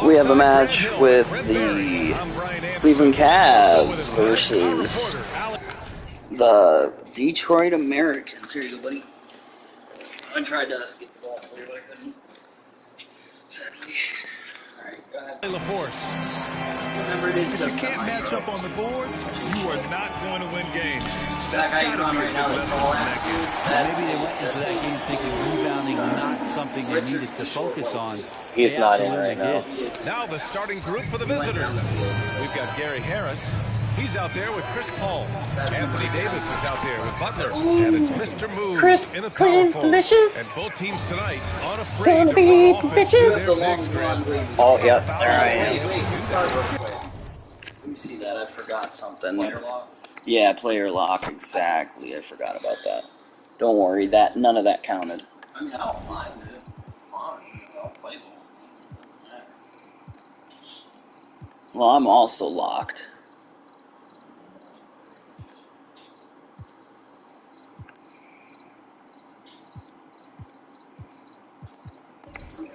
We have a match with the Cleveland Cavs versus the Detroit Americans. Here you go, buddy. I tried to get the ball for you, but I couldn't. Sadly. Alright, go ahead. LaForce. Remember, it is if just you can't match up on the boards, you are not going to win games. That's gotta be right now. That's all maybe they went into that game thinking rebounding not something they needed to focus on. He's not in right now. Now the starting group for the visitors. We've got Gary Harris. He's out there with Chris Paul. Anthony Davis is out there with Butler. And it's Mr. Moves Chris in a Clean power forward. Delicious. And both teams tonight unafraid Gonna to be run these offense to bitches. their bigs, Grant. Oh, yep, there I am. Let me see that. I forgot something. Yeah, player lock. Exactly. I forgot about that. Don't worry. None of that counted. I mean, I don't mind it. It's fine. I'll play them. Well, I'm also locked.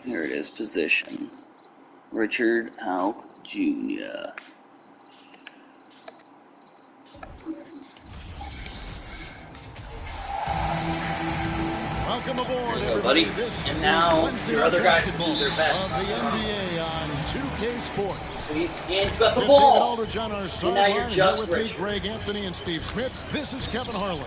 Here it is, position. Richard Houck Jr. Welcome aboard, Hello, buddy. This and now your other guys can do their best. Of the NBA on 2K Sports. See? And you got the With ball. David Aldridge on our sideline, you're just here with me, Richard. Greg Anthony and Steve Smith. This is Kevin Harlan.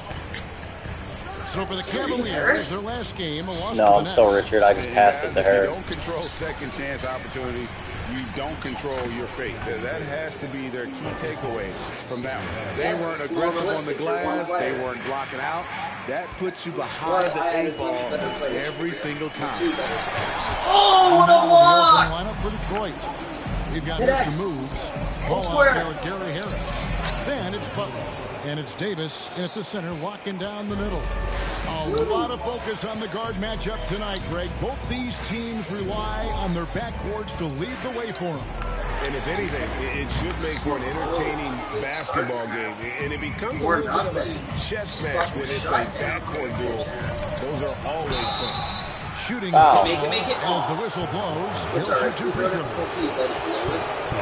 So for the Cavaliers, their last game, a loss to the No, I'm Nets. still Richard. I just passed it to Harris. You don't control second chance opportunities. You don't control your fate. That has to be their key takeaway from that one. They weren't aggressive on the glass. They weren't blocking out. That puts you behind the 8 ball every single time. Oh, what a block! Lineup for Detroit. We've got Mr. Moves. Ball out there with Gary Harris. Then it's Butler. And it's Davis at the center, walking down the middle. A lot of focus on the guard matchup tonight, Greg. Both these teams rely on their backcourts to lead the way for them. And if anything, it should make for an entertaining basketball game. And it becomes a little bit of a chess match when it's a backcourt duel. Those are always fun. Shooting Wow. as the whistle blows. He'll shoot 2 free throws.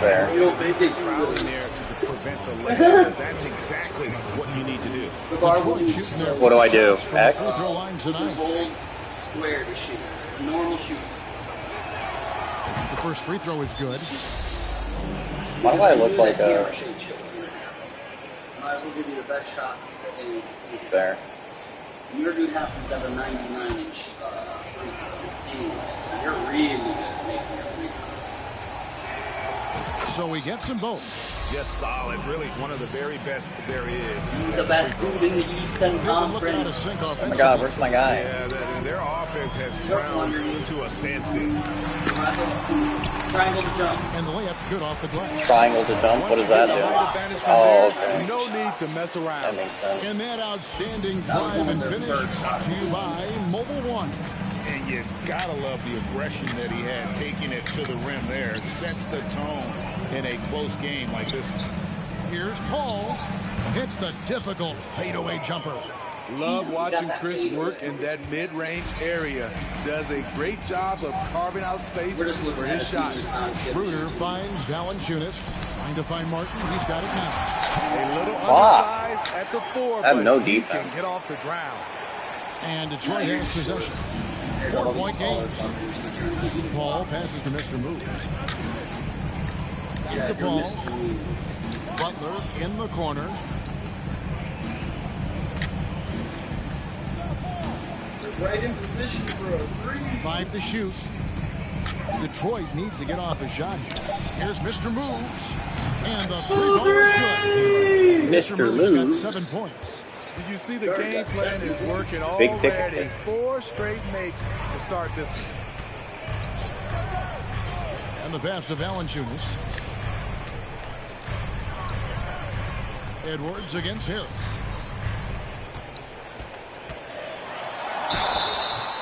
Fair. It's fouling there to prevent the layup. That's exactly what you need to do. What do I do? X? Tonight. Square to shoot. Normal shoot. The first free throw is good. Why do I look like a... Might as well give you the best shot. Fair. Your dude happens to have a 99-inch free throws anyway, so you're really good at making your free throws. So he gets them both. Just solid. Really one of the very best there is. He's the best dude in the Eastern Looking out of Conference. sync Oh my offensively. god, where's my guy? Yeah, their offense has ground into a standstill. Triangle to jump. And the layup's good off the glass. Triangle to dump? What does that do? Oh, okay. No need to mess That around. makes sense. And that outstanding drive and finish brought to you by Mobile One. And you gotta love the aggression that he had, taking it to the rim there. Sets the tone in a close game like this one. Here's Paul. Hits the difficult fadeaway jumper. Love watching Chris work in that mid-range area. Does a great job of carving out space We're just for looking his at shot. Bruder finds Valanciunas. Trying to find Martin. He's got it now. A little Wow. undersized at the 4, I have but no he defense. can get off the ground. And Detroit has possession. 4-point game. Paul passes to Mr. Moves. Back to Paul. Butler in the corner. Right in position for a 3. 5 to shoot. Detroit needs to get off a shot. Here's Mr. Moves. And the 3-ball is good. Mr. Moves Moves. got 7 points. Did you see the game plan is working Big ticket already? kiss. 4 straight makes to start this one. And the pass to Valanciunas. Edwards against Harris.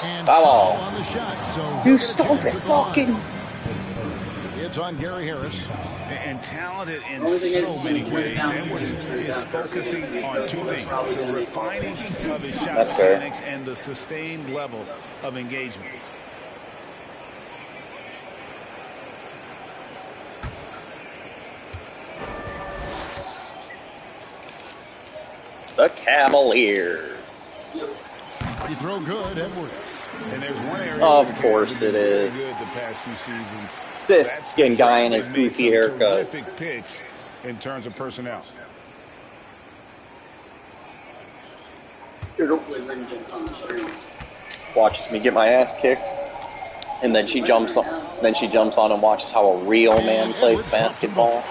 And Foul. foul on the shot. So You stole the fucking... It's on Gary Harris. And talented in Only thing so is, many he's ways. down. Edwards is focusing on 2 things. The refining of his shot That's fair. mechanics and the sustained level of engagement. the Cavaliers. You throw good, Edwards. And there's one area Of course it is. good the past few seasons. This That's skin guy in his they made goofy some haircut. Terrific picks in terms of personnel. Hopefully Ring jumps on the stream. Watches me get my ass kicked, and then she jumps on. Then she jumps on and watches how a real man plays basketball.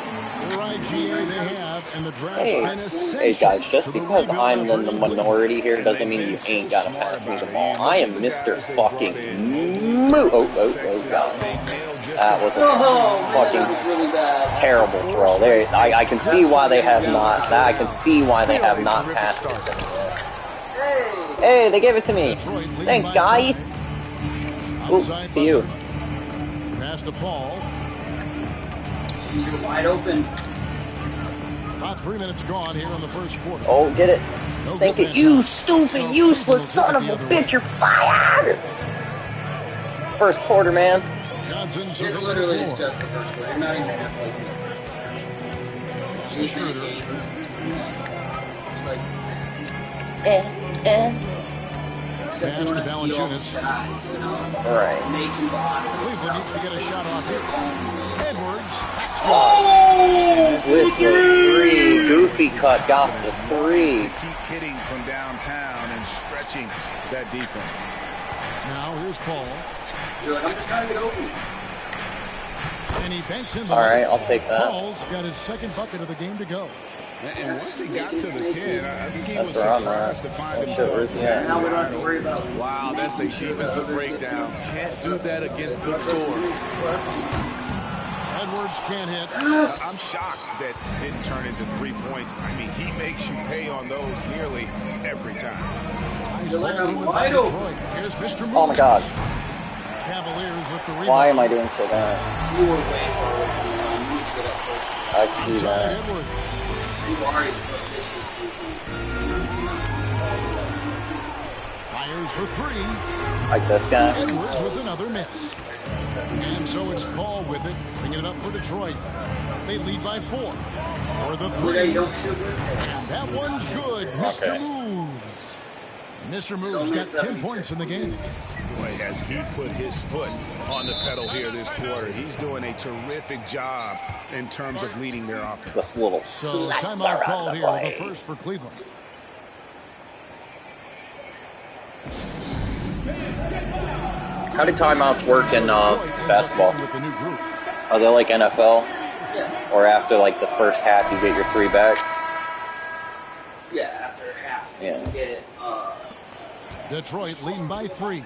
Hey guys, just because I'm in the minority here doesn't mean you ain't gotta pass me the ball. I am Mr. fucking Moo. Oh god, that was a fucking really bad. terrible throw. There, I can see why they have not. I can see why they have not passed it to me yet. Hey, they gave it to me. Thanks, guys. Ooh, to you. Pass to Paul. You're wide open. About 3 minutes gone here in the first quarter. Oh, get it. Sink it. You stupid, useless son of a bitch. You're fired. It's first quarter, man. Johnson's It literally is just the first quarter. You're not even halfway through. These games. It's like Pass to Valanciunas. Right. Cleveland needs to get a shot off here. Edwards. That's good. Oh! With the three. Goofy cut got the three. Keep hitting from downtown and stretching that defense. Now here's Paul. You're like, I'm just trying to get open. And he banks in the All right, I'll take that. Paul's got his second bucket of the game to go. And once he got to the 10, I think he That's was where I'm surprised at. to find Oh, shit, himself. where's he at? Now we don't have to worry about. Wow, that's a defensive breakdown. Can't do that against good scores. Edwards can't hit. I'm shocked that didn't turn into 3 points. I mean, he makes you pay on those nearly every time. Nice You're like, ball I'm movement wide by open. Detroit. Here's Mr. Moon. Oh my god. Cavaliers with the rebound. Why am I doing so bad? You were way far away from the line. You need to get up closer. I see that. Edwards. You've already put this shit Fires for three. Like this guy. Edwards with another miss. And so it's Paul with it, bringing it up for Detroit. They lead by 4. For the Where they three. don't shoot. And that one's good. Mr. Okay. Moves. Mr. Moves got 10 points in the game. Boy, has he put his foot on the pedal here this quarter. He's doing a terrific job in terms of leading their offense. This little So sluts timeout are called on the here, the way. first for Cleveland. How do timeouts work in basketball? With the new group. Are they like NFL? Or after like the first half you get your 3 back? Yeah, after half. Yeah. You get it. Detroit leading by 3.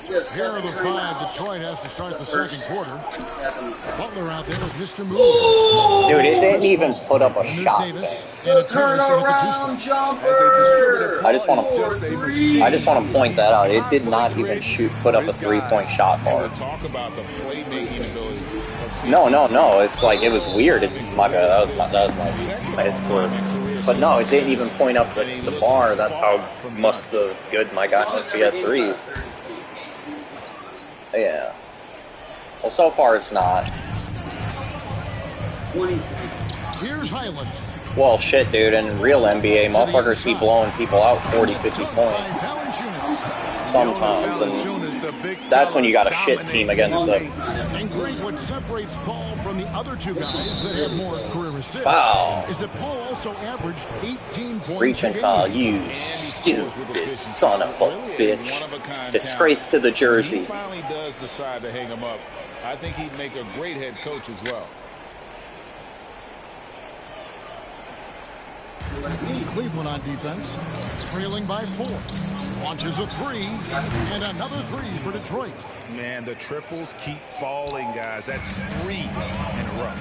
You have Here are the 5. timeouts. Detroit has to start the First second quarter. 7 seconds. Butler out there with Mr. Moves. Dude, it didn't even put up a And there's shot. Davis There. and a Terrace at the Turnaround 2 spot. jumper. I just want to point that out. It did not even put up a 3-point shot bar. Talk about the playmaking ability of No. It's like, it was weird. My bad. That was my head swerve. But no, it didn't even point up the bar. That's how good my guy must be at threes. Yeah. Well, so far it's not. 20 points. Here's Highland. Well, shit, dude. In real NBA, motherfuckers be blowing people out 40, 50 points. Valanciunas. Sometimes. And that's when you got a shit team against them. And great, what separates Paul from the other 2 guys that have more career assists Foul. is that Paul also averaged 18 points Reach a and game. call, you stupid son of a bitch. Disgrace to the He jersey. finally does decide to hang him up. I think he'd make a great head coach as well. Cleveland on defense, trailing by 4. Launches a 3, and another 3 for Detroit. Man, the triples keep falling, guys. That's 3 in a row.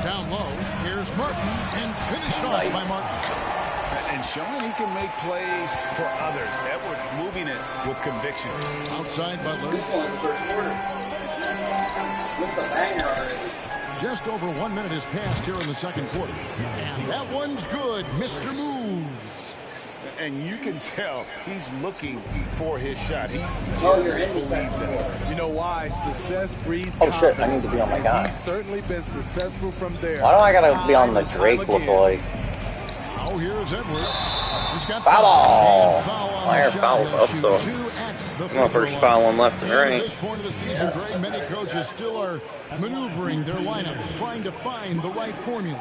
Down low, here's Martin, and finished off by Martin. And showing he can make plays for others. Edwards moving it with conviction. Outside Butler. This one in the first quarter. What's the banger already? Just over 1 minute has passed here in the second quarter. And that one's good, Mr. Moves. And you can tell he's looking for his shot. He Oh, just you're in the believes second in it. quarter. You know why? Success breeds Oh, shit, I confidence. need to be on my guy. He's certainly been successful from there. Why do I gotta be on the Drake Time and time LaBoy? again. Now here's Edwards. He's got Foul. on Fire the shot. fouls up, so I'm first foul one left and right. At this point of the season, Greg, many coaches still are maneuvering their lineups, trying to find the right formula.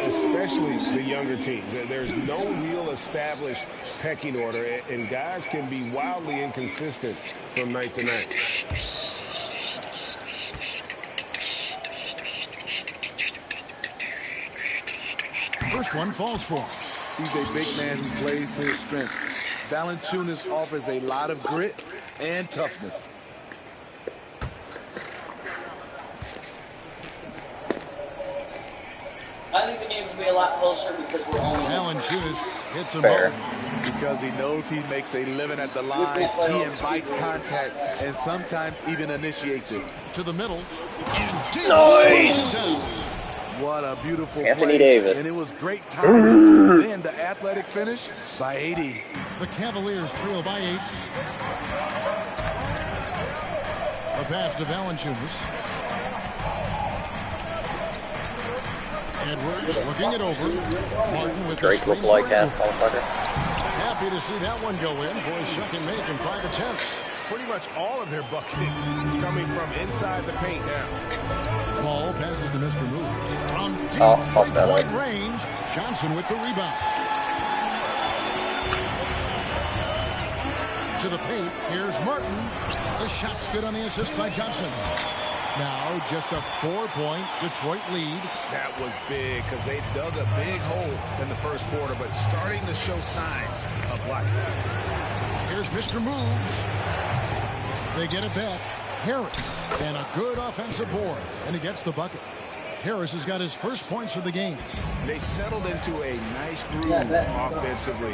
Especially the younger team. There's no real established pecking order, and guys can be wildly inconsistent from night to night. First one falls for him. He's a big man who plays to his strengths. Valanciunas offers a lot of grit and toughness. I think the game's going to be a lot closer because we're only... Valanciunas hits him Fair. both. Because he knows he makes a living at the line, he invites contact and sometimes even initiates it. To the middle. And Nice! What a beautiful Anthony play. Davis. And it was great timing. Then the athletic finish by AD. The Cavaliers trail by 8. A pass to Valanciunas. Edwards looking it over. Martin with Drake the look like ass motherfucker. Happy to see that one go in for his second make in 5 attempts. Pretty much all of their buckets coming from inside the paint now. Ball passes to Mr. Moves. From deep fuck that three-point up. range, Johnson with the rebound. To the paint, here's Martin. The shot's good on the assist by Johnson. Now just a 4-point Detroit lead. That was big because they dug a big hole in the first quarter, but starting to show signs of life. Here's Mr. Moves. They get it back. Harris, and a good offensive board, and he gets the bucket. Harris has got his first points of the game. They've settled into a nice groove offensively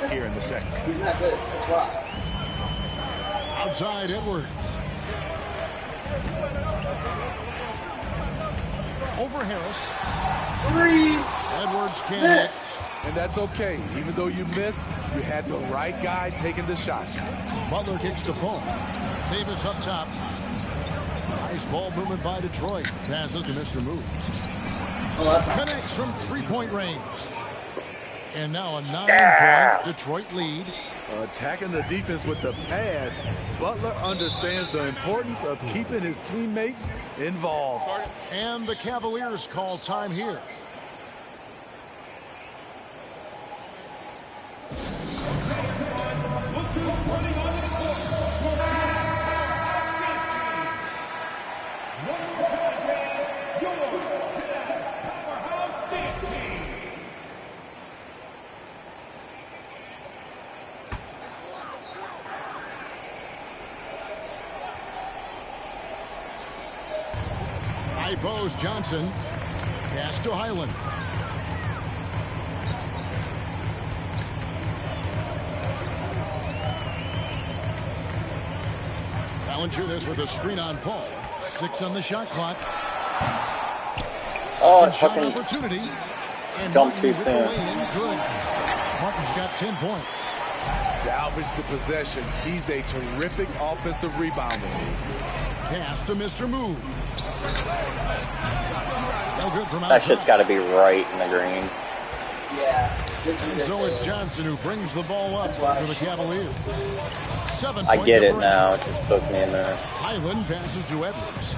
here in the second. He's not good. That's why. Outside Edwards. Over Harris. 3. Edwards can't hit. And that's okay. Even though you miss, you had the right guy taking the shot. Butler kicks to Paul. Davis up top. Nice ball movement by Detroit. Passes to Mr. Moves. Connects from 3-point range. And now a 9-point Detroit lead. Attacking the defense with the pass, Butler understands the importance of keeping his teammates involved. And the Cavaliers call time here. High post Johnson. Pass to Highland. Valanciunas with a screen on Paul. 6 on the shot clock. Oh, Shot fucking opportunity. And jumped too Martin with the soon. lay-in. Good. Martin's got 10 points. Salvage the possession. He's a terrific offensive rebounder. Pass to Mr. Move. No good from outside. That shit's got to be right in the green. Yeah. So it's Johnson who brings the ball up for the Cavaliers. 7 I point get it differential. now. It just took me a minute. Highland passes to Edwards.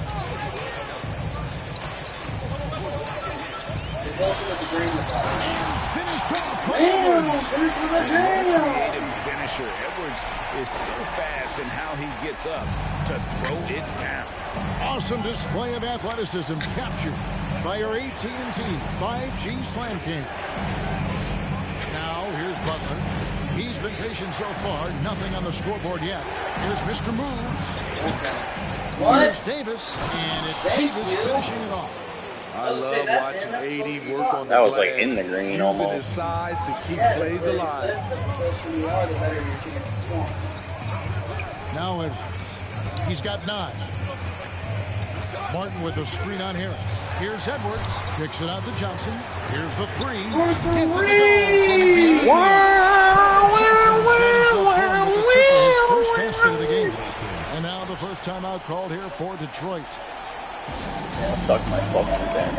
Finished off by Edwards. Creative finisher. Edwards is so fast in how he gets up to throw it down. Awesome display of athleticism captured by our AT&T 5G Slam King. Now here's Butler. He's been patient so far. Nothing on the scoreboard yet. Here's Mr. Moves. Here's Davis, and it's Davis finishing it off. I love watching AD work on the That was like glass, in the green using almost. his size to keep plays alive. Now Edwards. He's got 9. Martin with a screen on Harris. Here's Edwards. Kicks it out to Johnson. Here's the 3. Gets it to go. Johnson's got himself going with the triple, his first basket of the game. And now the first timeout called here for Detroit. Suck my fucking dick.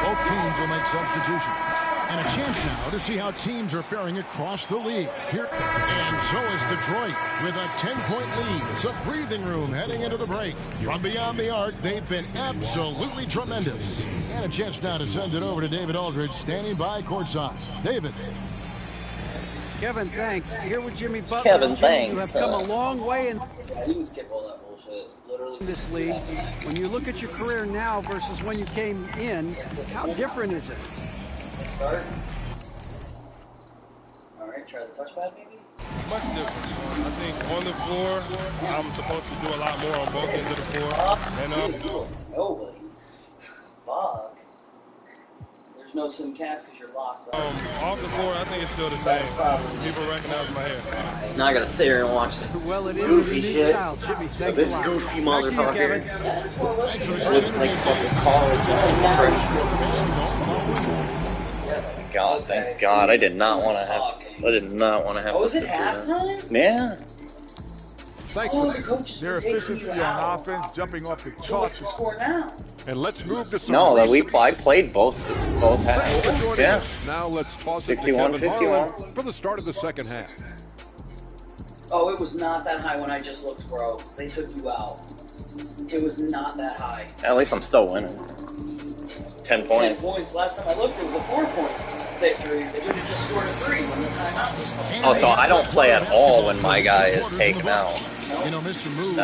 Both teams will make substitutions. And a chance now to see how teams are faring across the league. Here, and so is Detroit with a 10-point lead. Some breathing room heading into the break. From beyond the arc, they've been absolutely tremendous. And a chance now to send it over to David Aldridge, standing by courtside. David. Kevin, thanks. Here with Jimmy Butler. Kevin, Jimmy, thanks. You have come a long way in I didn't skip all that bullshit. Literally. this league. When you look at your career now versus when you came in, how different is it? Start. All right, try the touchpad maybe. Much different. I think on the floor, I'm supposed to do a lot more on both ends of the floor. And Nobody. Fuck. There's no SimCast because you're locked up. off the floor, I think it's still the same. People recognize my hair. Now I gotta sit here and watch this Well, it is goofy a unique shit. style. Jimmy, thanks This a lot. goofy Back to you, motherfucker. Kevin. Looks like fucking college and God, thank God. I did not want to have. Oh, was to it sit through halftime? that. Yeah. Thanks Oh, for the coach is their taking efficiency you on out. offense, jumping off the So what's charts. the score now? And let's move to some No, recent- I played both halves. Yeah. Now let's toss it to 61, Kevin 51. Harlan for the start of the second half. Oh, it was not that high when I just looked, bro. They took you out. It was not that high. At least I'm still winning. 10 10 points. points. Last time I looked, it was a 4-point victory. They would have just scored a 3 when the timeout was called. Oh, so I don't play at all when my guy is taken out. You know, Mr. Move.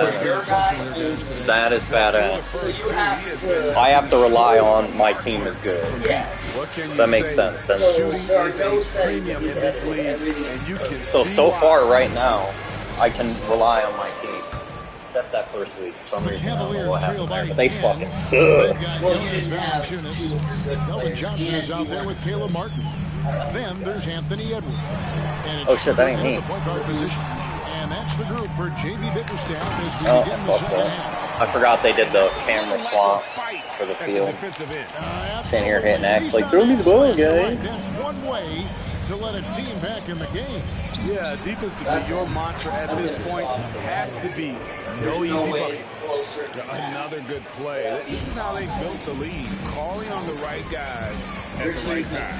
That is badass. So you have to. I have to rely on my team is good. Yes. What can you That makes say? sense. And So there are is no a settings premium that in this everything league, is- and you can so see why. far right now, I can rely on my team. Except that first week, for some The reason, I don't know Cavaliers what trail happened by there, but they 10. fucking They've suck. got Well, you Jonas didn't have Valanciunas. good Kelvin players, Johnson is and out you there with Caleb Martin. Then there's Anthony Edwards. And it's Oh, shit, that ain't Schroeder me. in the point guard position. And that's the group for JV Bickerstaff as we Oh, begin the fuck second that. half. I forgot they did the camera swap for the field. Sitting here hitting X like, throw me the ball, guys. That's one way to let a team back in the game. Yeah, defensively, your mantra at this point has to be no easy buckets. Another good play. This is how they built the lead, calling on the right guys at the right time.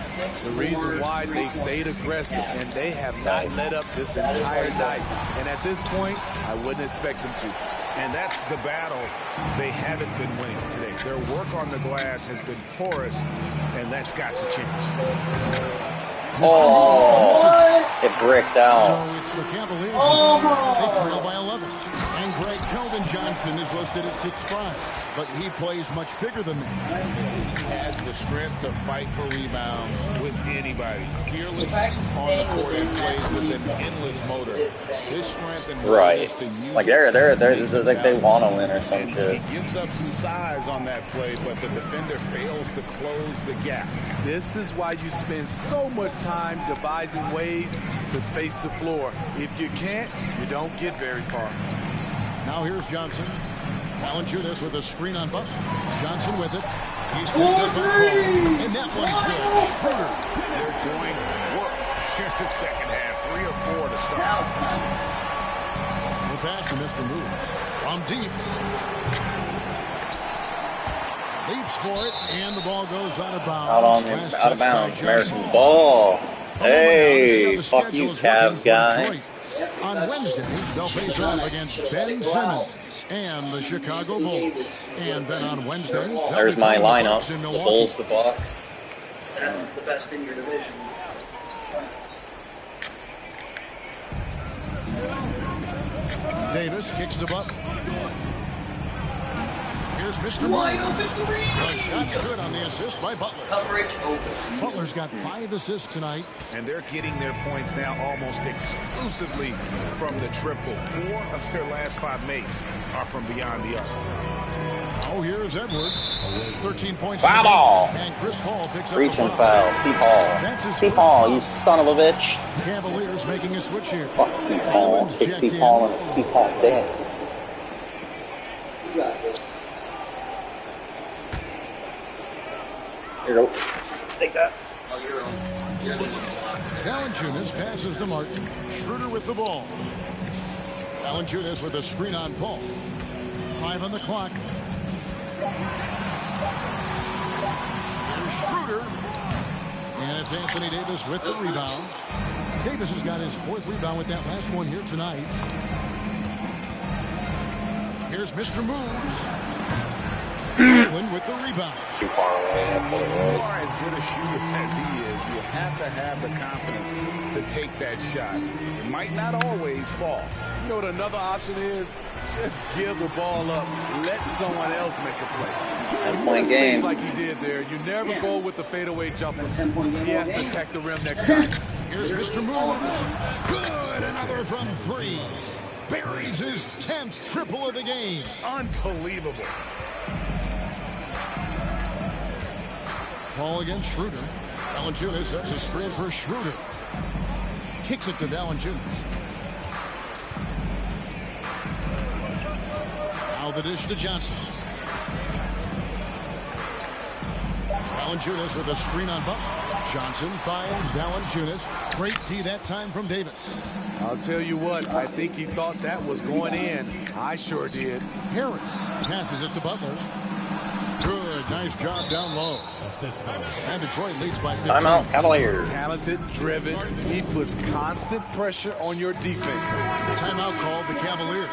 The reason why they stayed aggressive and they have not let up this entire night. And at this point, I wouldn't expect them to. And that's the battle they haven't been winning today. Their work on the glass has been porous, and that's got to change. Oh, it bricked out. So it's the Cavaliers. They trail by 11. And Greg Kelvin Johnson is listed at 6'5", but he plays much bigger than that. He has the strength to fight for rebounds with anybody. Fearless on the court and plays with an endless motor. His strength and willingness Right. to use Like it like they want to win or some and shit. he gives up some size on that play, but the defender fails to close the gap. This is why you spend so much time devising ways to space the floor. If you can't, you don't get very far. Now here's Johnson. Valanciunas with a screen on Butler. Johnson with it. He's picked up by Paul. And that one's good. Schroeder. They're doing work here in the second half. 3 or 4 to start. The pass to Mr. Moves. From deep. Leaps for it, and the ball goes out of bounds. Out of bounds. Americans ball. Hey, fuck you, Cavs guy. On Wednesdays, they'll face off against Ben Simmons and the Chicago Bulls. And then on Wednesday, There's my lineup. The Bulls, the Bucks. That's the best in your division. Davis kicks to Butler. Here's Mr. Williams. The shot's good on the assist by Butler. Coverage open. Butler's got 5 assists tonight. And they're getting their points now almost exclusively from the triple. 4 of their last 5 makes are from beyond the arc. Oh, here's Edwards. 13 points. Foul ball. And Chris Paul picks up Reaching the foul. foul. C. Paul, you son of a bitch. Cavaliers making a switch here. Fuck C. Paul. Kick C. Paul and a C. Paul dick. You got this. Here you go. Take that. Oh, you're on. You're the one. Valanciunas passes to Martin. Schroeder with the ball. Valanciunas with a screen on Paul. 5 on the clock. it's Anthony Davis with the rebound. Davis has got his 4th rebound with that last one here tonight. Here's Mr. Moves. Hyland with the rebound. Too far away. That's what it You was. are as good a shooter as he is. You have to have the confidence to take that shot. It might not always fall. You know what another option is? Just give the ball up. Let someone else make a play. 10-point game. Like he did there. You never go with the fadeaway jumper. He has to attack the rim next time. Here's Mr. Moves. Good. Another from 3. Buries his 10th triple of the game. Unbelievable. Ball against Schroeder. Valanciunas sets a screen for Schroeder. Kicks it to Valanciunas. Now the dish to Johnson. Valanciunas with a screen on Butler. Johnson finds Valanciunas. Great tee that time from Davis. I'll tell you what, I think he thought that was going in. I sure did. Harris passes it to Butler. Good, nice job down low. And Detroit leads by 15. Timeout, Cavaliers. Talented, driven. He puts constant pressure on your defense. Timeout called the Cavaliers.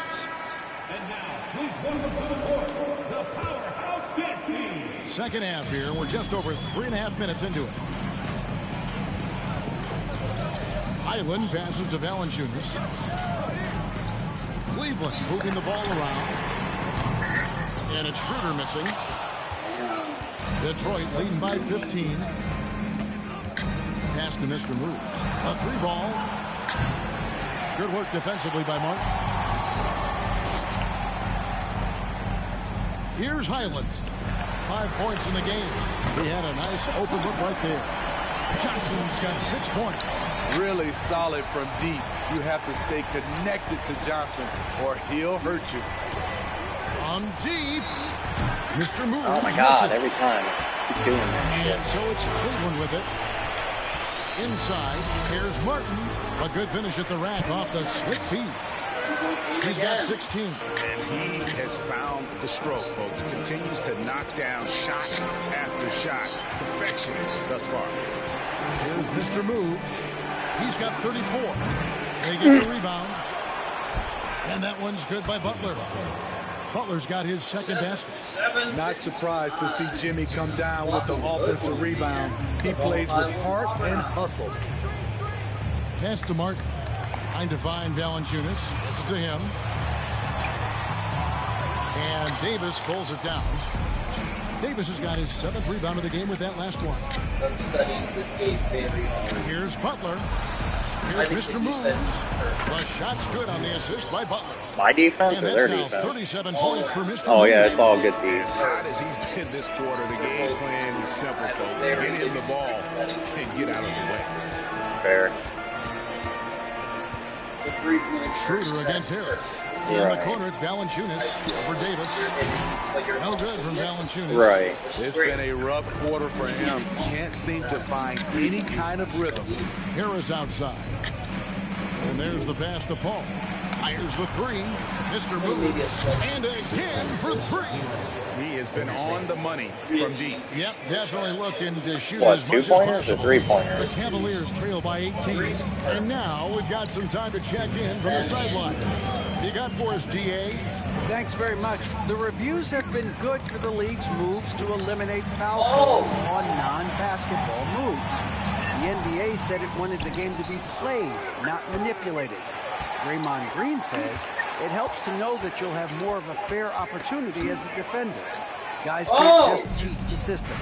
Second half here. We're just over 3.5 minutes into it. Hyland passes to Valanciunas. Cleveland moving the ball around. And it's Schroeder missing. Detroit leading by 15. Pass to Mr. Moves. A 3-ball. Good work defensively by Martin. Here's Hyland. 5 points in the game. He had a nice open look right there. Johnson's got 6 points. Really solid from deep. You have to stay connected to Johnson or he'll hurt you. On deep. Mr. Moves. Oh my God, every time. Keep doing that. And so it's Cleveland with it. Inside, here's Martin. A good finish at the rack off the slick feed. He's got 16. And he has found the stroke, folks. Continues to knock down shot after shot. Perfection thus far. Here's Mr. Moves. He's got 34. They get the rebound. And that one's good by Butler. Butler's got his second basket. Not surprised to see Jimmy come down with the offensive rebound. He plays with heart and hustle. Pass to Martin. Trying to find Valanciunas. Gets it to him. And Davis pulls it down. Davis has got his 7th rebound of the game with that last one. I'm studying this game very hard. Here's Butler. Here's Mr. Moves. The shot's good on the assist by Butler. My defense And or that's their now defense? 37 points for Mr. Oh, yeah, Moves. it's all good these. As hot as he's been this quarter, the game plan is simple, folks. Get him the ball and get out of the way. Fair. Schroeder against Harris. In the corner, it's Valanciunas over Davis. No good from Valanciunas. Right. It's been a rough quarter for him. Can't seem to find any kind of rhythm. Harris outside. And there's the pass to Paul. Fires the 3. Mr. Moves. And again for 3. He has been on the money from deep. Yep, definitely looking to shoot What, as much as 2-pointers or possible. 3-pointers? The Cavaliers trail by 18. And now we've got some time to check in from the sideline. You got for us, DA? Thanks very much. The reviews have been good for the league's moves to eliminate foul calls on non-basketball moves. The NBA said it wanted the game to be played, not manipulated. Draymond Green says it helps to know that you'll have more of a fair opportunity as a defender. Guys can't just cheat the system.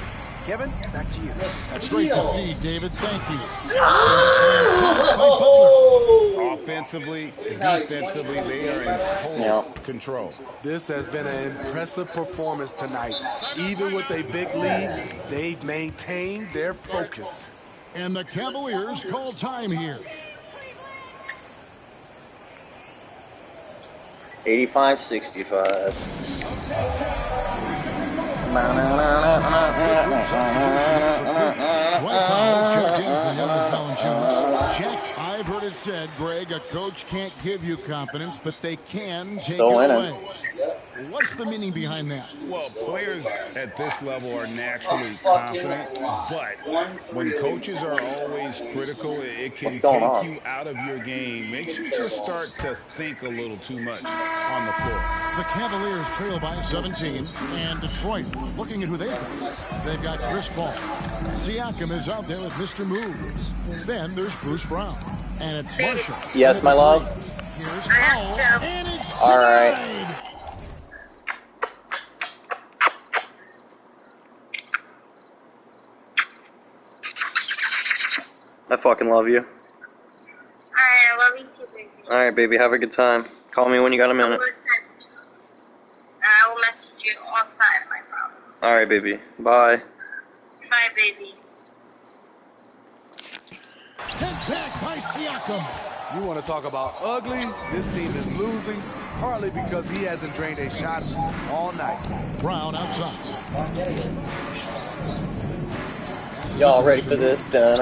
Kevin, back to you. That's great to see, David. Thank you. Slam dunk by Butler. Offensively, defensively, they are in total control. This has been an impressive performance tonight. Even with a big lead, they've maintained their focus. And the Cavaliers call time here. 85-65. Dwight Powell's checked in for Jonas Valanciunas. Check. I've heard it said, Greg, a coach can't give you confidence, but they can take Still it in it. away. What's the meaning behind that? Well, players at this level are naturally confident, but when coaches are always critical, it can take you out of your game. Makes you just start to think a little too much on the floor. The Cavaliers trail by 17, and Detroit looking at who they've got. They've got Chris Paul. Siakam is out there with Mr. Moves. Then there's Bruce Brown, and it's Marshall. Yes, my love. Here's Paul, and it's all right. I fucking love you. I love you too, baby. Alright, baby, have a good time. Call me when you got a minute. I will message you all the time, I promise. Alright, baby. Bye. Bye, baby. Sent back by Siakam. You want to talk about ugly? This team is losing, partly because he hasn't drained a shot all night. Brown outside. Y'all ready for this? Every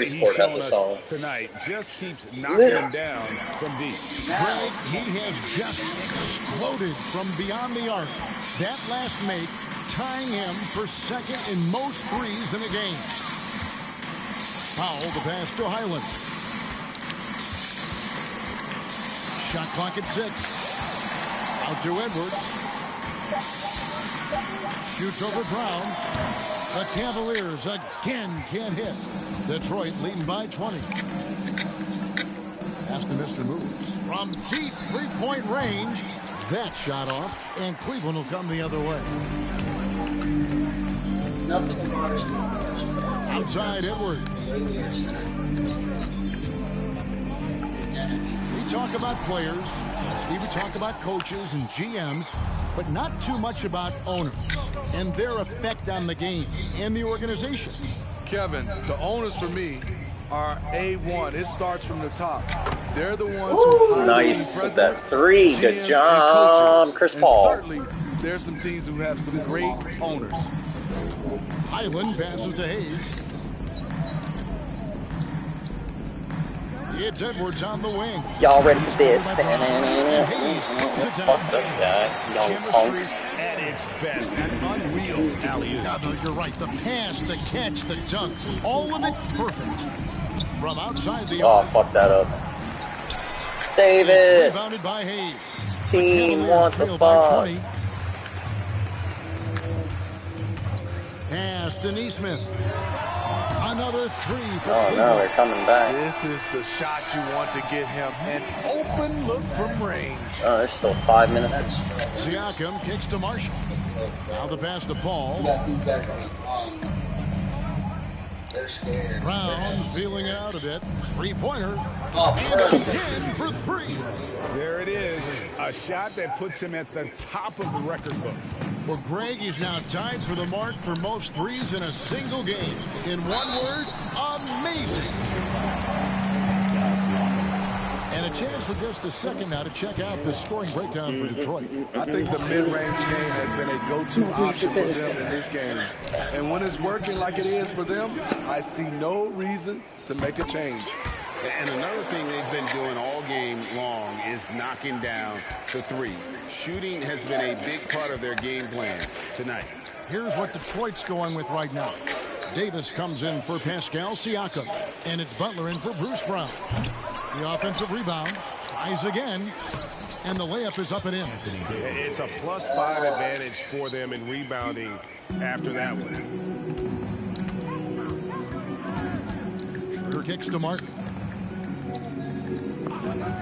sport has a song. Tonight just keeps knocking down from deep. Greg, he has just exploded from beyond the arc. That last make tying him for second in most threes in a game. Powell the pass to Highland. Shot clock at 6. Out to Edwards. Shoots over Brown. The Cavaliers again can't hit. Detroit leading by 20. Pass to Mr. Moves. From deep three-point range. That shot off, and Cleveland will come the other way. Outside Edwards. We talk about players, Steve, we talk about coaches and GMs, but not too much about owners and their effect on the game and the organization. Kevin, the owners for me are A1. It starts from the top. They're the ones who nice with that three. Good job, Chris Paul. Certainly, there's some teams who have some great owners. Highland passes to Hayes. It's Edwards on the wing. Y'all ready for this? Fuck this guy, young punk. At its best, an unreal alley-oop. You're right. The pass, the catch, the dunk, all of it perfect. From outside the arc. Fuck that up. Save it. Rebounded by Hayes. Team, what the fuck? Pass to Neesmith. Another three. Oh no, they're coming back. This is the shot you want to get him. An open look from range. Oh, there's still 5 minutes. Siakam kicks to Marshall. Now the pass to Paul. They're scared. Brown feeling it out a bit. Three-pointer. And again for three. There it is. A shot that puts him at the top of the record book. Well, Greg is now tied for the mark for most threes in a single game. In one word, amazing. And a chance for just a second now to check out the scoring breakdown for Detroit. I think the mid-range game has been a go-to option for them in this game. And when it's working like it is for them, I see no reason to make a change. And another thing they've been doing all game long is knocking down the three. Shooting has been a big part of their game plan tonight. Here's what Detroit's going with right now. Davis comes in for Pascal Siakam, and it's Butler in for Bruce Brown. The offensive rebound, tries again, and the layup is up and in. It's a +5 advantage for them in rebounding after that one. Schroeder kicks to Martin.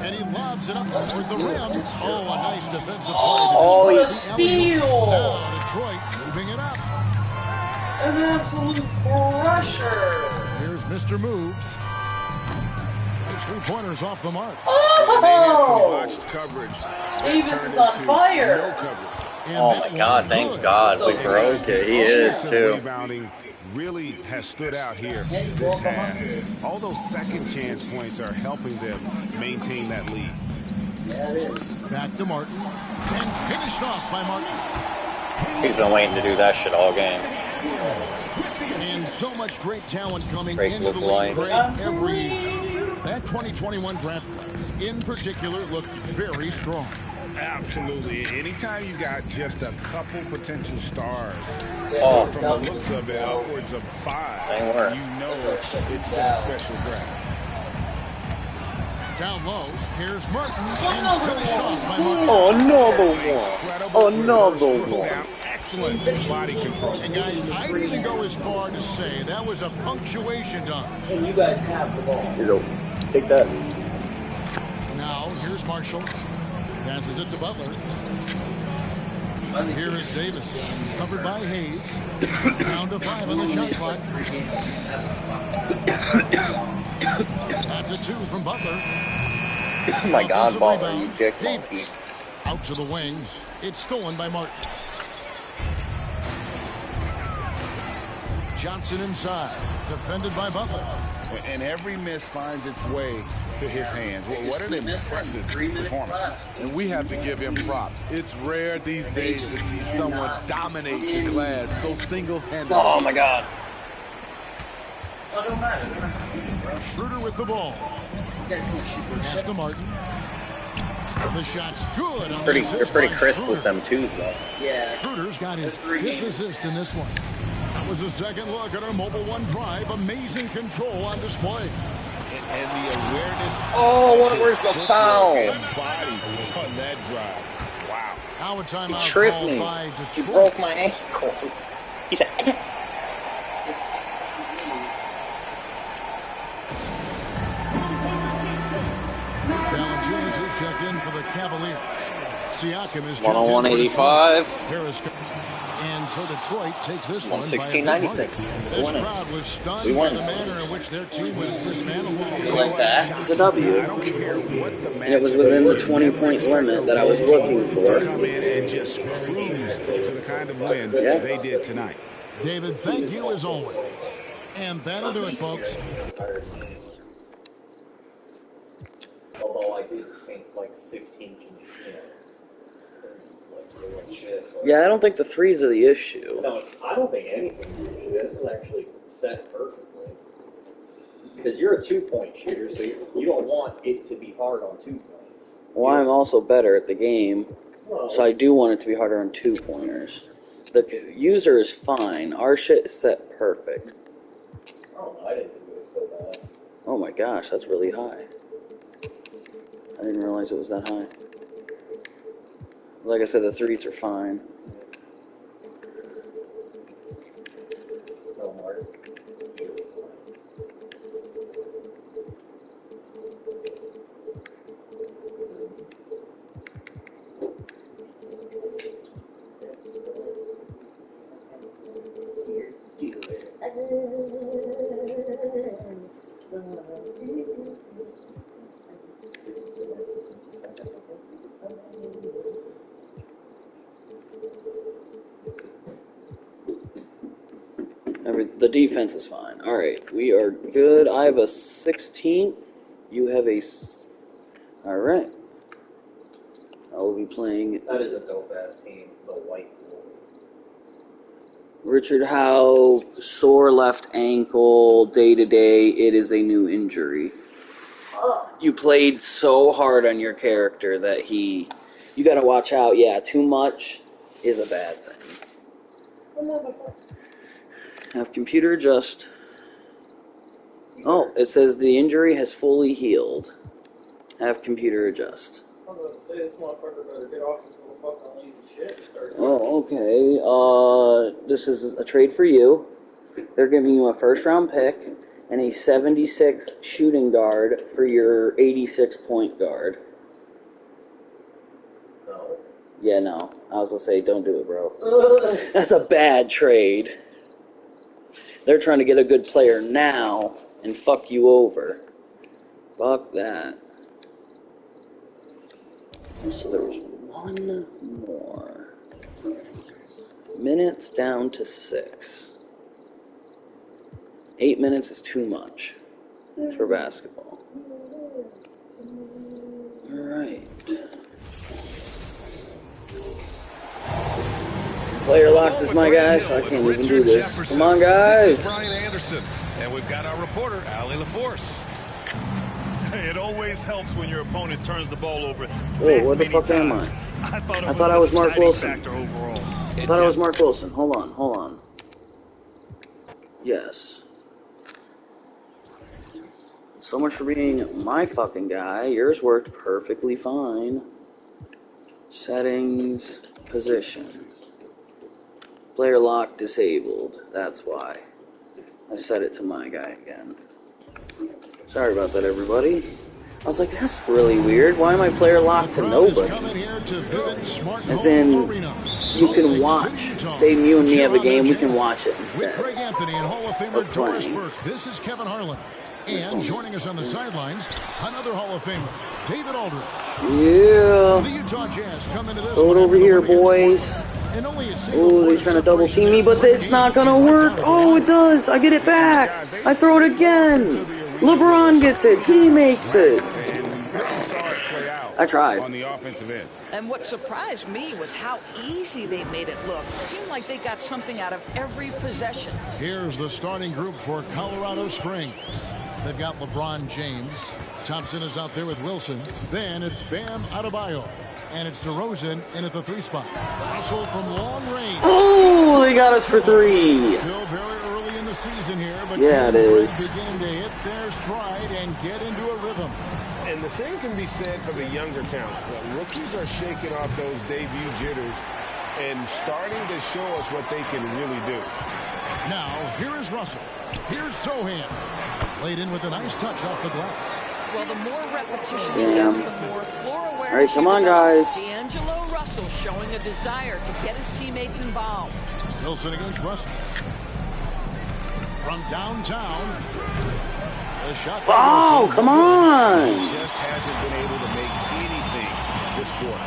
And he lobs it up toward the rim. Oh, a nice defensive play. Oh, he steal! Now Detroit moving it up. An absolute crusher. Here's Mr. Moves. Those three-pointers off the mark. And they had some botched coverage. Davis is on fire. No coverage. Oh my God! Thank God we broke it. He is too. Rebounding really has stood out here this half. All those second chance points are helping them maintain that lead. Yeah, it is. Back to Martin. And finished off by Martin. He's been waiting to do that shit all game. And so much great talent coming Great into the league, Greg, every year. That 2021 draft class, in particular, looks very strong. Absolutely. Anytime you got just a couple potential stars, from the looks of it, upwards of 5, you know it's been a special draft. Down low, here's Martin, and finished off by Martin. Another one. Another one. Excellent body control. And guys, I'd even go as far to say that was a punctuation dunk. And you guys have the ball. Here you go. Take that. Now, here's Marshall. Passes it to Butler. Here is Davis. Covered by Hayes. Down to 5 on the shot clock. That's a 2 from Butler. Oh my God, Butler, you dick monkey. Out to the wing. It's stolen by Martin. Johnson inside. Defended by Butler. And every miss finds its way to his hands. Well, what an impressive performance. And we have to give him props. It's rare these days to see someone dominate the glass so single-handedly. Oh my God. Schroeder with the ball. Pass to Martin. The shot's good. You're pretty crisp with them twos, though. Yeah. Schroeder's got his 5th assist in this one. That was a second look at our Mobile One drive. Amazing control on display. And the awareness. Oh, where's the foul? Body on that drive. Wow. Now a timeout He tripped called me. by Detroit. He broke my ankles. He said. Valanciunas is checked in for the Cavaliers. Siakam is 101.85. Harris. And so Detroit takes this one. 116.96. This crowd was stunned We by won. the manner in which their team was dismantled. You like that? It's a W. And it was within the 20-point limit that I was looking for. Come in and just cruise to the kind of win they did tonight. David, thank you as always. And that'll do it, folks. Although I did sink like 16 Yeah, I don't think the threes are the issue. No, I don't think anything's the issue. This is actually set perfectly. Because you're a 2-point shooter, so you don't want it to be hard on 2 points. Well, I'm also better at the game, so I do want it to be harder on 2-pointers. The user is fine. Our shit is set perfect. I don't know. I didn't think it was so bad. Oh my gosh, that's really high. I didn't realize it was that high. Like I said, the threes are fine. No, Mark. The defense is fine. All right, we are good. I have a 16th. You have a... All right. I will be playing... That is a dope-ass team, the White Wolves. Richard Howe, sore left ankle, day-to-day. It is a new injury. You played so hard on your character that you got to watch out. Yeah, too much is a bad thing. Have computer adjust. Oh, it says the injury has fully healed. Have computer adjust. I was going to say, this motherfucker better get off this little fucking lazy shit and start. Oh, okay. This is a trade for you. They're giving you a first-round pick and a 76 shooting guard for your 86 point guard. No. Yeah, no. I was going to say, don't do it, bro. That's a bad trade. They're trying to get a good player now and fuck you over. Fuck that. So there was one more. Minutes down to 6. 8 minutes is too much for basketball. Alright. Player locked is my guy, so I can't even do this. Come on, guys. This is Brian Anderson, and we've got our reporter, Allie LaForce. It always helps when your opponent turns the ball over. Whoa, what the fuck am I? I thought I was Mark Wilson. I thought I was Mark Wilson. Hold on. Yes. So much for being my fucking guy. Yours worked perfectly fine. Settings, position. Player lock disabled. That's why. I set it to my guy again. Sorry about that, everybody. I was like, that's really weird. Why am I player locked to nobody? As in, you can watch. Say you and me have a game, we can watch it instead. With Greg Anthony and Hall of Famer Doris Burke, this is Kevin Harlan. And joining us on the sidelines, another Hall of Famer, David Aldridge. Yeah. The Utah Jazz come into this Throw it over here, boys. Oh, they're trying to double team me, but it's not gonna work. Oh, it does. I get it back. I throw it again. LeBron gets it. He makes it. I tried. On the offensive end. And what surprised me was how easy they made it look. It seemed like they got something out of every possession. Here's the starting group for Colorado Springs. They've got LeBron James. Thompson is out there with Wilson. Then it's Bam Adebayo. And it's DeRozan in at the 3 spot. Russell from long range. Oh, they got us for 3. Still very early in the season here, but yeah, it is. Beginning to hit their stride and get into a rhythm. And the same can be said for the younger talent. The rookies are shaking off those debut jitters and starting to show us what they can really do. Now, here is Russell. Here's Sohan. Laid in with a nice touch off the glass. Well, the more repetition he gets, the more floor awareness. All right, come on, guys. D'Angelo Russell showing a desire to get his teammates involved. Wilson against Russell. From downtown. The shot. Oh, come on. He just hasn't been able to make anything this quarter.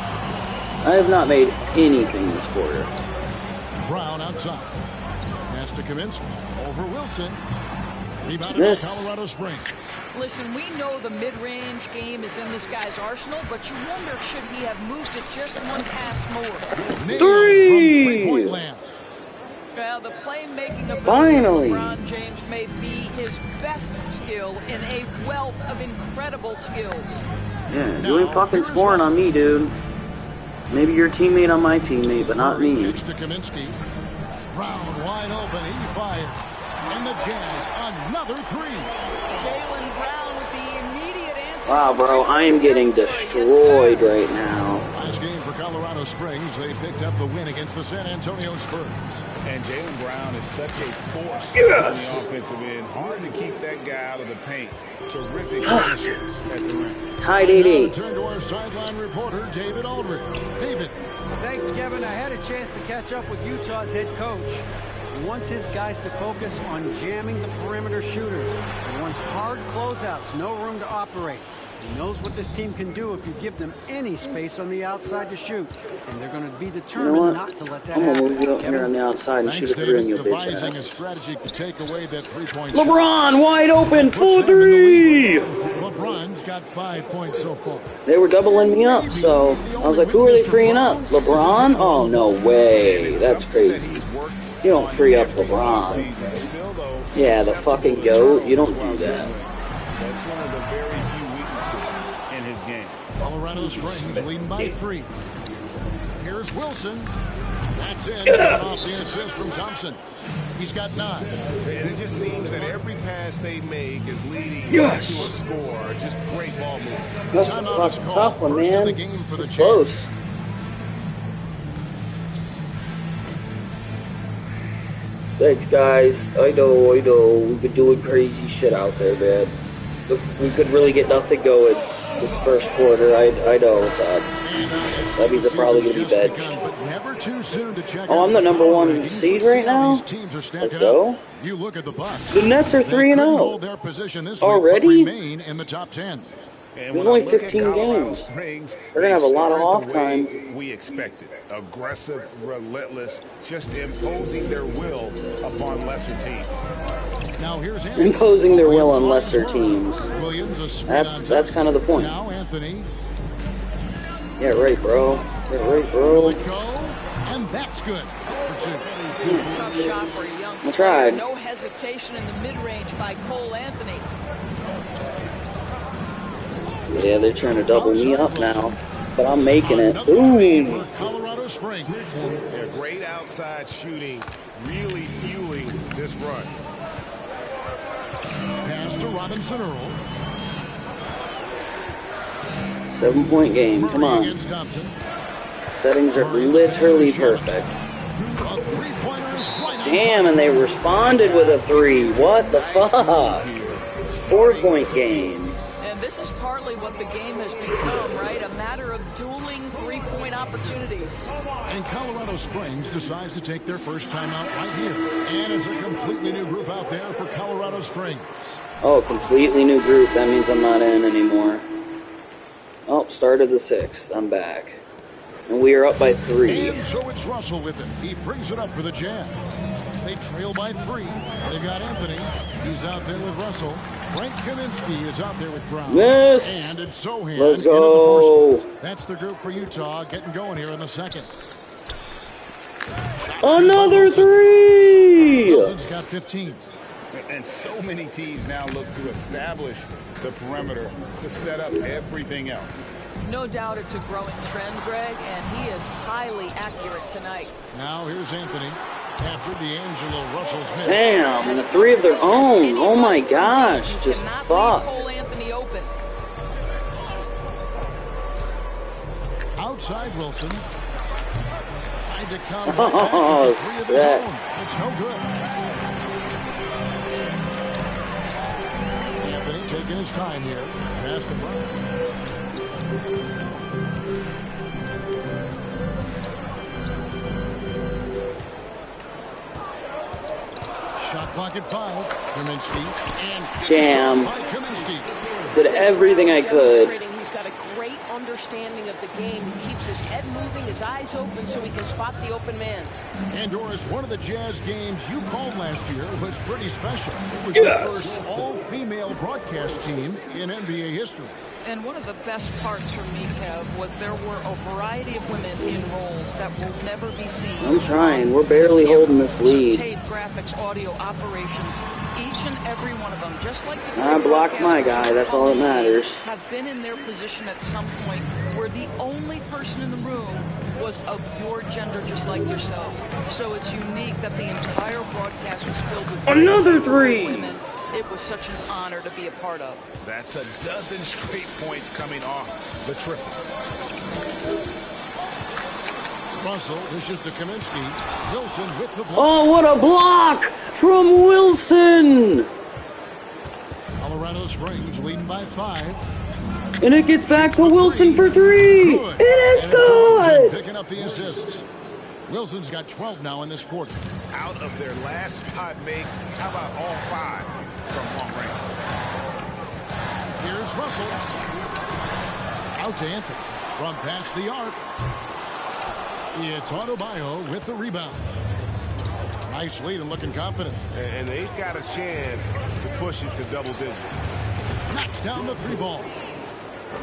I have not made anything this quarter. Brown outside. Pass to Kaminsky. Over Wilson. Rebounded by Colorado Springs. Listen, we know the mid-range game is in this guy's arsenal, but you wonder, should he have moved it just one pass more? 3! From three-point land. Well, the playmaking ability Finally. of LeBron James may be his best skill in a wealth of incredible skills. Yeah, you ain't fucking scoring on me, dude. Maybe you're a teammate on my teammate, but not me. To Kaminsky. Brown wide open. He fires. And the Jazz, another 3. Jaylen Brown with the immediate answer. Wow, bro, I am getting destroyed right now. Last game for Colorado Springs, they picked up the win against the San Antonio Spurs. And Jaylen Brown is such a force on the offensive end. Hard to keep that guy out of the paint. Terrific finisher at the rim. Tied 8-8. Turn to our sideline reporter, David Aldridge. David. Thanks, Kevin. I had a chance to catch up with Utah's head coach. He wants his guys to focus on jamming the perimeter shooters. He wants hard closeouts, no room to operate. He knows what this team can do if you give them any space on the outside to shoot. And they're going to be determined not to let that happen. I'm going to move you up here on the outside and shoot a 3 in your bitch devising ass. a strategy to take away that 3-point LeBron, shot. wide open, full 3! LeBron's got 5 points so far. They were doubling me up, so I was like, who are they freeing up? LeBron? Oh, no way. That's crazy. You don't free up LeBron. Yeah, the fucking GOAT. You don't do that. That's one of the very few weaknesses in his game. Colorado Springs leading by 3. Here's Wilson. That's it. Off the assist from Thompson. He's got 9. And it just seems that every pass they make is leading to a score. Just great ball movement. That's a fucking tough one, man. It's close. Thanks, guys. I know. We've been doing crazy shit out there, man. If we could really get nothing going this first quarter, I know it's up. That means they're probably going to be benched. Oh, I'm the number 1 seed right now? Let's go. The Nets are 3-0. Already? In the top 10. There's only 15 games. They're going to have a lot of off time. We expected. Aggressive, relentless, just imposing their will upon lesser teams. Now here's imposing their will on lesser teams. That's kind of the point. Now Anthony. Yeah, right, bro. Yeah, right, bro. And that's good for 2. Tough shot for a young I tried. player. No hesitation in the mid-range by Cole Anthony. Yeah, they're trying to double me up now, but I'm making it. Ooh. Colorado Springs. Yeah, great outside shooting, really fueling this run. Pass to Robinson Earl. 7-point game. Come on. Settings are literally perfect. Damn, and they responded with a 3. What the fuck? 4-point game. And this is partly what the game has become, right? A matter of dueling 3-point opportunities. And Colorado Springs decides to take their first timeout right here. And it's a completely new group out there for Colorado Springs. Oh, completely new group. That means I'm not in anymore. Oh, started the 6th. I'm back. And we are up by 3. And so it's Russell with it. He brings it up for the Jazz. They trail by 3. They got Anthony. He's out there with Russell. Frank Kaminsky is out there with Brown. Yes. And it's Sohan. Let's go. That's the group for Utah getting going here in the second. Another 3. Wilson's got 15. And so many teams now look to establish the perimeter to set up everything else. No doubt it's a growing trend, Greg, and he is highly accurate tonight. Now here's Anthony after D'Angelo Russell's miss. Damn, and a 3 of their own. Oh my gosh, just fuck. Anthony open. Outside Wilson. Tried to come. Oh, shit. It's no good. Anthony taking his time here. Pass to Brown. Shot clock at 5. Kaminsky and Jam. Kaminsky. Did everything I could. He's got a great understanding of the game. He keeps his head moving, his eyes open, so he can spot the open man. And Doris, one of the Jazz games you called last year was pretty special. It was Yes. the first all-female broadcast team in NBA history. And one of the best parts for me, Kev, was there were a variety of women in roles that will never be seen. I'm trying. We're barely holding this lead. Tape, graphics, audio, operations, each and every one of them, just like the I blocked my guy. That's all that matters. have been in their position at some point where the only person in the room was of your gender, just like yourself. So it's unique that the entire broadcast was filled with Another 3. women. It was such an honor to be a part of. That's a dozen straight points coming off the triple. Russell dishes to Kaminsky. Wilson with the block. Oh, what a block from Wilson. Colorado Springs leading by 5. And it gets back to Wilson for 3. Good. And it's good. Picking up the assists. Wilson's got 12 now in this quarter. Out of their last 5 makes, how about all 5 from long range? Here's Russell. Out to Anthony. From past the arc. It's Adebayo with the rebound. Nice lead and looking confident. And they've got a chance to push it to double digits. Knocks down the 3 ball.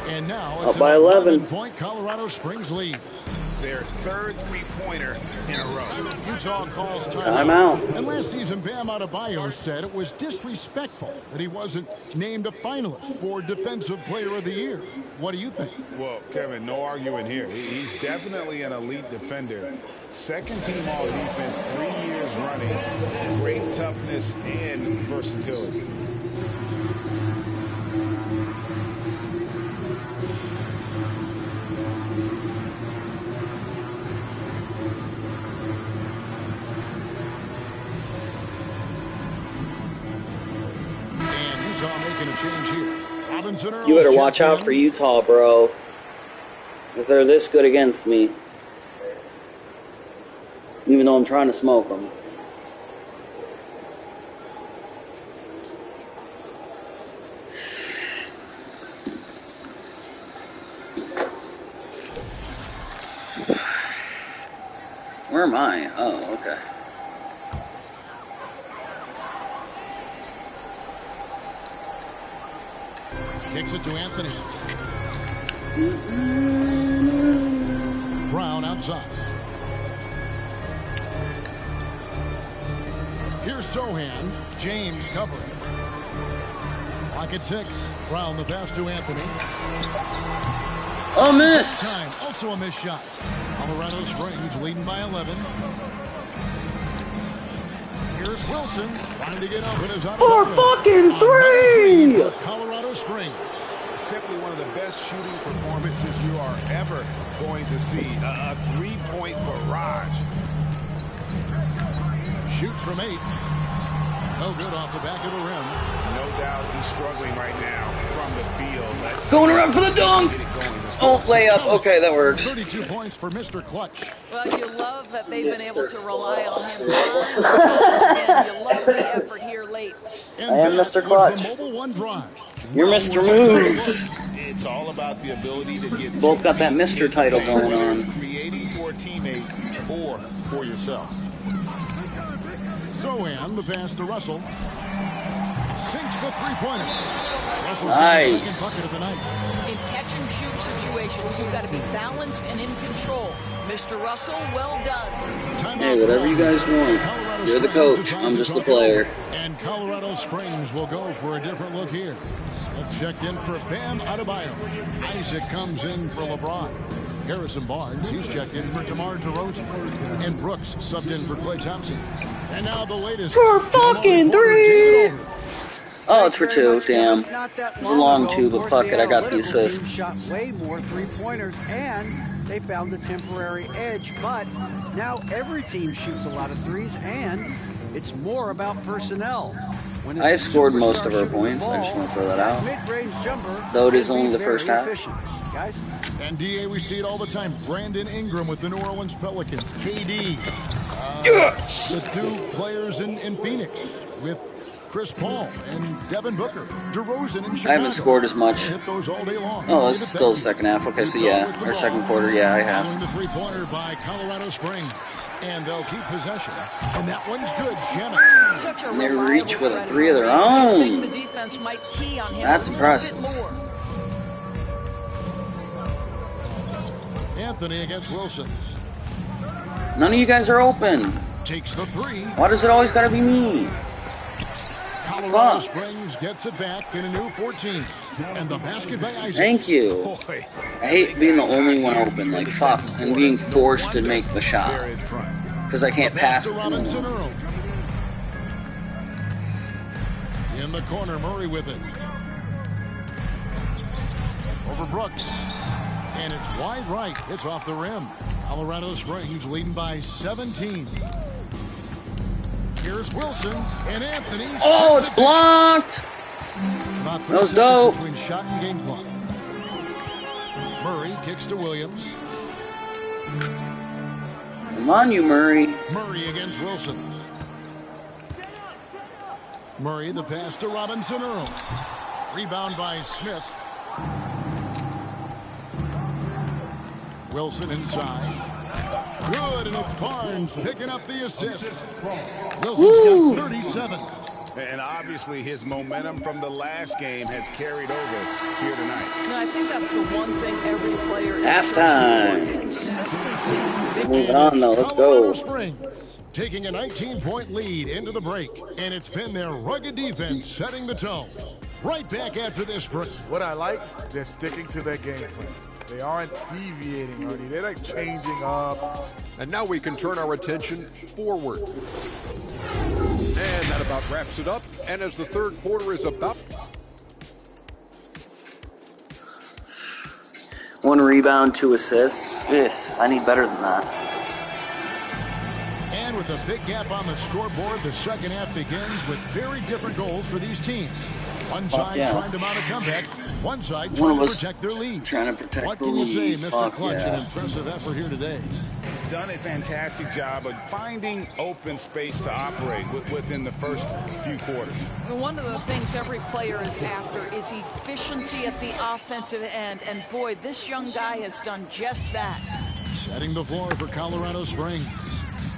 And now Up it's by an 11. 11-point Colorado Springs lead. Their third three-pointer in a row. Utah calls timeout. And last season, Bam Adebayo said it was disrespectful that he wasn't named a finalist for Defensive Player of the Year. What do you think? Well, Kevin, no arguing here. He's definitely an elite defender. Second team all defense, 3 years running. Great toughness and versatility. Making a change here. Robinson Earl. You better watch out for Utah, bro. Because they're this good against me. Even though I'm trying to smoke them. Where am I? Oh, okay. Kicks it to Anthony. Brown outside. Here's Sohan. James covering. Clock at 6. Brown the pass to Anthony. Oh, miss. This time, also a missed shot. Colorado Springs leading by 11. Here's Wilson trying to get open his For fucking 3! Colorado Springs. Simply one of the best shooting performances you are ever going to see. A three-point barrage. Shoots from 8. No good off the back of the rim. No doubt he's struggling right now from the field. Going around for the dunk. Oh, layup. Okay, that works. 32 points for Mr. Clutch. Well, you love that they've been able to rely on him. And you love the effort here late. I am Mr. Clutch. You're Mr. Moves. It's all about the ability to get both got that Mr. title going on. Creating for a teammate or for yourself. Zohan, the pass to Russell. Sinks the three-pointer. Nice. Second bucket of the night. In catch-and-shoot situations, you've got to be balanced and in control. Mr. Russell, well done. Hey, whatever you guys want. You're the coach. I'm just the player. And Colorado Springs will go for a different look here. Let's check in for Bam Adebayo. Isaac comes in for LeBron. Harrison Barnes, he's checked in for DeMar DeRozan. And Brooks subbed in for Klay Thompson. And now the latest. For fucking 3! Oh, it's for 2. Damn. It's a long 2, but fuck it. I got the assist. Shot way more three-pointers, and they found a temporary edge. But now every team shoots a lot of threes, and it's more about personnel. I scored most of our points. I just want to throw that out. Though it is only the first half. Guys. And DA, we see it all the time. Brandon Ingram with the New Orleans Pelicans. KD. Yes! The 2 players in Phoenix with Chris Paul and Devin Booker. DeRozan in Chicago. I haven't scored as much. Hit those all day long. Oh, it's still the second half. Okay, so yeah. Or second quarter, yeah, I have. The three-pointer by Colorado Springs. And they'll keep possession. And that one's good. Shamet. And they reach with a 3 of their own. The defense might key on him. That's impressive. Anthony against Wilson. None of you guys are open. Takes the 3. Why does it always gotta be me? Colorado Springs gets it back in a new 14. And the basket by Isaac. Thank you. I hate being the only one open, like fuck, and being forced to make the shot. Because I can't pass it to them. In the corner, Murray with it. Over Brooks. And it's wide right. It's off the rim. Colorado Springs leading by 17. Here's Wilson and Anthony. Oh, it's blocked. That was dope. Between shot and game clock. Murray kicks to Williams. Come on, you Murray. Murray against Wilson. Murray the pass to Robinson Earl. Rebound by Smith. Wilson inside. Good, and it's Barnes picking up the assist. Wilson's got 37. And obviously his momentum from the last game has carried over here tonight. And I think that's the one thing every player is halftime. Consistency. Moving on though, let's go. Springs taking a 19-point lead into the break, and it's been their rugged defense setting the tone. Right back after this break. What I like, they're sticking to their game plan. They aren't deviating, Ernie. They're like changing up. And now we can turn our attention forward. And that about wraps it up. And as the third quarter is about... 1 rebound, 2 assists. Ugh, I need better than that. And with a big gap on the scoreboard, the second half begins with very different goals for these teams. One side trying to mount a comeback, one side trying to protect their lead. Trying to protect what the can you say, lead. Mr. Clutch? An impressive effort here today. Done a fantastic job of finding open space to operate within the first few quarters. One of the things every player is after is efficiency at the offensive end. And boy, this young guy has done just that. Setting the floor for Colorado Springs.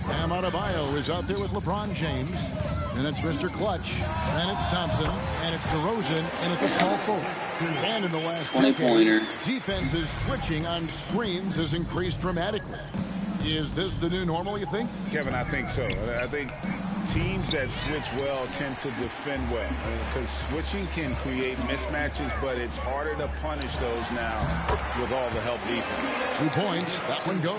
Bam Adebayo is out there with LeBron James. And it's Mr. Clutch. And it's Thompson. And it's DeRozan. And at the small forward. And in the last 20-pointer. Defense's switching on screens has increased dramatically. Is this the new normal, you think? Kevin, I think so. I think Teams that switch well tend to defend well, because switching can create mismatches, but it's harder to punish those now with all the help defense. 2 points. That one goes.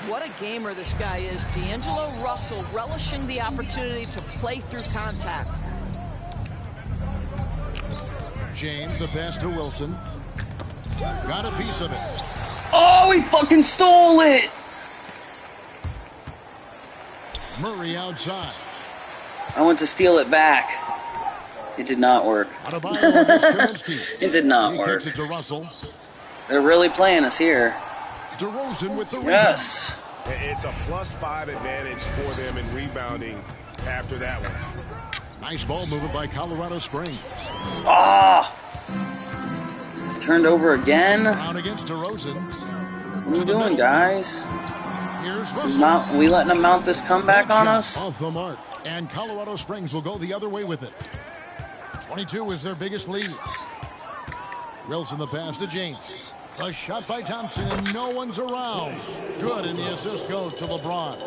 What a gamer this guy is. D'Angelo Russell relishing the opportunity to play through contact. James, the pass to Wilson. Got a piece of it. Oh, he fucking stole it! Murray outside. I went to steal it back. It did not work. It did not work. Kicks it to Russell. They're really playing us here. DeRozan with the rebound. Yes. It's a +5 advantage for them in rebounding after that one. Nice ball movement by Colorado Springs. Ah! Turned over again. Brown against DeRozan. What are we doing, guys? Here's Russell. We letting them mount this comeback on us? Off the mark. And Colorado Springs will go the other way with it. 22 is their biggest lead. Wilson the pass to James. A shot by Thompson, and no one's around. Good, and the assist goes to LeBron.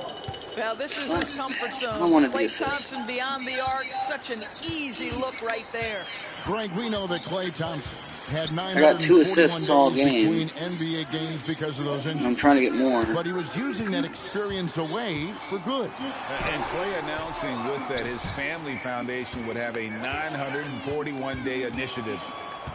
Well, this is his comfort zone. I wanted the Klay assist. Thompson beyond the arc. Such an easy look right there. Greg, we know that Klay Thompson had 9 I got 2 assists all game. between NBA games because of those injuries. I'm trying to get more. But he was using that experience away for good. And Klay announcing with that his family foundation would have a 941-day initiative.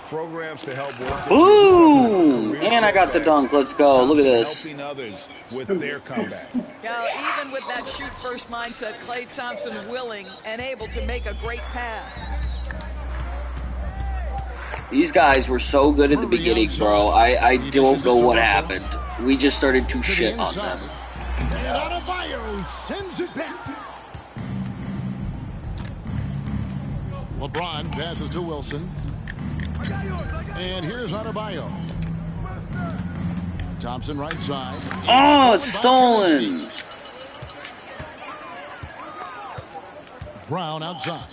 Programs to help workers. Boom! And I got the dunk. Let's go. Look at this. Helping others with their comeback. Now, even with that shoot-first mindset, Klay Thompson willing and able to make a great pass. These guys were so good at the beginning, bro. I don't know what happened. We just started to shit on them. And Adebayo sends it back. LeBron passes to Wilson. And here's Adebayo. Thompson right side. Oh, it's stolen. Brown outside.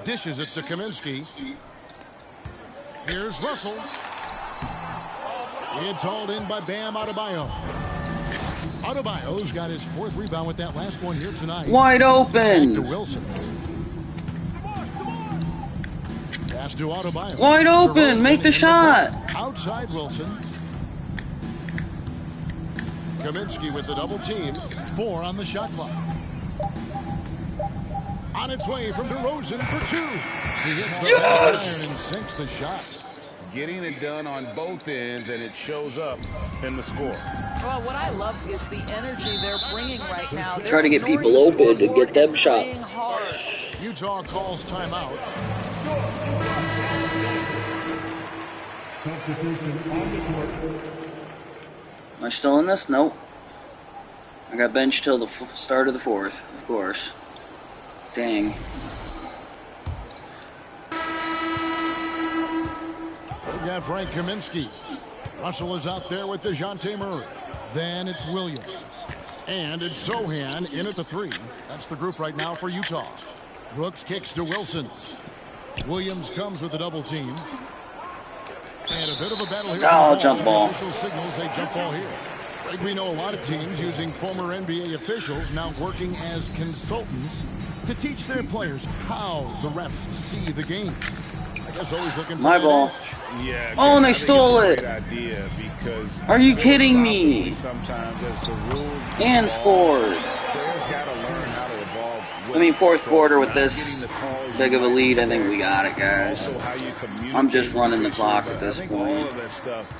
Dishes it to Kaminsky. Here's Russell. It's hauled in by Bam Adebayo. Adebayo's got his 4th rebound with that last one here tonight. Wide open. Back to Wilson. Pass to Adebayo. Wide open. Make the shot. Outside Wilson. Kaminsky with the double team. 4 on the shot clock. On its way from DeRozan for 2. He hits the iron and sinks the shot. Getting it done on both ends, and it shows up in the score. Well, what I love is the energy they're bringing right now. Try to get people open to get them shots. Utah calls timeout. Am I still in this? Nope. I got benched till the start of the 4th, of course. Dang. We've got Frank Kaminsky. Russell is out there with DeJounte Murray. Then it's Williams. And it's Sohan in at the 3. That's the group right now for Utah. Brooks kicks to Wilson. Williams comes with a double team. And a bit of a battle here. Oh, jump ball. Official signals a jump ball here. We know a lot of teams using former NBA officials now working as consultants to teach their players how the refs see the game. I guess always looking for my ball. Yeah. Oh, and they stole it. Idea because are you kidding me? Sometimes as the rules and scored. Players got to learn how to evolve. I mean, 4th quarter with this big of a lead, I think we got it, guys. I'm just running the clock at this point. All of that stuff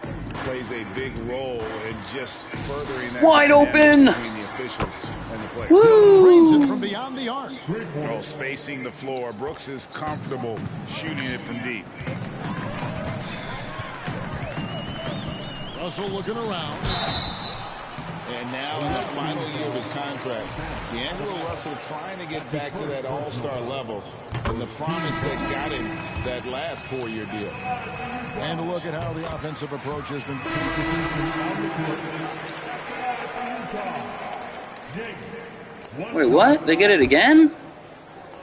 plays a big role in just furthering that wide open between the officials and the players. Woo! From beyond the arc. Well, spacing the floor. Brooks is comfortable shooting it from deep. Russell looking around. And now in the final year of his contract, D'Angelo Russell trying to get back to that all-star level and the promise that got him that last 4-year deal. And a look at how the offensive approach has been. Wait, what? They get it again?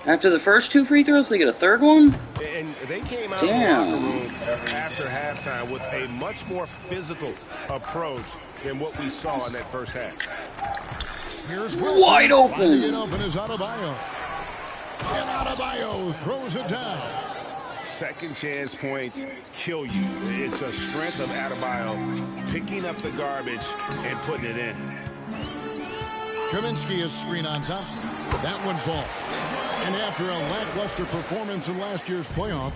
After the first 2 free throws, they get a 3rd one? And they came out of the locker room after halftime with a much more physical approach than what we saw in that first half. Here's Wilson. Wide open. Finding it open is Adebayo. And Adebayo throws it down. Second chance points kill you. It's a strength of Adebayo picking up the garbage and putting it in. Kaminsky is screen on Thompson. That one falls. And after a lackluster performance in last year's playoff,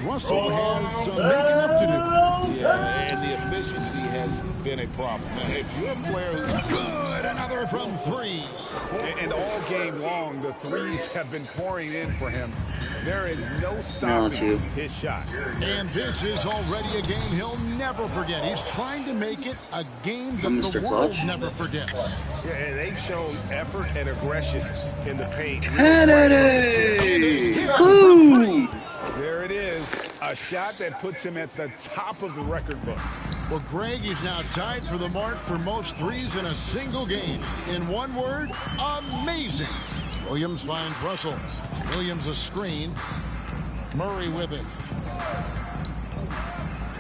Russell has some making up to do. Yeah, and the efficiency has been a problem. Now, if you're a player who's good, another from three. And all game long, the threes have been pouring in for him. There is no stopping his shot. And this is already a game he'll never forget. He's trying to make it a game that the world never forgets. Yeah, and they've shown effort and aggression in the paint. Kennedy! Boom! There it is. A shot that puts him at the top of the record book. Well, Greg is now tied for the mark for most threes in a single game. In one word, amazing. Williams finds Russell. Williams a screen. Murray with it.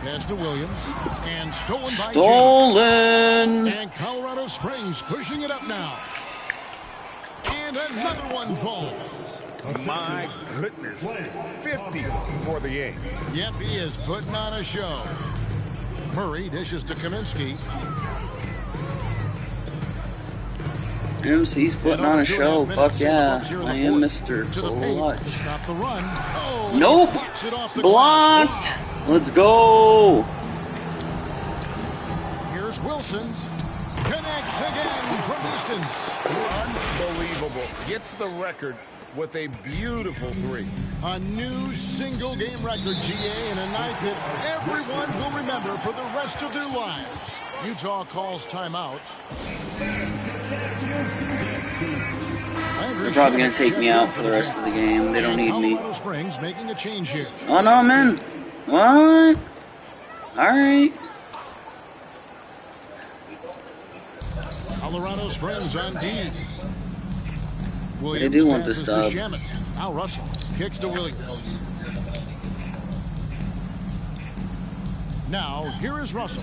Pass to Williams. And stolen by James. And Colorado Springs pushing it up now. And another one falls. My goodness. 50 for the game. Yep, he is putting on a show. Murray dishes to Kaminsky. MC's putting on a show. Fuck yeah. I am Mr. Clutch. Stop the run. Oh, nope. Blocked. Let's go. Here's Wilson. Connects again from distance. Unbelievable. Gets the record with a beautiful three. A new single-game record, GA, in a night that everyone will remember for the rest of their lives. Utah calls timeout. They're probably going to take me out for the rest of the game. They don't need me. Colorado Springs making a change here. Oh, no, man. What? All right. Colorado Springs on D. They do want this dub. Now Russell kicks to Williams. Now here is Russell.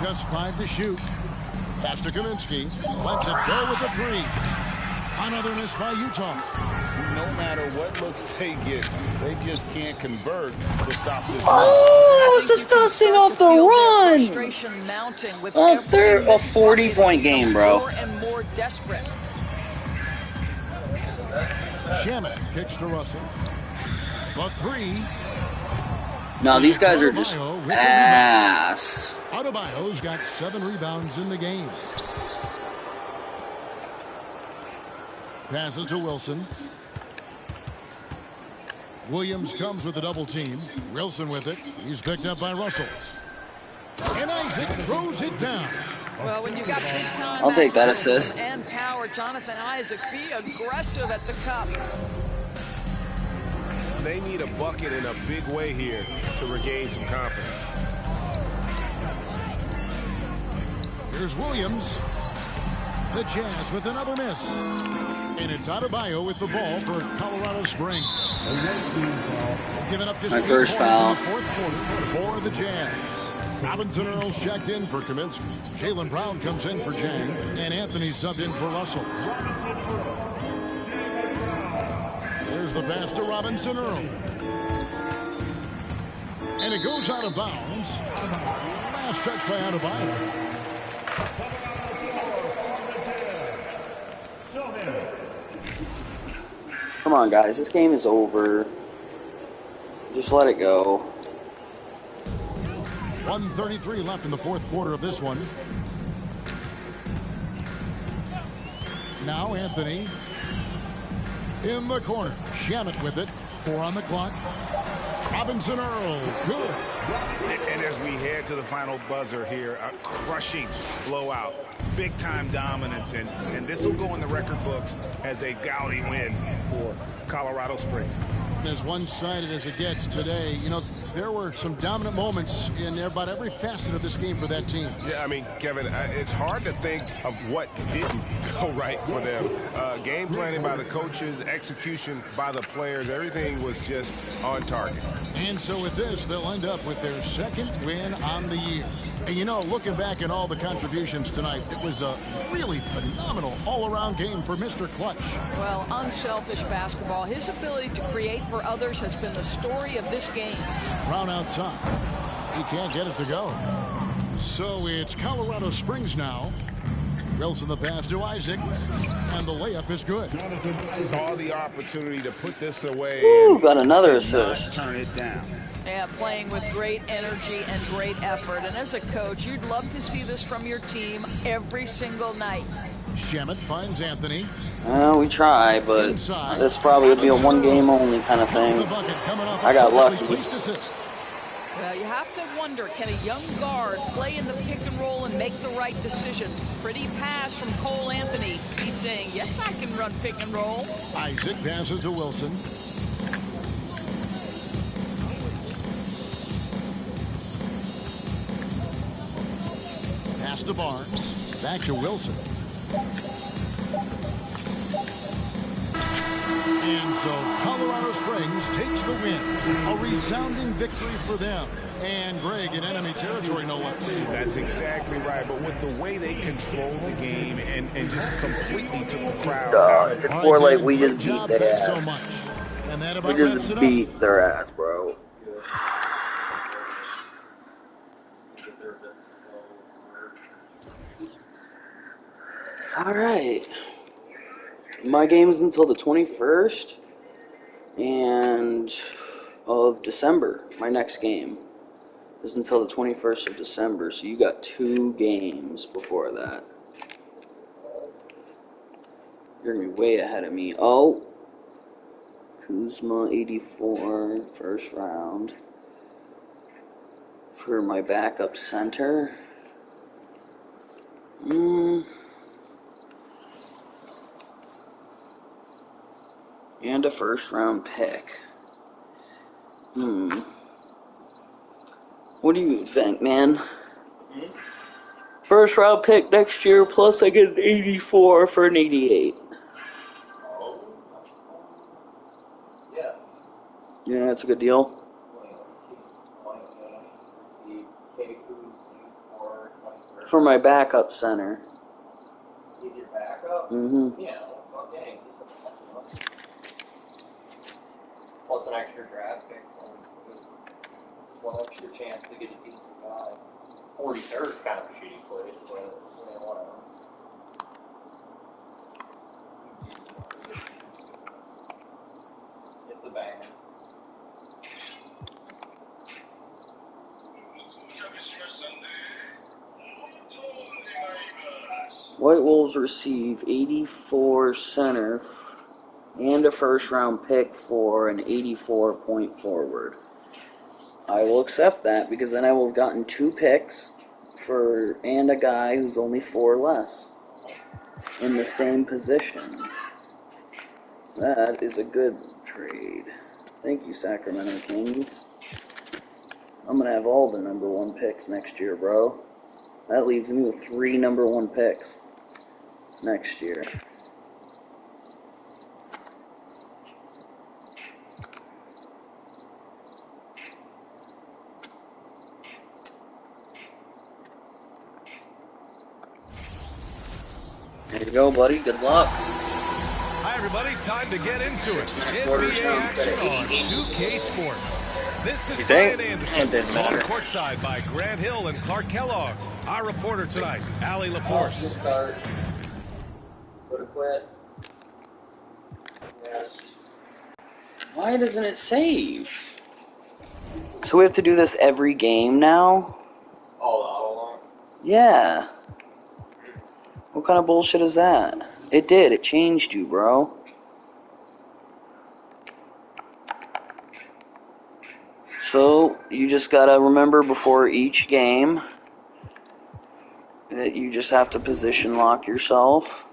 Just 5 to shoot. Pass to Kaminsky. Lets it go with the three. Another miss by Utah. No matter what looks they get, they just can't convert to stop this. Oh, that was disgusting off the run. A 40-point game, bro. And more desperate. Shamet kicks to Russell. The three. No, these guys are just ass. Adebayo's got 7 rebounds in the game. Passes to Wilson. Williams comes with a double team. Wilson with it. He's picked up by Russell. And Isaac throws it down. Well, when you got big time, I'll take that assist. And power, Jonathan Isaac, be aggressive at the cup. They need a bucket in a big way here to regain some confidence. Here's Williams. The Jazz with another miss. And it's Adebayo with the ball for Colorado Springs. Giving up just my first foul. In the fourth quarter for the Jazz. Robinson Earls checked in for Kaminsky. Jaylen Brown comes in for Jang. And Anthony subbed in for Russell. There's the pass to Robinson Earl. And it goes out of bounds. Last touch by Adebayo. Come on, guys. This game is over. Just let it go. 1:33 left in the fourth quarter of this one. Now Anthony in the corner. Shamet with it. 4 on the clock. Robinson Earl. Good. And as we head to the final buzzer here, a crushing blowout. Big-time dominance. And this will go in the record books as a gaudy win for Colorado Springs. As one-sided as it gets today, you know, there were some dominant moments in about every facet of this game for that team. Yeah, I mean, Kevin, it's hard to think of what didn't go right for them. Game planning by the coaches, execution by the players, everything was just on target. And so with this, they'll end up with their second win on the year. And you know, looking back at all the contributions tonight, it was a really phenomenal all-around game for Mr. Clutch. Well, unselfish basketball. His ability to create for others has been the story of this game. Brown outside. He can't get it to go. So it's Colorado Springs now. Wilson the pass to Isaac, and the layup is good. Saw the opportunity to put this away. Ooh, got another assist. Turn it down. Yeah, playing with great energy and great effort. And as a coach, you'd love to see this from your team every single night. Shamet finds Anthony. Well, we try, but this probably would be a one-game only kind of thing. I got lucky. Well, you have to wonder, can a young guard play in the pick and roll and make the right decisions? Pretty pass from Cole Anthony. He's saying, yes, I can run pick and roll. Isaac passes to Wilson. Pass to Barnes. Back to Wilson. And so Colorado Springs takes the win. A resounding victory for them. And Greg in enemy territory, no less. That's exactly right. But with the way they controlled the game and just completely took the crowd. It's more like we just beat their ass. So much. And that about We just beat their ass, bro. All right. My game is until the 21st of December. My next game is until the 21st of December. So you got 2 games before that. You're going to be way ahead of me. Oh. Kuzma, 84, first round. For my backup center. And a first round pick. What do you think, man? First round pick next year, plus I get an 84 for an 88. Yeah, that's a good deal. For my backup center. He's your backup? Mm-hmm. Yeah, okay. Plus an extra draft pick. One extra chance to get a decent guy. 43rd is kind of a shitty place, but whatever. It's a bang. White Wolves receive 84 center and a first round pick for an 84 point forward. I will accept that because then I will have gotten 2 picks and a guy who's only 4 less in the same position. That is a good trade. Thank you, Sacramento Kings. I'm going to have all the number 1 picks next year, bro. That leaves me with 3 number 1 picks next year. There you go, buddy. Good luck. Hi, everybody. Time to get into it. NBA action on 2K Sports. This is Brian Anderson, joined courtside by Grant Hill and Clark Kellogg. Our reporter tonight, Allie LaForce. Good start. Go to quit. Yes. Why doesn't it save? So we have to do this every game now? Oh, yeah. What kind of bullshit is that? It did. It changed you, bro. So, you just gotta remember before each game that you just have to position lock yourself.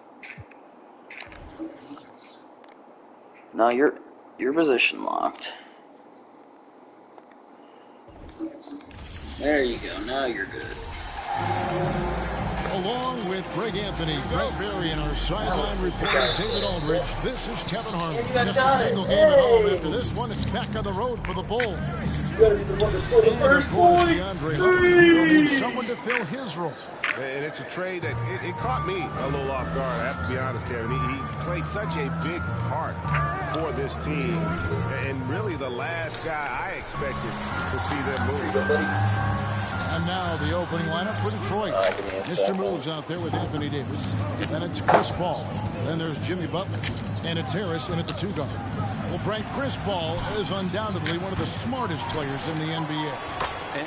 Now you're position locked. There you go. Now you're good. A long Along with Greg Anthony, Greg Berry, and our sideline reporter David Aldridge, this is Kevin Harlan. Just a single game at home. After this one, it's back on the road for the Bulls. And of course, DeAndre Hunter will need someone to fill his role. And it's a trade that it caught me a little off guard. I have to be honest, Kevin. He played such a big part for this team, and really the last guy I expected to see them move. And now the opening lineup for Detroit. Mr. Moves out there with Anthony Davis. Then it's Chris Paul. Then there's Jimmy Butler. And it's Harris in at the 2 guard. Well, Frank, Chris Paul is undoubtedly one of the smartest players in the NBA.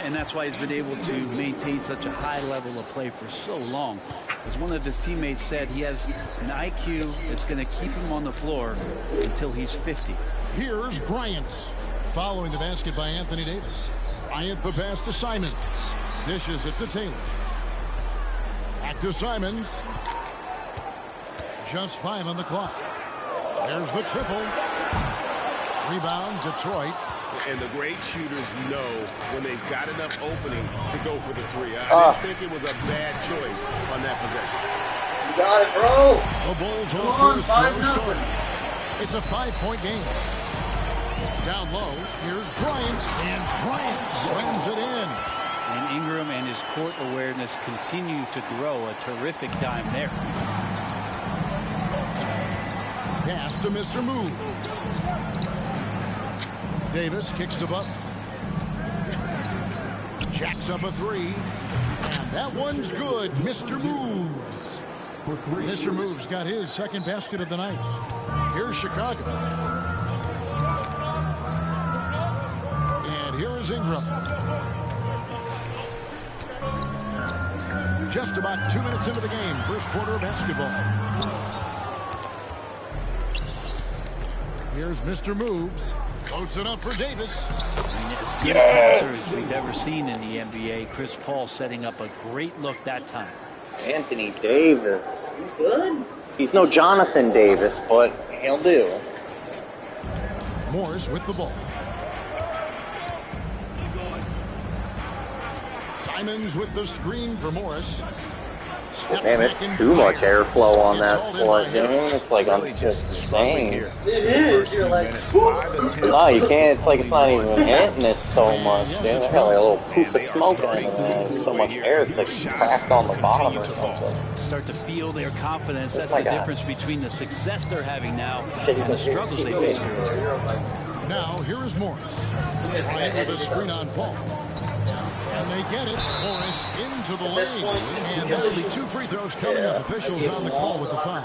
And that's why he's been able to maintain such a high level of play for so long. As one of his teammates said, he has an IQ that's going to keep him on the floor until he's 50. Here's Bryant. Following the basket by Anthony Davis. Bryant the pass to Simons. Dishes it to Taylor. Back to Simons. Just 5 on the clock. There's the triple. Rebound, Detroit. And the great shooters know when they've got enough opening to go for the 3. I didn't think it was a bad choice on that possession. You got it, bro. The Bulls Come on, 5-0. It's a 5-point game. Down low, here's Bryant, and Bryant slams it in. And Ingram and his court awareness continue to grow. A terrific dime there. Pass to Mr. Move. Davis kicks to Butler. Jacks up a 3. And that one's good. Mr. Moves. Mr. Moves got his second basket of the night. Here's Chicago. And here is Ingram. Just about 2 minutes into the game. First quarter of basketball. Here's Mr. Moves. Floats it up for Davis. As good a passer as we've ever seen in the NBA. Chris Paul setting up a great look that time. Anthony Davis. He's good. He's no Jonathan Davis, but he'll do. Morris with the ball. Simons with the screen for Morris. Man, it's too much airflow on that slut, dude. It's like I'm just insane. It is. You're like, no, you can't. It's like it's not even hitting it so much, dude. It's got like a little poof of smoke in it. There's so much air. It's like cracked on the bottom or something. Start to feel their confidence. That's the difference between the success they're having now and the struggles they faced earlier. Now, here is Morris. Bryant with a screen on Paul. And they get it. Morris into the lane. And there will be 2 free throws coming up. Officials on the call with the foul.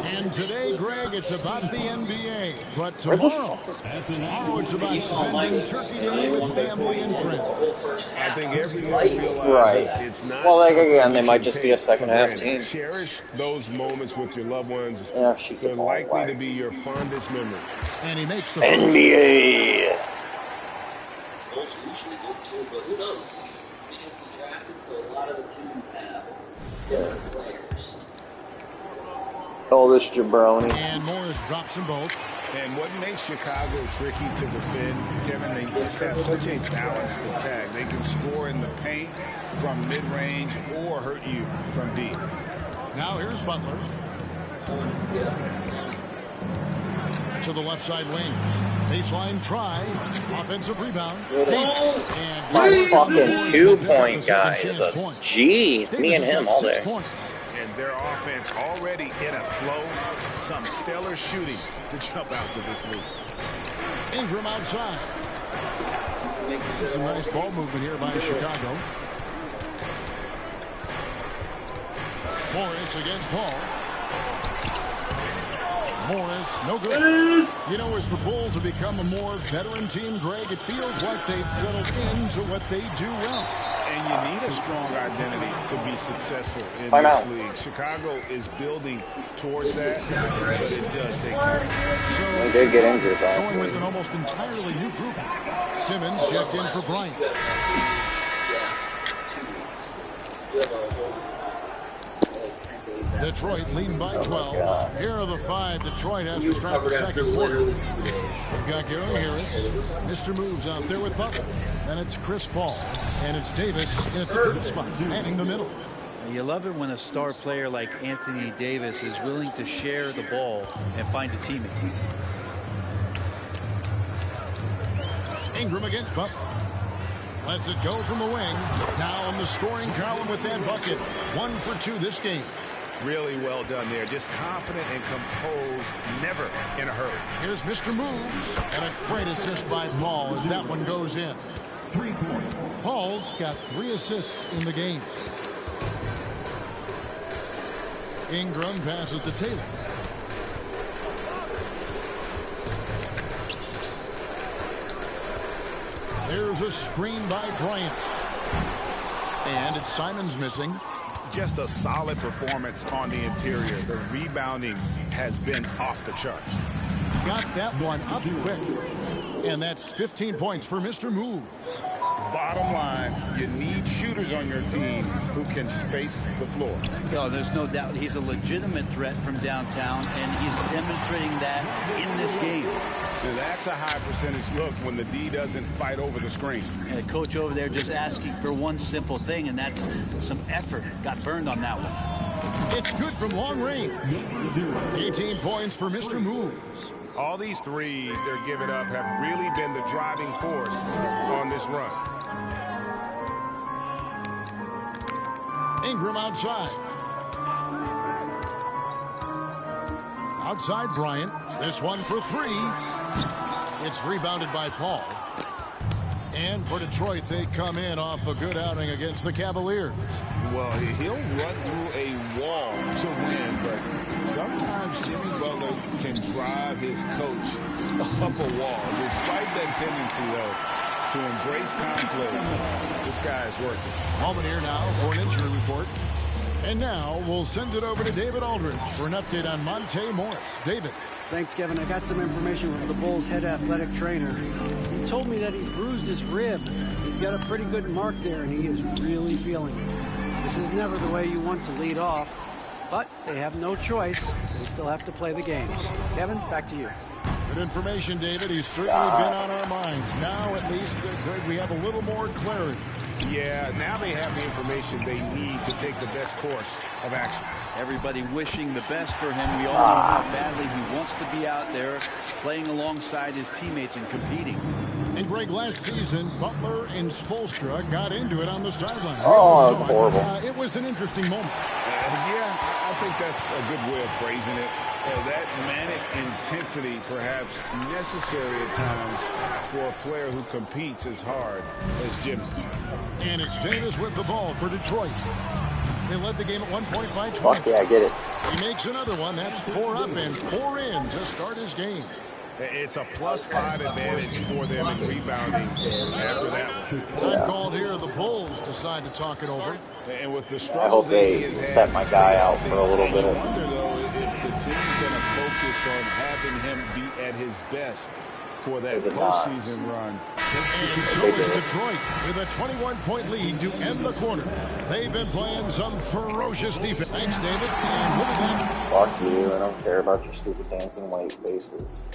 And today, Greg, it's about the NBA. But tomorrow it's about spending Turkey Day with family and friends. I think everyone realizes right. It's not. Well, like, again, they might just be a second half team. Cherish those moments with your loved ones. Yeah, they're likely to be your fondest memories. And he makes the NBA. but who knows? We didn't see drafted, so a lot of the teams have different players. Oh, this jabroni. And Morris drops them both. And what makes Chicago tricky to defend, Kevin, they just have such a balanced attack. They can score in the paint from mid-range or hurt you from deep. Now here's Butler. To the left side wing. Baseline try. Offensive rebound. Davis. And my fucking 2-point guy is a G. It's me and him all day. And their offense already in a flow. Some stellar shooting to jump out to this lead. Ingram outside. Some nice ball movement here by Chicago. Morris against Paul. Morris, no good. Yes. You know, as the Bulls have become a more veteran team, Greg, it feels like they've settled into what they do well. And you need a strong identity to be successful in this league. Chicago is building towards that, but it does take time. So they did get injured, though. Going with an almost entirely new group. Simmons checked in for Bryant. Detroit leading by 12. Here are the 5. Detroit has to start the second quarter. We've got Gary Harris. Mr. Moves out there with Butler. Then it's Chris Paul. And it's Davis in at the pivot spot, manning the middle. You love it when a star player like Anthony Davis is willing to share the ball and find a teammate. Ingram against Butler. Lets it go from the wing. Now on the scoring column with that bucket. 1 for 2 this game. Really well done there. Just confident and composed, never in a hurry. Here's Mr. Moves. And a great assist by Paul as that one goes in. 3 points. Paul's got 3 assists in the game. Ingram passes to Taylor. There's a screen by Bryant. And it's Simons missing. Just a solid performance on the interior. The rebounding has been off the charts. Got that one up quick. And that's 15 points for Mr. Moves. Bottom line, you need shooters on your team who can space the floor. Oh, there's no doubt he's a legitimate threat from downtown, and he's demonstrating that in this game. That's a high percentage look when the D doesn't fight over the screen. And the coach over there just asking for one simple thing, and that's some effort. Got burned on that one. It's good from long range. 18 points for Mr. Moves. All these threes they're giving up have really been the driving force on this run. Ingram outside. Outside Bryant. This one for 3. It's rebounded by Paul. And for Detroit, they come in off a good outing against the Cavaliers. Well, he'll run through a wall to win, but sometimes Jimmy Butler can drive his coach up a wall. Despite that tendency, though, to embrace conflict, this guy is working. Moment here now for an injury report. And now we'll send it over to David Aldridge for an update on Monte Morris. David. Thanks, Kevin. I got some information from the Bulls' head athletic trainer. He told me that he bruised his rib. He's got a pretty good mark there, and he is really feeling it. This is never the way you want to lead off, but they have no choice. They still have to play the games. Kevin, back to you. Good information, David. He's certainly been on our minds. Now, at least, Greg, we have a little more clarity. Yeah, now they have the information they need to take the best course of action. Everybody wishing the best for him. We all know how badly he wants to be out there playing alongside his teammates and competing. And Greg, last season, Butler and Spoelstra got into it on the sideline. Oh, that's horrible. It was an interesting moment. Yeah, I think that's a good way of phrasing it. That manic intensity perhaps necessary at times for a player who competes as hard as Jimmy. And it's Davis with the ball for Detroit. They led the game at 1 point by 20. Fuck yeah, I get it. He makes another one. That's 4 up and 4 in to start his game. It's a +5 advantage for them in rebounding after that one. Time called here. The Bulls decide to talk it over. And with the I hope they set my guy out for a little bit. I wonder, though, if the team's going to focus on having him be at his best for that postseason run. And so is Detroit with a 21-point lead to end the quarter. They've been playing some ferocious defense. Thanks, David. And we'll be back. Fuck you. I don't care about your stupid dancing white faces.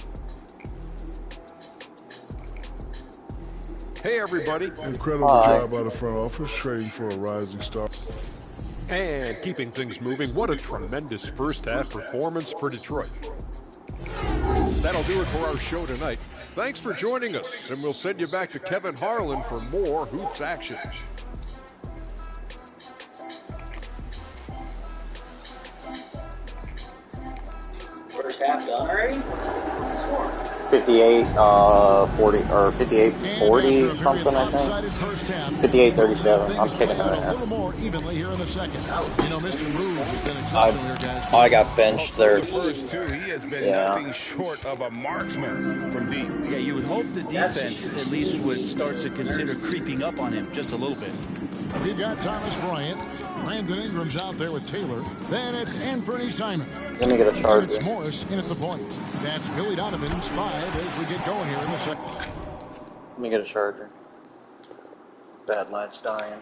Hey, everybody. Incredible job by the front office trading for a rising star. And keeping things moving, what a tremendous first half performance for Detroit. That'll do it for our show tonight. Thanks for joining us, and we'll send you back to Kevin Harlan for more Hoops action. First half done already? What's the score? 58, 40, or 58, 40 something, I think. 58, 37. I'm kicking that ass. I got benched there. The first 2, he has been nothing short of a marksman from deep. Yeah, you would hope the defense at least would start to consider creeping up on him just a little bit. We've got Thomas Bryant. Brandon Ingram's out there with Taylor. Then it's Anthony Simon. Let me get a charge. It's Morris in at the point. That's Billy Donovan's 5 as we get going here in the second. Let me get a charger. Bad latch dying.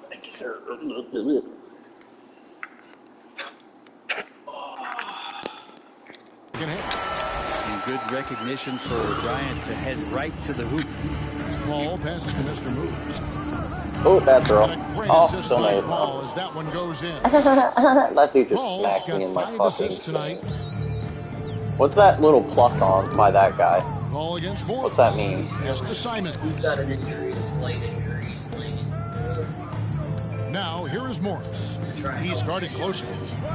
Thank you, sir. And good recognition for Bryant to head right to the hoop. Paul passes to Mr. Moves. Oh, bad throw. Oh, assist still by made it. Paul as that one goes in. That dude just Paul's smacked got me in my 5 fucking assists tonight. face. What's that little plus on by that guy? Paul against Morris. What's that mean? Yes to Simon. He's got an injury, a slight injury. He's playing. Now, here is Morris. He's guarded closely.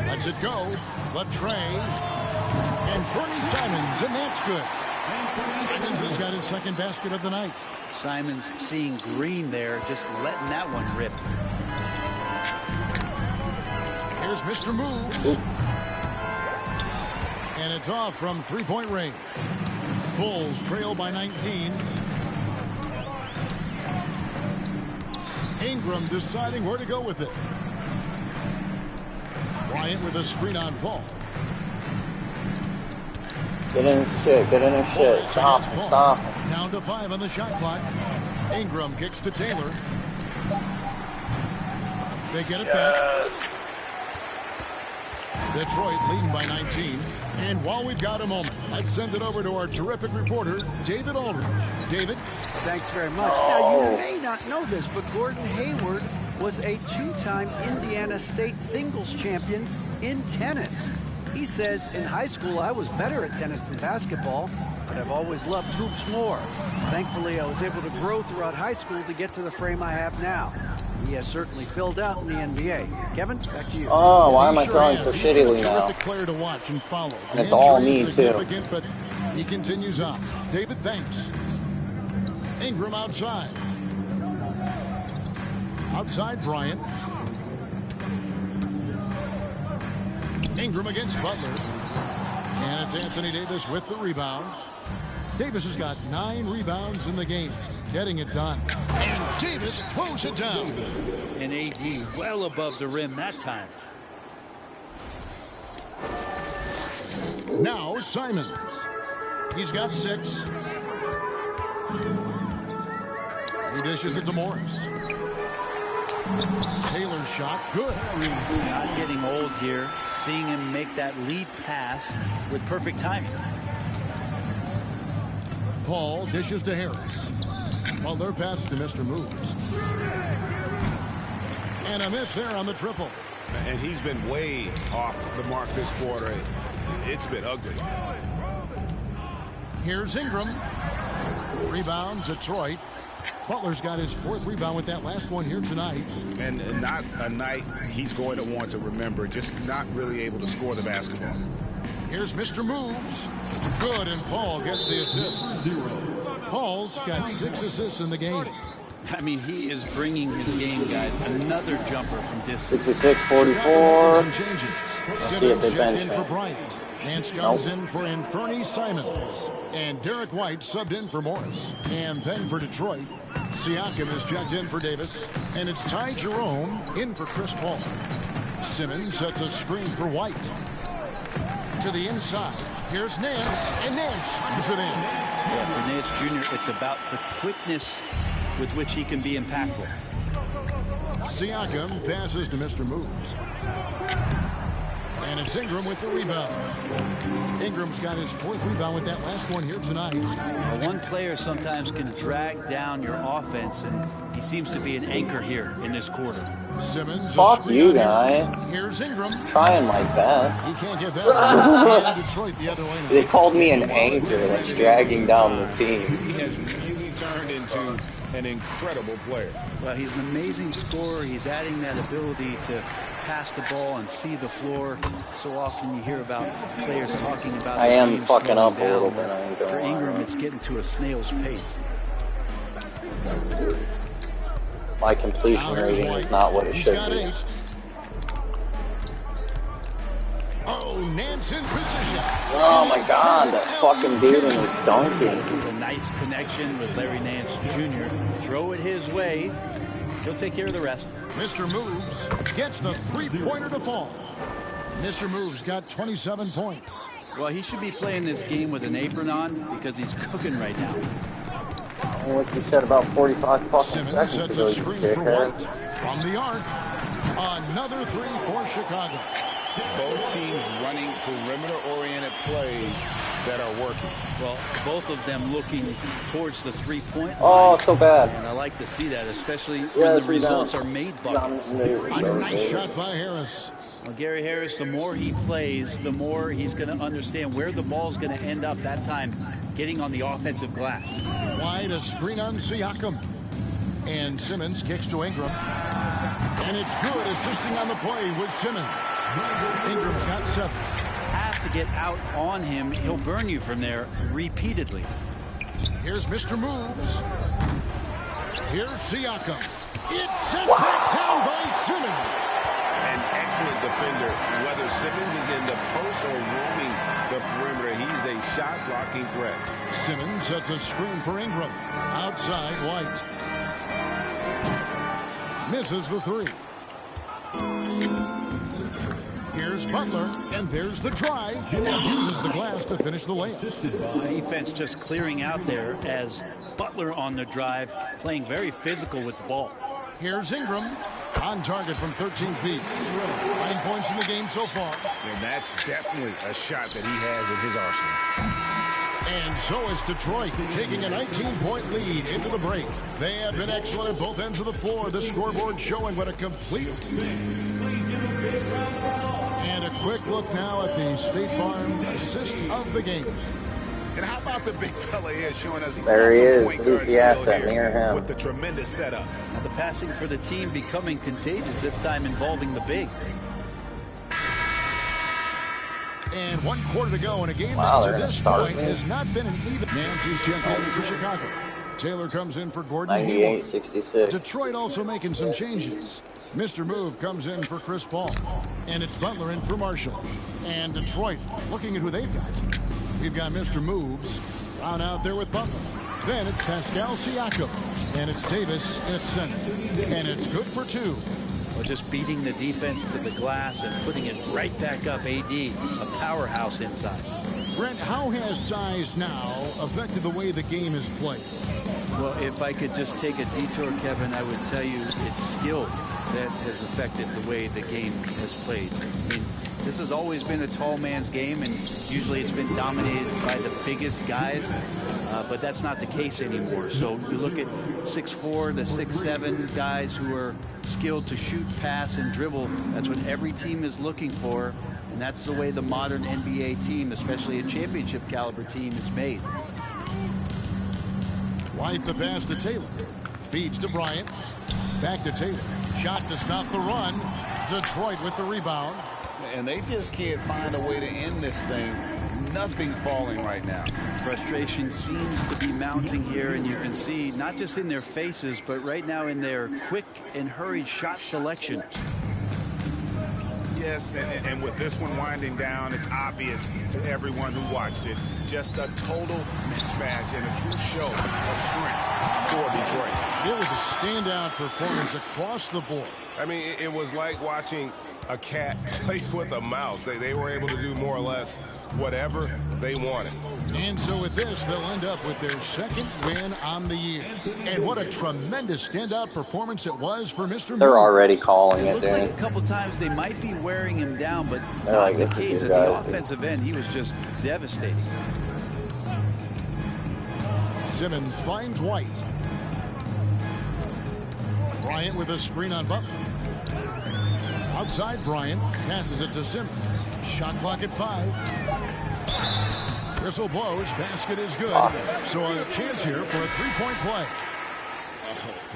Lets it go. Latre. And Bernie Simons, and that's good. Simons has got his second basket of the night. Simons seeing green there, just letting that one rip. Here's Mr. Moves. Oops. And it's off from three-point range. Bulls trail by 19. Ingram deciding where to go with it. Bryant with a screen on Paul. Get in his shit, get in his shit. Stop him, stop him. Down to 5 on the shot clock. Ingram kicks to Taylor. They get it back. Detroit leading by 19. And while we've got a moment, let's send it over to our terrific reporter, David Aldridge. David? Thanks very much. Now, you may not know this, but Gordon Hayward was a 2-time Indiana State singles champion in tennis. He says, in high school, I was better at tennis than basketball, but I've always loved hoops more. Thankfully, I was able to grow throughout high school to get to the frame I have now. He has certainly filled out in the NBA. Kevin, back to you. Oh, why am I throwing so shittily now? Terrific player to watch and follow. And it's all me, too. But he continues on. David, thanks. Ingram outside. Outside Bryant. Ingram against Butler. And it's Anthony Davis with the rebound. Davis has got 9 rebounds in the game. Getting it done. And Davis throws it down. And AD well above the rim that time. Now Simons. He's got 6. He dishes it to Morris. Taylor's shot, good. Not getting old here. Seeing him make that lead pass with perfect timing. Paul dishes to Harris. Butler passes to Mr. Moves. And a miss there on the triple. And he's been way off the mark this quarter. It's been ugly. Here's Ingram. Rebound, Detroit. Butler's got his 4th rebound with that last one here tonight. And not a night he's going to want to remember, just not really able to score the basketball. Here's Mr. Moves. Good, and Paul gets the assist. Paul's got 6 assists in the game. I mean, he is bringing his game, guys. Another jumper from distance. 66-44. Some changes. Simmons checked in for Bryant. Nance comes in for Anthony Simons. And Derek White subbed in for Morris. And then for Detroit, Siakam is checked in for Davis. And it's Ty Jerome in for Chris Paul. Simmons sets a screen for White. To the inside. Here's Nance. And Nance puts it in. Yeah, for Nance Jr., it's about the quickness with which he can be impactful. Siakam passes to Mr. Moves. And it's Ingram with the rebound. Ingram's got his 4th rebound with that last one here tonight. One player sometimes can drag down your offense, and he seems to be an anchor here in this quarter. Simmons. Fuck you guys. Here's Ingram. Trying my best. He can't get that one. Detroit the other way. They called me an anchor that's dragging down the team. He has really turned into an incredible player. Well, he's an amazing scorer. He's adding that ability to pass the ball and see the floor. So often you hear about players talking about. I am fucking up a little bit. For Ingram, it's getting to a snail's pace. My completion rating is not what it should be. Oh, Nance in position. Oh my God, that fucking dude in his dunking. This is a nice connection with Larry Nance Jr. Throw it his way. He'll take care of the rest. Mr. Moves gets the 3-pointer to fall. Mr. Moves got 27 points. Well, he should be playing this game with an apron on because he's cooking right now. Like you said about 45 fucking Simmons seconds sets ago, a you screen for dickhead. White from the arc. Another 3 for Chicago. Both teams running perimeter-oriented plays that are working. Well, both of them looking towards the three-point line. Oh, so bad. And I like to see that, especially when the results are made buckets. A nice shot by Harris. Well, Gary Harris, the more he plays, the more he's going to understand where the ball's going to end up that time, getting on the offensive glass. Wide, a screen on Siakam. And Simmons kicks to Ingram. And it's good. Assisting on the play with Simmons. Ingram's got 7. Have to get out on him. He'll burn you from there repeatedly. Here's Mr. Moves. Here's Siakam. It's sent back down by Simmons. An excellent defender, whether Simmons is in the post or roaming the perimeter. He's a shot blocking threat. Simmons sets a screen for Ingram. Outside White. Misses the 3. Here's Butler, and there's the drive. Uses the glass to finish the layup. Defense just clearing out there as Butler on the drive, playing very physical with the ball. Here's Ingram, on target from 13 feet. 9 points in the game so far. And that's definitely a shot that he has in his arsenal. And so is Detroit, taking a 19-point lead into the break. They have been excellent at both ends of the floor. The scoreboard showing what a complete... And a quick look now at the State Farm assist of the game. And how about the big fella here showing us he's there he is. Who's the asset near him. With the tremendous setup. Now the passing for the team becoming contagious, this time involving the big. And 1 quarter to go in a game that to this point has not been an even. Nancy's checked in for Chicago. Taylor comes in for Gordon Hayward. 98-66. Detroit also making some changes. Mr. Move comes in for Chris Paul. And it's Butler in for Marshall. And Detroit looking at who they've got. We've got Mr. Moves down out there with Butler. Then it's Pascal Siakam. And it's Davis at center. And it's good for 2. Well, just beating the defense to the glass and putting it right back up. AD, a powerhouse inside. Brent, how has size now affected the way the game is played? Well, if I could just take a detour, Kevin, I would tell you it's skill that has affected the way the game has played. I mean, this has always been a tall man's game, and usually it's been dominated by the biggest guys, but that's not the case anymore. So you look at 6'4", the 6'7" guys who are skilled to shoot, pass, and dribble. That's what every team is looking for, and that's the way the modern NBA team, especially a championship caliber team, is made. White the pass to Taylor. Feeds to Bryant. Back to Taylor. Shot to stop the run. Detroit with the rebound. And they just can't find a way to end this thing. Nothing falling right now. Frustration seems to be mounting here, and you can see not just in their faces, but right now in their quick and hurried shot selection. Yes, and with this one winding down, it's obvious to everyone who watched it. Just a total mismatch and a true show of strength for Detroit. It was a standout performance across the board. I mean, it was like watching a cat play with a mouse. They were able to do more or less whatever they wanted. And so with this, they'll end up with their second win on the year. And what a tremendous standout performance it was for Mr. They're already calling it, looked like a couple times they might be wearing him down, but not like the case at the offensive end. He was just devastating. Simmons finds White. Bryant with a screen on Butler. Outside Bryant passes it to Simmons. Shot clock at 5. Whistle blows. Basket is good. So a chance here for a three-point play.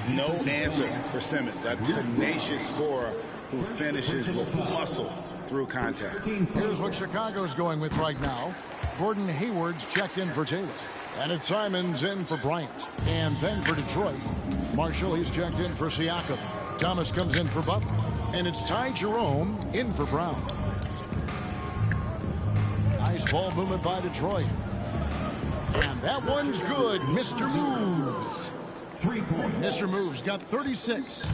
No answer for Simmons. A tenacious scorer who finishes with muscle through contact. Here's what Chicago's going with right now. Gordon Hayward's checked in for Taylor. And it's Simons in for Bryant. And then for Detroit, Marshall, he's checked in for Siakam. Thomas comes in for Butler. And it's Ty Jerome in for Brown. Nice ball movement by Detroit. And that one's good. Mr. Moves. 3 points. Mr. Moves got 36.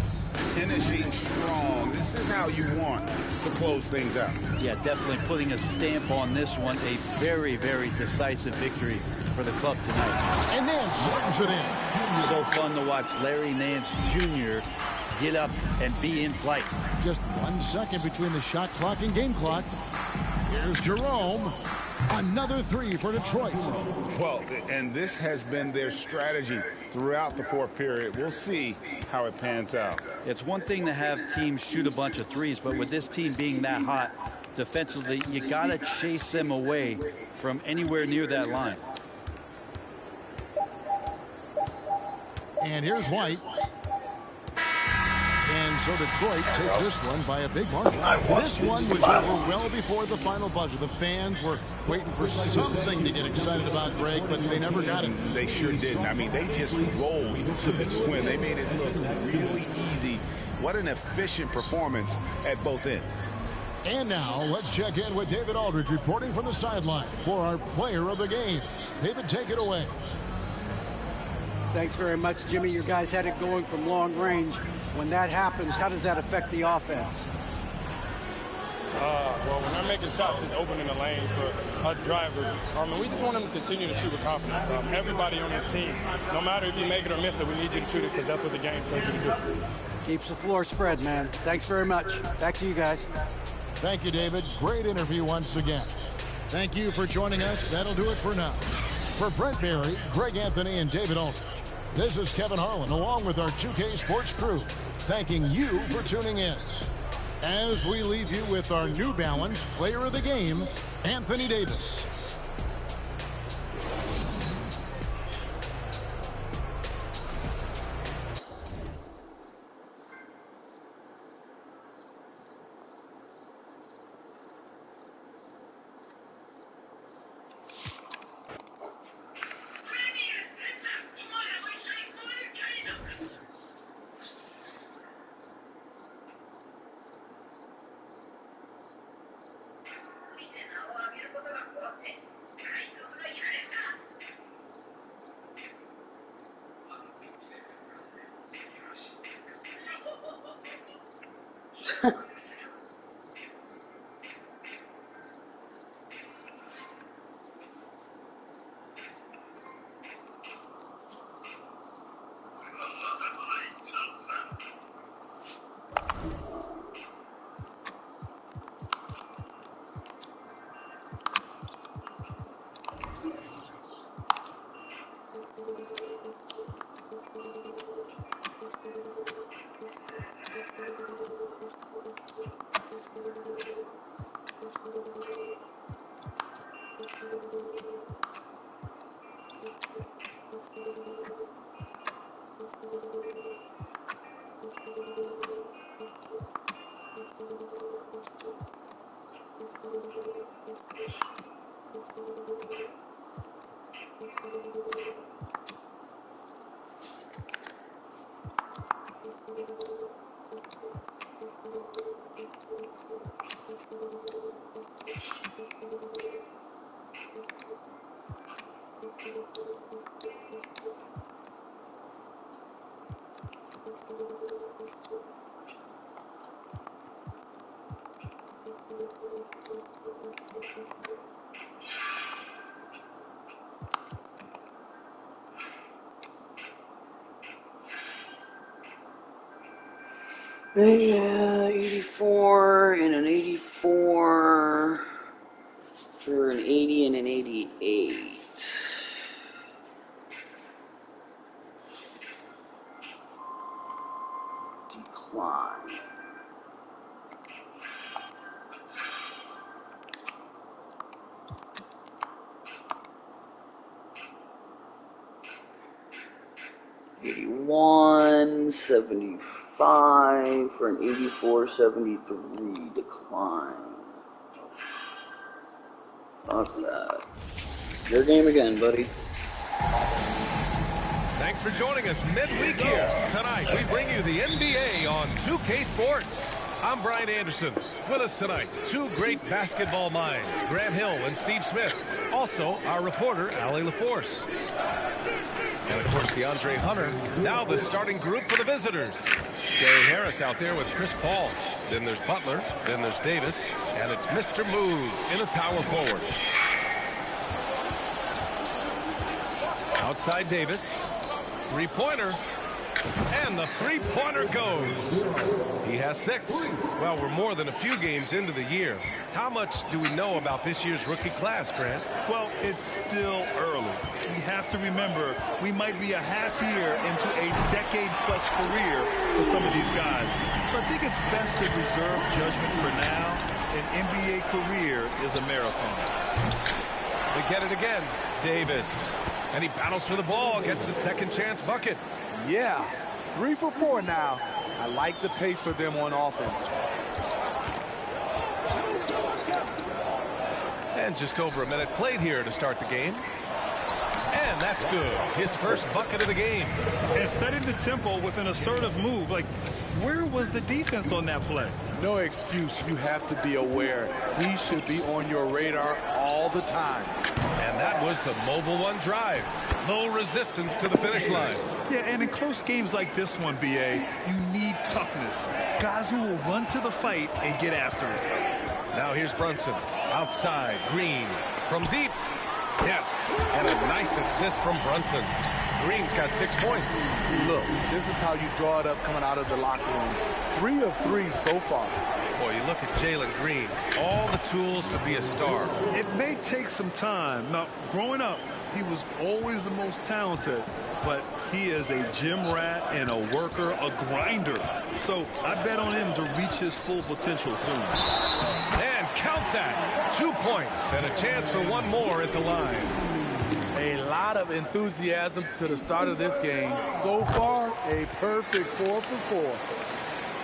Finishing strong. This is how you want to close things out. Yeah, definitely putting a stamp on this one. A very, very decisive victory for the club tonight. And then slams it in. So fun to watch Larry Nance Jr. get up and be in flight. Just 1 second between the shot clock and game clock. Here's Jerome. Another three for Detroit. Well, and this has been their strategy throughout the fourth period. We'll see how it pans out. It's one thing to have teams shoot a bunch of threes, but with this team being that hot defensively, you got to chase them away from anywhere near that line. And here's White. And so Detroit takes this one by a big margin. This one was over well before the final buzzer. The fans were waiting for something to get excited about, Greg, but they never got it. They sure didn't. I mean, they just rolled to this win. They made it look really easy. What an efficient performance at both ends. And now let's check in with David Aldridge reporting from the sideline for our player of the game. David, take it away. Thanks very much, Jimmy. You guys had it going from long range. When that happens, how does that affect the offense? Well, when they're making shots, it's opening the lane for us drivers. We just want them to continue to shoot with confidence. Everybody on this team, no matter if you make it or miss it, we need you to shoot it because that's what the game tells you to do. Keeps the floor spread, man. Thanks very much. Back to you guys. Thank you, David. Great interview once again. Thank you for joining us. That'll do it for now. For Brent Barry, Greg Anthony, and David Aldridge, this is Kevin Harlan along with our 2K Sports crew, thanking you for tuning in. As we leave you with our New Balance player of the game, Anthony Davis. Yeah, 84 and an 84 for an 80 and an 88. Decline. $81, 75 for an 84, 73 decline. Fuck that. Your game again, buddy. Thanks for joining us midweek here. Tonight, we bring you the NBA on 2K Sports. I'm Brian Anderson. With us tonight, two great basketball minds, Grant Hill and Steve Smith. Also, our reporter, Allie LaForce. And, of course, DeAndre Hunter. Now the starting group for the visitors. Gary Harris out there with Chris Paul. Then there's Butler. Then there's Davis. And it's Mr. Moves in at power forward. Outside Davis. Three-pointer. And the three-pointer goes. He has 6. Well, we're more than a few games into the year. How much do we know about this year's rookie class, Grant? Well, it's still early. We have to remember we might be a half year into a decade-plus career for some of these guys. So I think it's best to reserve judgment for now. An NBA career is a marathon. They get it again. Davis. And he battles for the ball, gets the second chance bucket. Yeah, 3 for 4 now. I like the pace for them on offense. And just over a minute played here to start the game. And that's good. His first bucket of the game. And setting the tempo with an assertive move. Like, where was the defense on that play? No excuse. You have to be aware. He should be on your radar all the time. And that was the Mobile One drive. No resistance to the finish line. Yeah, and in close games like this one, BA, you need toughness. Guys who will run to the fight and get after it. Now here's Brunson. Outside, Green. From deep. Yes, and a nice assist from Brunson. Green's got 6 points. Look, this is how you draw it up coming out of the locker room. 3 of 3 so far. Boy, you look at Jalen Green. All the tools to be a star. It may take some time. Now, growing up, he was always the most talented, but he is a gym rat and a worker, a grinder. So I bet on him to reach his full potential soon. And count that. 2 points and a chance for one more at the line. A lot of enthusiasm to the start of this game. So far, a perfect 4 for 4.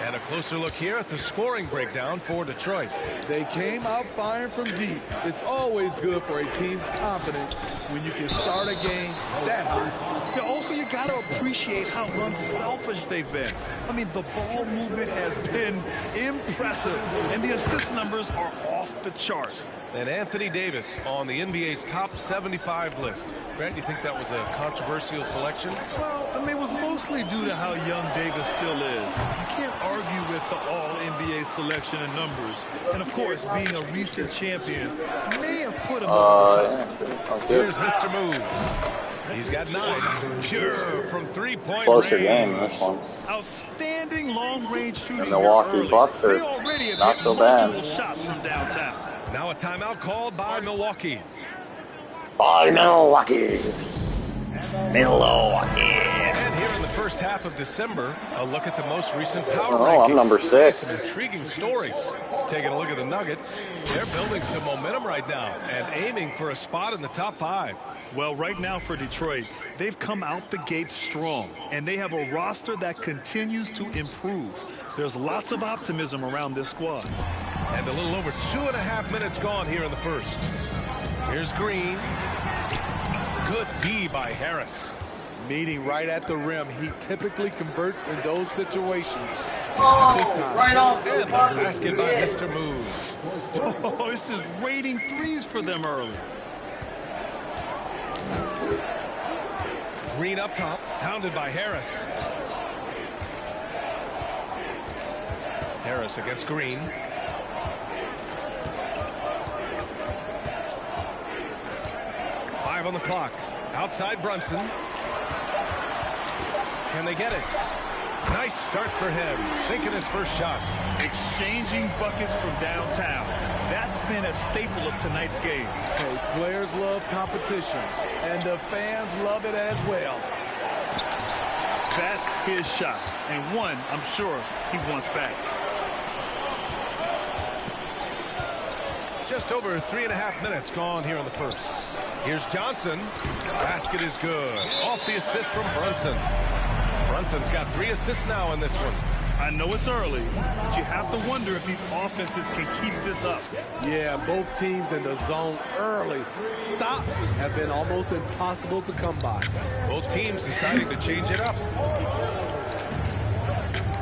And a closer look here at the scoring breakdown for Detroit. They came out firing from deep. It's always good for a team's confidence when you can start a game that high. Yeah, also, you got to appreciate how unselfish they've been. I mean, the ball movement has been impressive, and the assist numbers are off the chart. And Anthony Davis on the NBA's top 75 list. Grant, you think that was a controversial selection? Well, I mean, it was mostly due to how young Davis still is. You can't argue with the all-NBA selection and numbers. And, of course, being a recent champion may have put him over the top. Here's Mr. Moves. He's got 9. Pure from 3-point Closer range. game, this one. Outstanding long-range shooting. The Milwaukee Bucks are not so bad. Shots from downtown. Now a timeout called by Milwaukee. By Milwaukee. Milwaukee. And here in the first half of December, a look at the most recent power rankings. Oh, I'm number 6. Some intriguing stories. Taking a look at the Nuggets. They're building some momentum right now and aiming for a spot in the top 5. Well, right now for Detroit, they've come out the gate strong, and they have a roster that continues to improve. There's lots of optimism around this squad. And a little over 2.5 minutes gone here in the first. Here's Green. Good D by Harris. Meeting right at the rim. He typically converts in those situations. Oh, this time. right off And the basket by Mr. Moves. Oh, it's just raining threes for them early. Green up top, pounded by Harris. Harris against Green. On the clock. Outside Brunson. Can they get it? Nice start for him. Sinking his first shot. Exchanging buckets from downtown. That's been a staple of tonight's game. Hey, players love competition, and the fans love it as well. That's his shot, and one I'm sure he wants back. Just over 3.5 minutes gone here in the first. Here's Johnson. Basket is good. Off the assist from Brunson. Brunson's got 3 assists now in this one. I know it's early, but you have to wonder if these offenses can keep this up. Yeah, both teams in the zone early. Stops have been almost impossible to come by. Both teams deciding to change it up.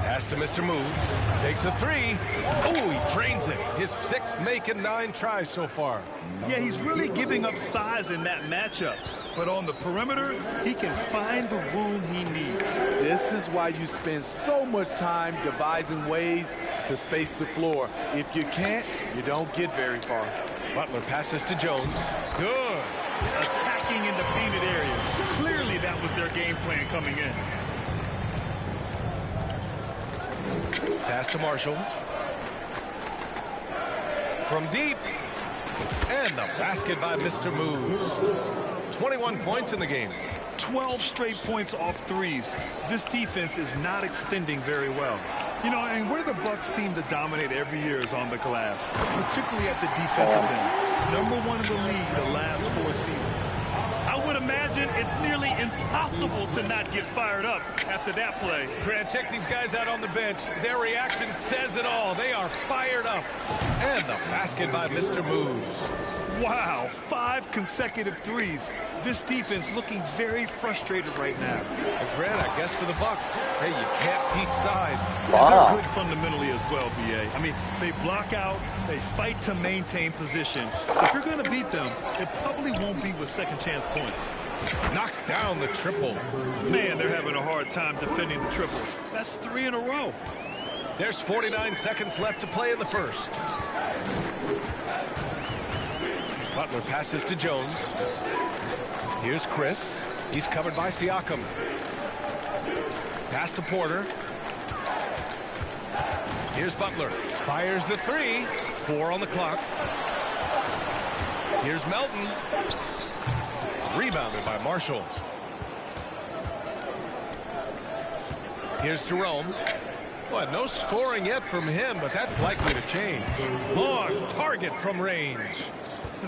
Pass to Mr. Moves. Takes a 3. Oh, he drains it. His 6th make and 9 tries so far. Yeah, he's really giving up size in that matchup. But on the perimeter, he can find the room he needs. This is why you spend so much time devising ways to space the floor. If you can't, you don't get very far. Butler passes to Jones. Good. Attacking in the painted area. Clearly that was their game plan coming in. Pass to Marshall. From deep. And the basket by Mr. Moves. 21 points in the game. 12 straight points off threes. This defense is not extending very well. You know, and where the Bucks seem to dominate every year is on the glass, particularly at the defensive end. #1 in the league the last 4 seasons. I would imagine it's nearly impossible to not get fired up after that play. Grant, check these guys out on the bench. Their reaction says it all. They are fired up. And the basket by Mr. Moves. Wow, 5 consecutive threes. This defense looking very frustrated right now. And Grant, I guess for the Bucks, hey, you can't teach size. They're good fundamentally as well, BA. I mean, they block out, they fight to maintain position. If you're going to beat them, it probably won't be with second chance points. Knocks down the triple. Man, they're having a hard time defending the triple. That's 3 in a row. There's 49 seconds left to play in the first. Butler passes to Jones. Here's Chris. He's covered by Siakam. Pass to Porter. Here's Butler. Fires the 3. 4 on the clock. Here's Melton. Rebounded by Marshall. Here's Jerome. Well, no scoring yet from him, but that's likely to change. Long target from range.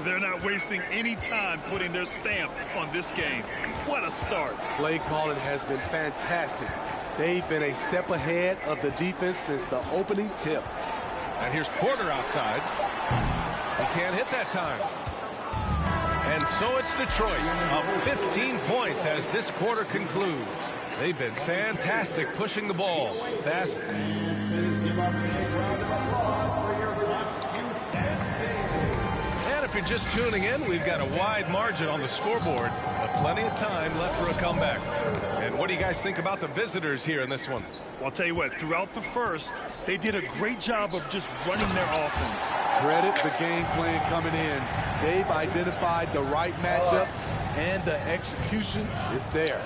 They're not wasting any time putting their stamp on this game. What a start. Play calling has been fantastic. They've been a step ahead of the defense since the opening tip. And here's Porter outside. He can't hit that time. And so it's Detroit up 15 points as this quarter concludes. They've been fantastic pushing the ball. Fast. If you're just tuning in, we've got a wide margin on the scoreboard, but plenty of time left for a comeback. And what do you guys think about the visitors here in this one? Well, I'll tell you what, throughout the first, they did a great job of just running their offense. Credit the game plan coming in. They've identified the right matchups, and the execution is there.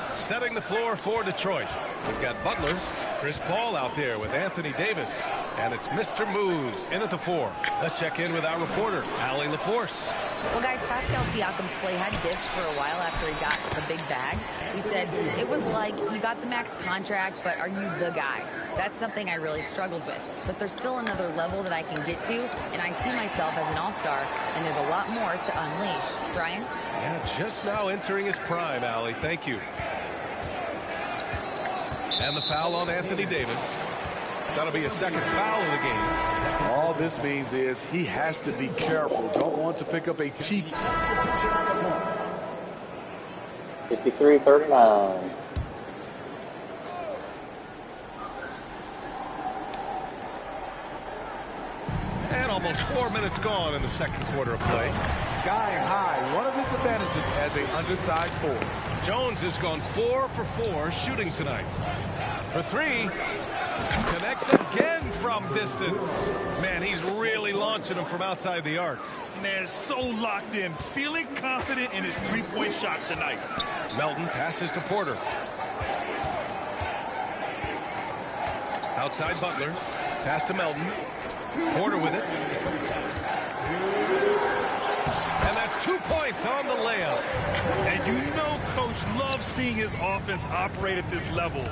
Setting the floor for Detroit. We've got Butler, Chris Paul out there with Anthony Davis. And it's Mr. Moves in at the 4. Let's check in with our reporter, Allie LaForce. Well, guys, Pascal Siakam's play had dipped for a while after he got the big bag. He said, it was like, you got the max contract, but are you the guy? That's something I really struggled with. But there's still another level that I can get to, and I see myself as an all-star, and there's a lot more to unleash. Brian? Yeah, just now entering his prime, Allie. Thank you. And the foul on Anthony Davis. That'll be a second foul of the game. All this means is he has to be careful. Don't want to pick up a cheap. 53-39. And almost 4 minutes gone in the second quarter of play. Sky high, one of his advantages as an undersized forward. Jones has gone 4 for 4 shooting tonight. For 3, connects again from distance. Man, he's really launching them from outside the arc. Man, so locked in, feeling confident in his three-point shot tonight. Melton passes to Porter. Outside Butler, pass to Melton. Porter with it. And that's 2 points on the layup. And you know Coach loves seeing his offense operate at this level.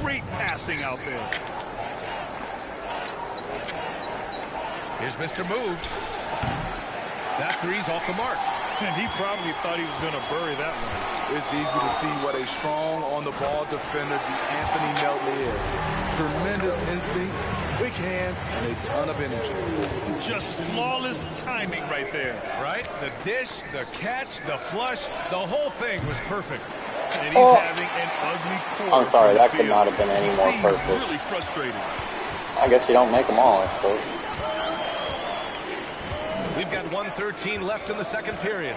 Great passing out there. Here's Mr. Moves. That 3's off the mark. And he probably thought he was going to bury that one. It's easy to see what a strong on-the-ball defender Anthony Melton is. Tremendous instincts, quick hands, and a ton of energy. Just flawless timing right there. Right? The dish, the catch, the flush, the whole thing was perfect. And he's having an ugly quarter. I'm sorry, that could not have been any more perfect. Really frustrating. I guess you don't make them all, I suppose. We've got 1:13 left in the second period.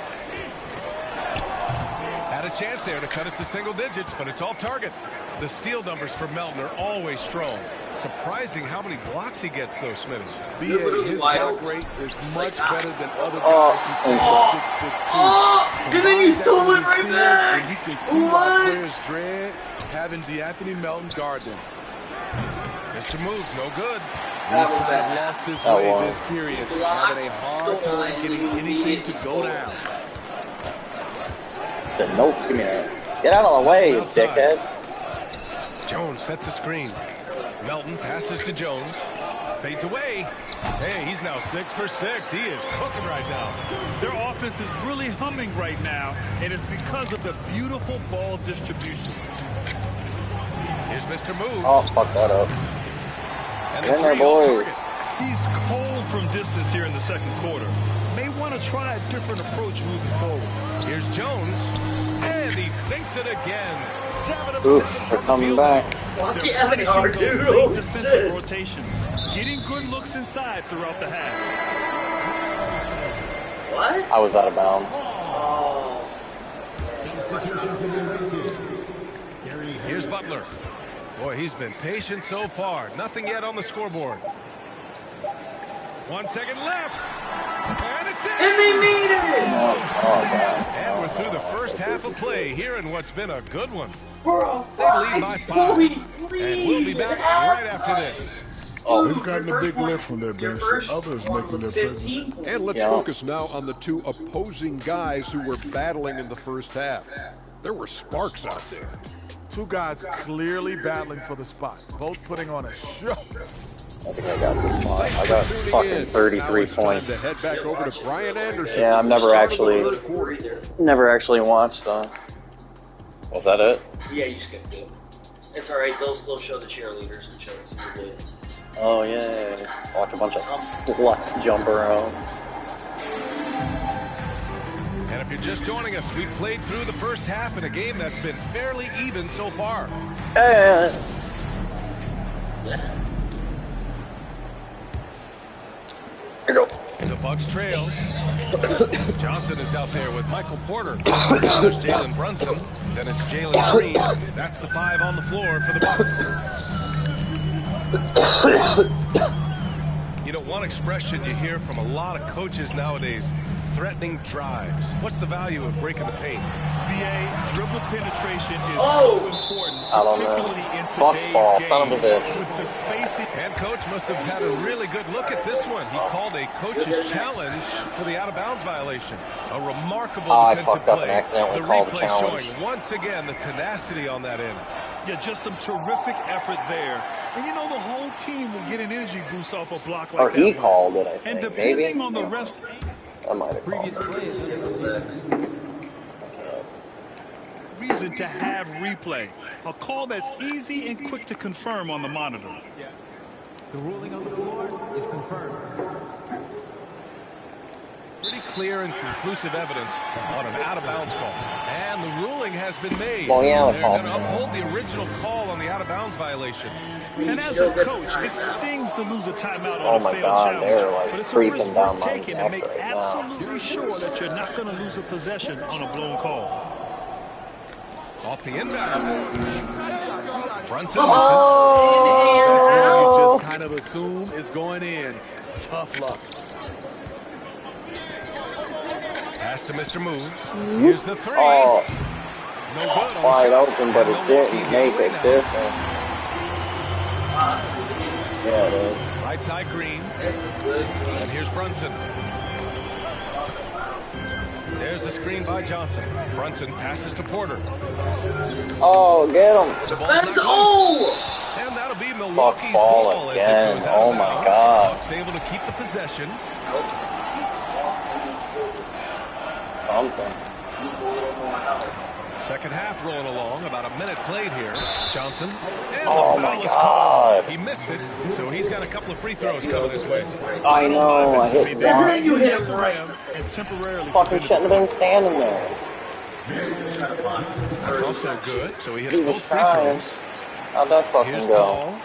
Had a chance there to cut it to single digits, but it's off target. The steal numbers for Melton are always strong. Surprising how many blocks he gets, though, Smitty. BA, his block rate is much better than other guys who score 6'2". And then you stole it right back. And you can see why players dread having DeAnthony Melton guard them. Mr. Moves, no good. He's kind of lost his way this period, having a hard time getting anything to go down. Said, nope, give me that. Get out of the way, you dickheads. Jones sets a screen. Melton passes to Jones. Fades away. Hey, he's now 6 for 6. He is cooking right now. Their offense is really humming right now, and it's because of the beautiful ball distribution. Here's Mr. Moves. Oh, fuck that up. And in there, boys. He's cold from distance here in the second quarter. May want to try a different approach moving forward. Here's Jones. And he sinks it again. 7 of 7 Oof, from they're the coming field. back. They're finishing those late defensive rotations, getting good looks inside throughout the half. What? I was out of bounds. Oh. Here's Butler. Boy, he's been patient so far. Nothing yet on the scoreboard. 1 second left. And it's in. And they made it! Oh, God. And we're through the first half of play here in what's been a good one. Bro, They lead by 5. And we'll be back right after this. Oh, we've gotten a big lift from their bench. Others making their presence. And let's focus now on the two opposing guys who were battling in the first half. There were sparks out there. Two guys clearly battling for the spot, both putting on a show. I think I got the spot. I got fucking 33 points. To head back over to Brian Anderson. Yeah, I've never actually watched. Was that it? Yeah, you skipped it. It's alright, they'll still show the cheerleaders and show us who did. Oh yeah. Watch a bunch of sluts jump around. And if you're just joining us, we've played through the first half in a game that's been fairly even so far. Here you go. The Bucks trail. Johnson is out there with Michael Porter. There's Jalen Brunson. Then it's Jalen Green. That's the 5 on the floor for the Bucks. You know, one expression you hear from a lot of coaches nowadays, threatening drives. What's the value of breaking the paint? BA, dribble penetration is so important, particularly in today's game. Son of a bitch. With the spacing. And coach must have had a really good look at this one. He called a coach's challenge for the out-of-bounds violation. A remarkable defensive play. And accidentally the called a replay challenge. showing once again the tenacity on that end. Yeah, just some terrific effort there. And you know the whole team will get an energy boost off a block like Or that. he called it, I think. And depending on the Maybe. refs, I might have called it. reason to have replay. A call that's easy and quick to confirm on the monitor. Yeah. The ruling on the floor is confirmed. Pretty clear and conclusive evidence on an out-of-bounds call. And the ruling has been made. Well, yeah, They're going to uphold the original call on the out-of-bounds violation. And as a coach, it stings to lose a timeout Oh on a my failed God, challenge. they're like But it's a creeping risk down worth my taking to neck make right now. absolutely sure that you're not going to lose a possession on a blown call. Off the inbound. Brunson That's what you just kind of assume is going in. Tough luck. Pass to Mr. Moves. Here's the 3. Oh, No good. wide open, but it didn't make a difference. Yeah, it is. Right side Green. And here's Brunson. There's a screen by Johnson. Brunson passes to Porter. Oh, get him. The ball's not loose. And that'll be Milwaukee's ball again. as it goes out Oh of my bounds. God. Bucks able to keep the possession. Something. Second half rolling along. About a minute played here. Johnson. And Oh the my foul is called. God. He missed it, so he's got a couple of free throws coming his way. I know. I hit one. You hit him right. And temporarily Fucking shouldn't have been standing there. That's also good. So he hits He was both free trying. throws. How'd that fucking Here's go? Paul.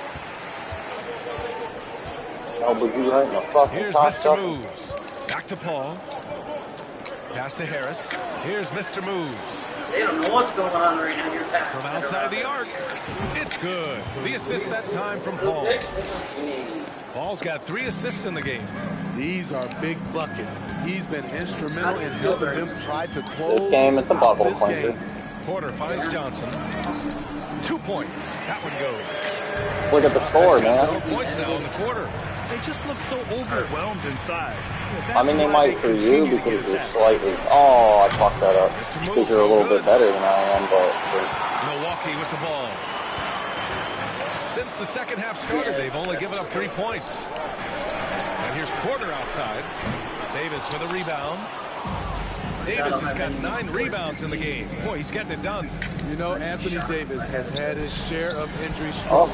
Elbowed you right in the fucking Here's top Mr. stuff. Moves. Back to Paul. Pass to Harris. Here's Mr. Moves. They don't know what's going on right now. You're fast. From outside the arc. It's good. The assist that time from Paul. Paul's got 3 assists in the game. These are big buckets. He's been instrumental in helping them try to close This game, it's a bubble this clincher. game. Porter finds Johnson. 2 points. That one goes. Look at the score, man. Points now in the quarter. They just look so overwhelmed inside. I mean, they might for you because you're slightly. Oh, I fucked that up. Because you're a little bit better than I am, but. Milwaukee with the ball. Since the second half started, they've only given up 3 points. And here's Porter outside. Davis with a rebound. Davis has got 9 rebounds in the game. Boy, he's getting it done. You know, Anthony Davis has had his share of injury struggles,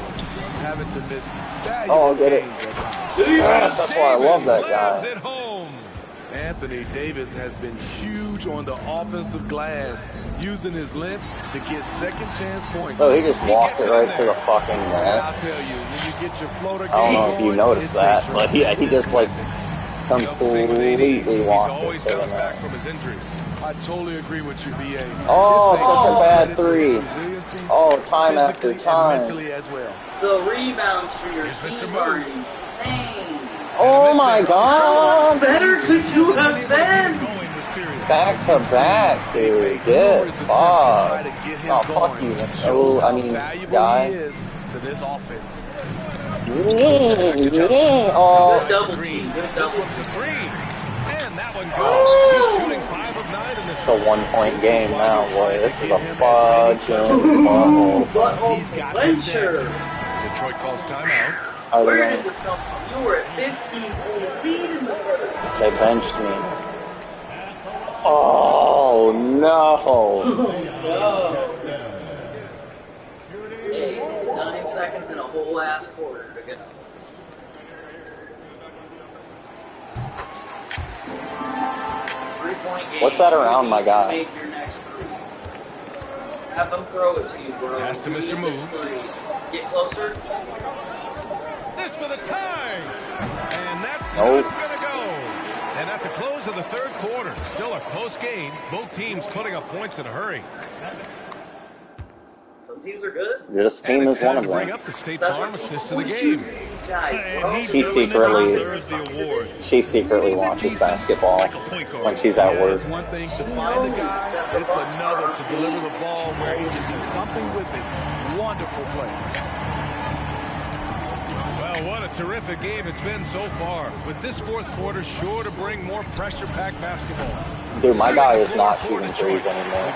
having to miss valuable games at times. Yes, that's why I love that guy. Anthony Davis has been huge on the offensive glass, using his length to get second chance points. Oh, he just walked it right to the fucking net. I'll tell you, when you get your floater game I don't know if you noticed that, but yeah, he just like completely walked it to the net. From his injuries. I totally agree with you, BA. Oh, such a bad three. Oh, time after time. As well. The rebounds for your team are insane. Oh my God! Better could you have been? Back to back, dude. Get fucked. Oh, fuck you. Oh, I mean, guy. To this offense. Oh. Good double team. Good double team. And that one goes. He's shooting 5 of 9 in this. It's a 1-point game now, boy. This is a fucking bubble. He's got clincher. Detroit calls timeout. Where did this come from? You were at 15 lead in the first. They benched me. Oh no! Hey, 9 seconds and a whole ass quarter to go. What's that around my guy? Make your next 3. Have them throw it to you, bro. Pass to Mr. Moves. Get closer. This for the tie. And that's nope. Not going to go. And at the close of the third quarter, still a close game. Both teams putting up points in a hurry. Some teams are good. This team is one of them. Bring up the State Farm assist to the game. She secretly watches basketball when she's at work. It's one thing to find the guy, it's another to deliver the ball where he can do something with it. Wonderful play. Well, what a terrific game it's been so far. With this fourth quarter sure to bring more pressure-packed basketball. Dude, my guy is not shooting threes anymore.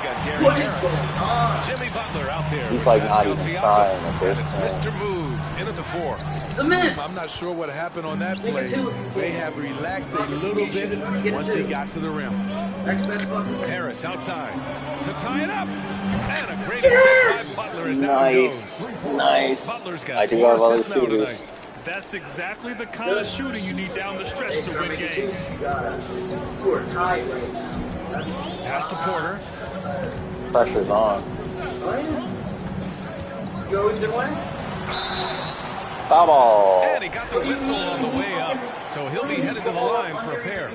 Jimmy Butler out there. He's like not even trying at this point. Mr. Moves in at the 4. It's a miss. I'm not sure what happened on that play. They have relaxed a little bit once he got to the rim. Harris outside to tie it up. And a great assist by Butler as that goes. Nice. Butler's got I do have other shooters. Tonight. That's exactly the kind of shooting you need down the stretch to win games. You are tied right now. Pass to Porter. Pressure's on. Let's go either way. Foul ball. And he got the whistle on the way up. So he'll be headed to the line for a pair.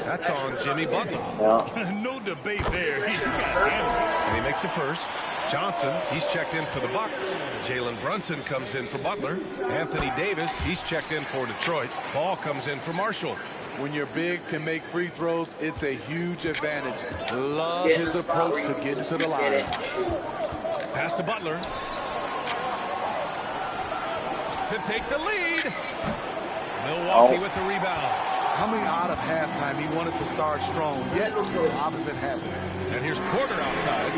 That's on Jimmy Butler. Yeah. No debate there. He got hammered. And he makes it first. Johnson, he's checked in for the Bucks. Jalen Brunson comes in for Butler. Anthony Davis, he's checked in for Detroit. Ball comes in for Marshall. When your bigs can make free throws, it's a huge advantage. Love his approach to getting to the line. Pass to Butler. To take the lead. Milwaukee with the rebound. Coming out of halftime, he wanted to start strong, yet the opposite happened. And here's Porter outside.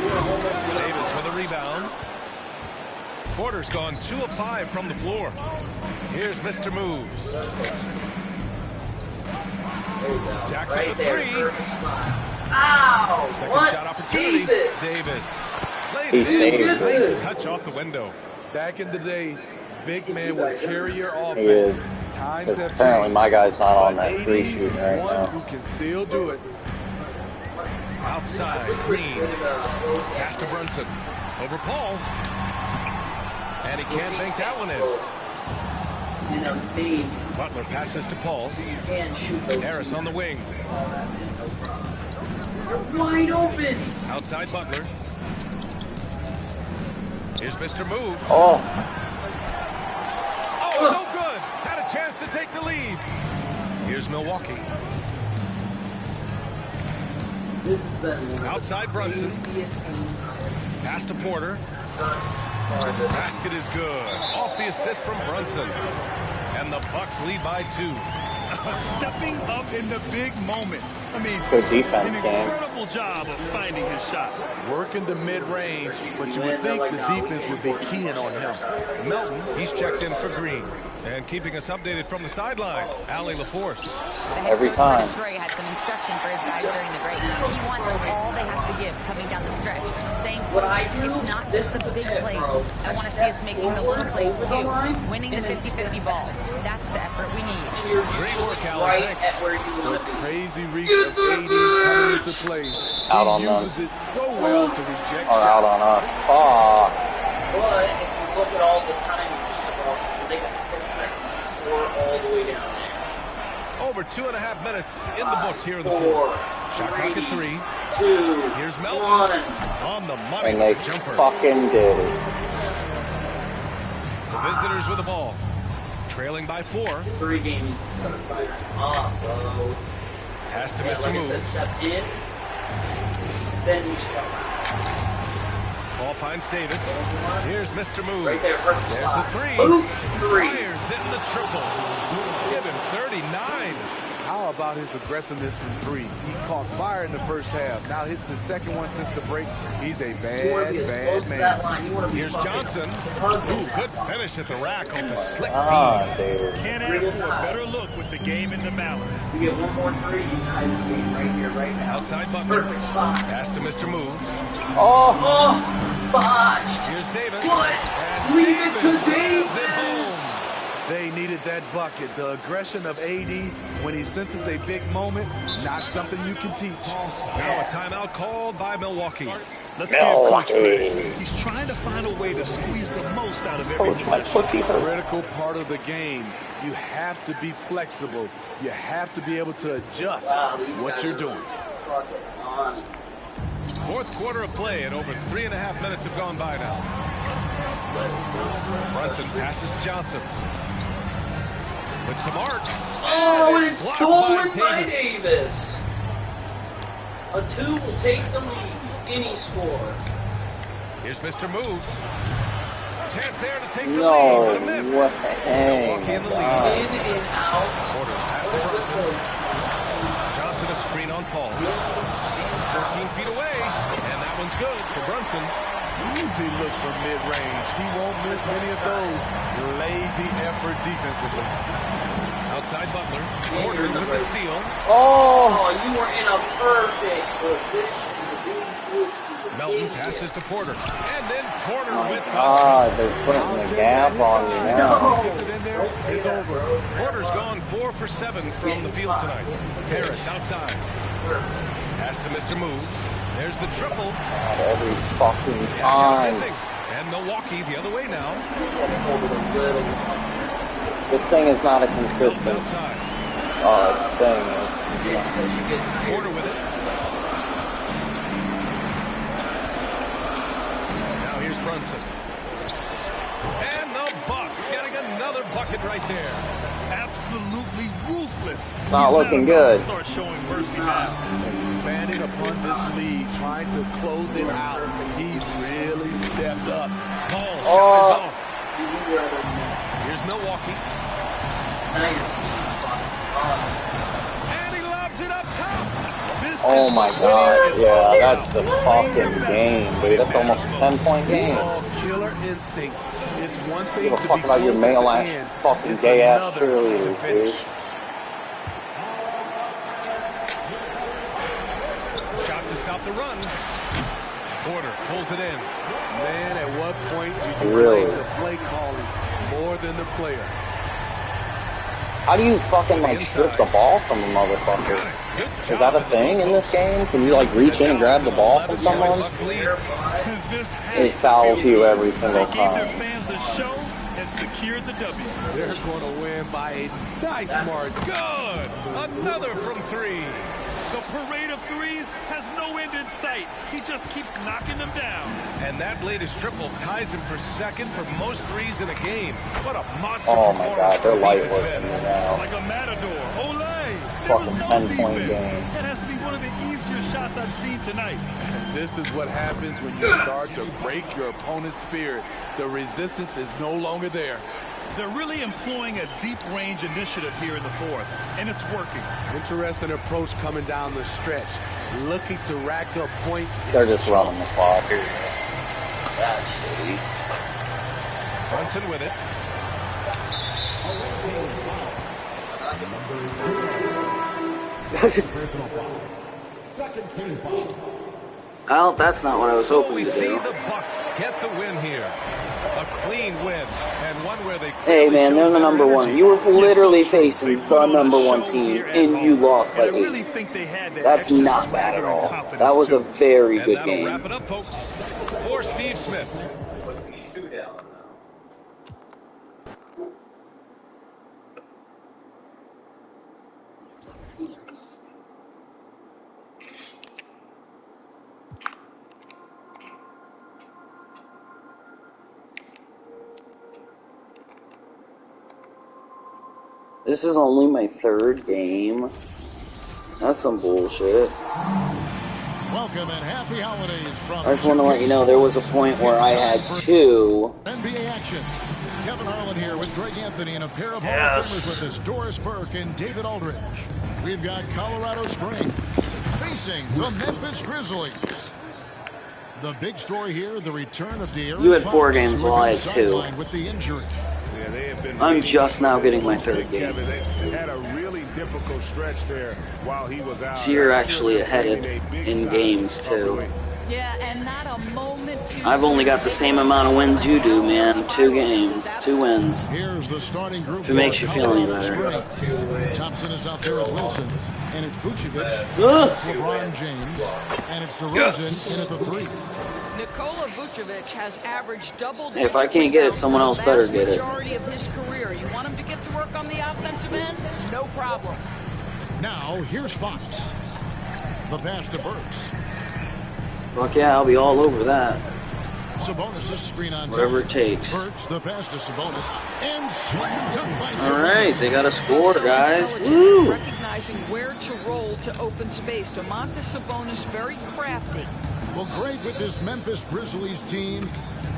Davis with a rebound. Porter's gone 2 of 5 from the floor. Here's Mr. Moves. Jackson Right with there, 3. Ow! Second What? shot opportunity. Davis. Laid it in. Nice touch off the window. Back in the day, big man would carry your offense. He is. Because apparently my guy's not on that 3 shooting right now. Who can still do it. Outside, Green. Pass to Brunson. Over Paul. And he can't make that one in. Butler passes to Paul. Harris on the wing. You're wide open. Outside Butler. Here's Mr. Moves. Oh, no good. Had a chance to take the lead. Here's Milwaukee. This has been outside Brunson. Pass to Porter. Basket is good. Off the assist from Brunson. And the Bucks lead by 2. Stepping up in the big moment. I mean, good defense an game. Incredible job of finding his shot. Working the mid-range, but you would think the defense would be keying on him. Melton, he's checked in for Green. And keeping us updated from the sideline, Allie LaForce. Every time. Troy had some instruction for his guys during the break. He wants all they have to give coming down the stretch. Saying, it's not just the big plays. I want to see us making the little plays too. Winning the 50-50 balls. That's the effort we need. Great work, Allie. Right at where you want to be. Crazy reach of AD coming into play. Out on he uses it so well to reject or shots. out on us. Fuck. But if you look at all the time, just about they got 6 seconds to score all the way down there. Over 2.5 minutes in the books here in the fourth. Shot clock at 3. 2. Here's Melton on the money And they jumper. fucking did it. The visitors with the ball, trailing by 4. 3 games instead of firing up, bro. Pass to Yeah, Mr. like I Moves. said, step in, then you step out. Ball finds Davis. Here's Mr. Moves. Right there, perfect There's spot. the 3. Boom, 3. Fires in the triple. Give him 39. How about his aggressiveness from 3? He caught fire in the first half. Now hits his second one since the break. He's a bad man. Here's Johnson. Ooh, good finish at the rack off the slick David. Can't ask for a better look with the game in the balance. You get one more 3, you tie this game right here, right now. Outside Butler. Perfect spot. Pass to Mr. Moves. Oh, botched. Here's Davis. What? And Leave it to slams it Davis. home. They needed that bucket. The aggression of AD when he senses a big moment, not something you can teach. Now a timeout called by Milwaukee. Let's give Coach credit. He's trying to find a way to squeeze the most out of every possession. Critical part of the game. You have to be flexible. You have to be able to adjust what you're doing. Fourth quarter of play and over 3.5 minutes have gone by now. Brunson passes to Johnson. With some arc. Oh, and it's blocked stolen by by Davis. A 2 will take the lead. Any score. Here's Mr. Moves. Chance there to take the no lead, but a miss. way. Milwaukee in the lead. In and out. Porter pass to Brunson. Johnson a screen on Paul. 14 feet away, and that one's good for Brunson. Easy look from mid-range. He won't miss many of those. Lazy effort defensively. Outside Butler. Porter with the steal. Oh, you were in a perfect position to do good. Melton passes to Porter. And then Porter with the... They're putting the gap on you now. It's over. Porter's gone 4 for 7 from the field tonight. Harris outside. Pass to Mr. Moves. There's the triple. God, every fucking Shot time. missing. And Milwaukee the other way now. This thing is not a consistent. Outside. This thing is. Porter with it. Now here's Brunson. And the Bucks getting another bucket right there. Absolutely ruthless. Not looking good. Start showing mercy now. Expanding upon this lead, trying to close it out. He's really stepped up. Paul shot is off. Here's Milwaukee. And he lobs it up top. Oh my god, yeah, that's the fucking game, dude. That's almost a 10-point game. Killer instinct. It's one thing Give a to fuck be about your close at the male-ass, end. fucking It's gay-ass another to cheerleaders, finish. dude. Shot to stop the run. Porter pulls it in. Man, at what point do you Really? blame the play calling more than the player? How do you fucking, like, strip the ball from a motherfucker? Is that a thing in this game? Can you, like, reach in and grab the ball from someone? It fouls you every single They gave their time. fans a show and secured the W. They're going to win by a nice margin. Good. Another from 3. The parade of threes has no end in sight. He just keeps knocking them down. And that latest triple ties him for second for most threes in a game. What a monster Oh my god, they're light performance working from me now. Like a matador. Olay. Fucking 10-point game. That has to be one of the easier shots I've seen tonight. And this is what happens when you start to break your opponent's spirit. The resistance is no longer there. They're really employing a deep-range initiative here in the fourth, and it's working. Interesting approach coming down the stretch. Looking to rack up points. They're just running the clock. That's shitty. Brunson with it. Well, that's not what I was hoping We to see do. the Bucks get the win here. A clean win, and one where they. Hey man, they're the number one. You were literally facing the number one team, and you lost by 8. That's not bad at all. That was a very good That'll game. wrap it up, folks. For Steve Smith. This is only my 3rd game. That's some bullshit. Welcome and happy holidays from I just want to let you know there was a point where I had 2. NBA action. Kevin Harlan here with Greg Anthony and a pair of Hall of Famers with us, Doris Burke and David Aldridge. We've got Colorado Springs facing the Memphis Grizzlies. The big story here, the return of De'Aaron You had 4 Fox, games who while I had had been 2. sidelined with the injury. Yeah, they have been I'm just now getting my 3rd game. They had a really difficult stretch there while he was out. So you're actually ahead in games too. Yeah, and not a moment too I've only got the same amount of wins you do, man. 2 games, 2 wins. Here's the starting group. If it makes you feel any better. Thompson is out there with Wilson, and it's Vucevic, it's LeBron James, and it's DeRozan in at the 3. Nikola Vucevic has averaged double-digit Hey, if I can't get it, someone else better get it. majority of his career. You want him to get to work on the offensive end? No problem. Now, here's Fox. The pass to Burks. Fuck yeah, I'll be all over that. Sabonis' screen on Whatever it Thompson. takes. Burks, the pass to Sabonis. And slam dunk by Sabonis. Alright, they got a score, guys. Woo! Recognizing where to roll to open space. Domantas Sabonis very crafty. Well, Greg, with this Memphis Grizzlies team,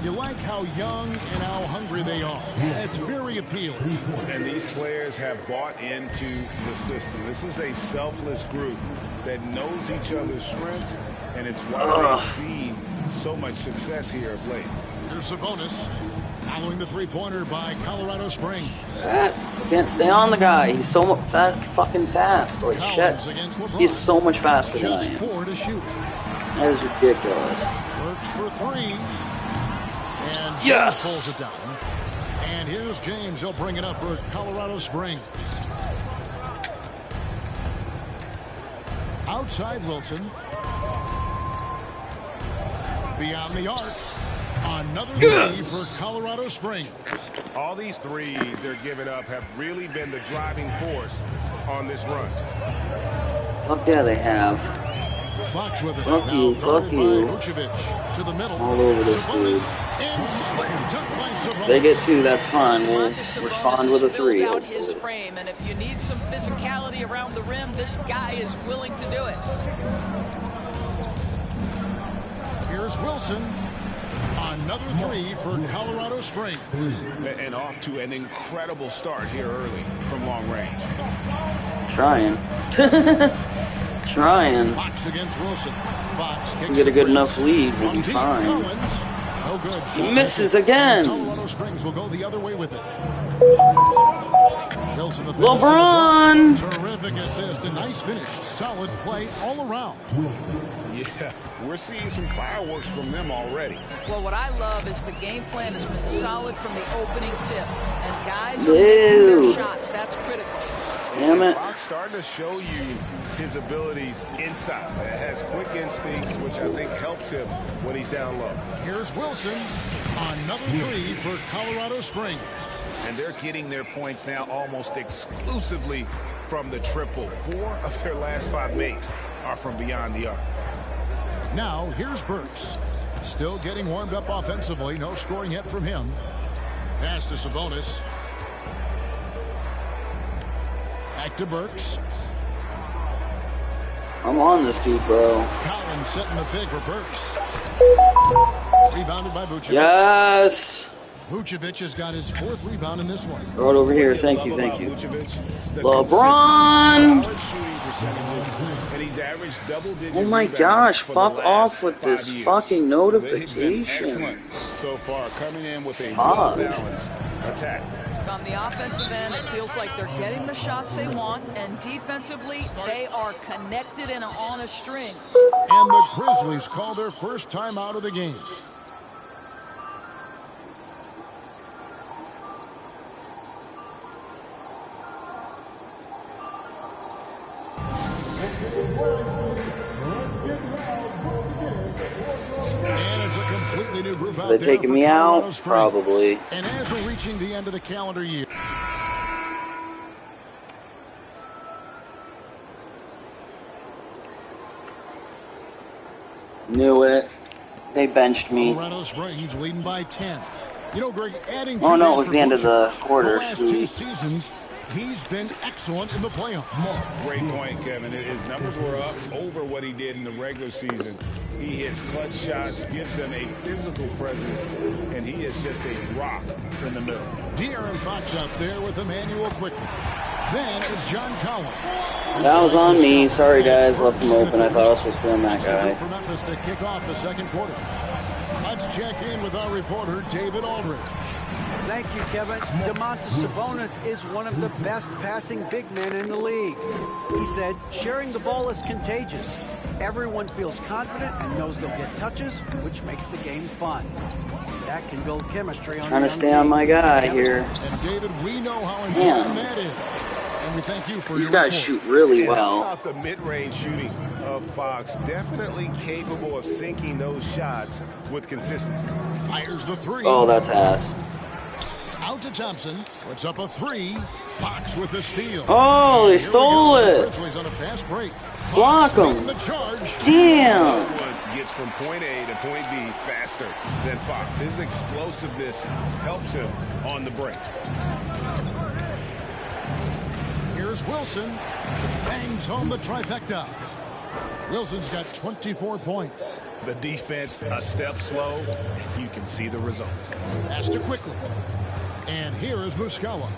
you like how young and how hungry they are. It's very appealing. And these players have bought into the system. This is a selfless group that knows each other's strengths, and it's why they've seen so much success here of late. Here's Sabonis, following the three-pointer by Colorado Springs. I can't stay on the guy. He's so fucking fast. Like shit. He's so much faster than I Just am. 4 to shoot. That is ridiculous. Works for 3. And James Yes! pulls it down. And here's James. He'll bring it up for Colorado Springs. Outside Wilson. Beyond the arc. Another 3 for Colorado Springs. All these threes they're giving up have really been the driving force on this run. Fuck yeah, they have. Fox with it. Fuck Now you, fuck guarded by you. Vucevic to the middle. All over this dude. And slam dunk by Sabonis. If they get 2, that's fine. We'll respond with a 3. Filled out his frame, and if you need some physicality around the rim, this guy is willing to do it. Here's Wilson. Another 3 for Colorado Springs. And off to an incredible start here early from long range. Trying. Trying. Fox against Wilson. Fox If we get a good enough lead, we'll be fine. No good. He misses again. Colorado Springs will go the other way with it. Wilson, the LeBron! Terrific assist, a nice finish. Solid play all around. Yeah, we're seeing some fireworks from them already. Well, what I love is the game plan has been solid from the opening tip. And guys are Ew. making their shots. That's critical. Damn it. Fox starting to show you his abilities inside. Has quick instincts, which I think helps him when he's down low. Here's Wilson. Another 3 for Colorado Springs. And they're getting their points now almost exclusively from the triple. 4 of their last 5 makes are from beyond the arc. Now, here's Burks. Still getting warmed up offensively. No scoring yet from him. Pass to Sabonis. Back to Burks. I'm on this dude, bro. Collins setting the pick for Burks. Rebounded by Vucevic. Yes. Vucevic has got his 4th rebound in this one. Throw it over here. Thank you. Thank you. LeBron. Oh my gosh. Fuck off with this fucking notifications. So far, coming in with a well-balanced attack. On the offensive end, it feels like they're getting the shots they want, and defensively, they are connected and on a string. And the Grizzlies call their first time out of the game. They're taking me out? Probably. And as we're reaching the end of the calendar year. Knew it. They benched me. Colorado Springs leading by 10. You know, Greg, adding oh no, it was the end of the quarter. The last 2 seasons, he's been excellent in the playoffs. Great point, Kevin. His numbers were up over what he did in the regular season. He hits clutch shots, gives them a physical presence, and he is just a rock in the middle. De'Aaron Fox up there with Emmanuel quickly. Then it's John Collins. That was on me. Sorry, guys. Left him open. I thought I was supposed to be on that guy. For Memphis to kick off the second quarter. Let's check in with our reporter, David Aldridge. Thank you, Kevin. Domantas Sabonis is one of the best passing big men in the league. He said, sharing the ball is contagious. Everyone feels confident and knows they'll get touches, which makes the game fun. That can build chemistry on trying to stay on my guy here. And David, we know how important that is. And we thank you for these guys shoot really well. About the mid-range shooting of Fox, definitely capable of sinking those shots with consistency. Fires the 3. Oh, that's ass. Out to Thompson. Puts up a 3. Fox with the steal. Oh, they stole it. Grizzlies on a fast break. Block him. The charge. Damn. Gets from point A to point B faster than Fox. His explosiveness helps him on the break. Here's Wilson. Bangs home the trifecta. Wilson's got 24 points. The defense a step slow, and you can see the results. Pass to quickly. And here is Muscala.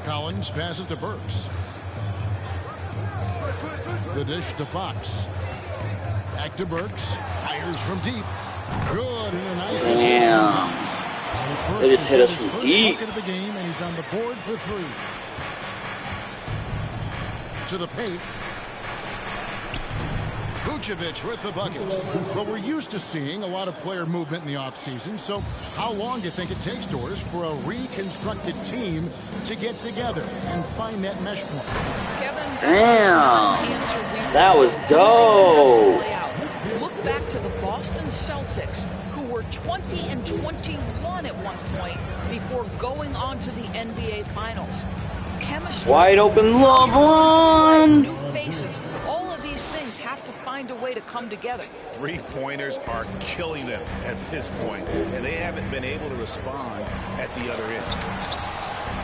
Collins passes to Burks. The dish to Fox. Back to Burks. Fires from deep. Good and a nice assist. Damn. They just hit us from deep. Of the game, and he's on the board for 3. To the paint. Vucevic with the bucket. Well, we're used to seeing a lot of player movement in the offseason, so how long do you think it takes, Doris, for a reconstructed team to get together and find that mesh point? Damn. That was dope. Look back to the Boston Celtics, who were 20-21 at one point before going on to the NBA Finals. Chemistry, wide open LeBron. New faces. All of these things have to find a way to come together. 3-pointers are killing them at this point, and they haven't been able to respond at the other end.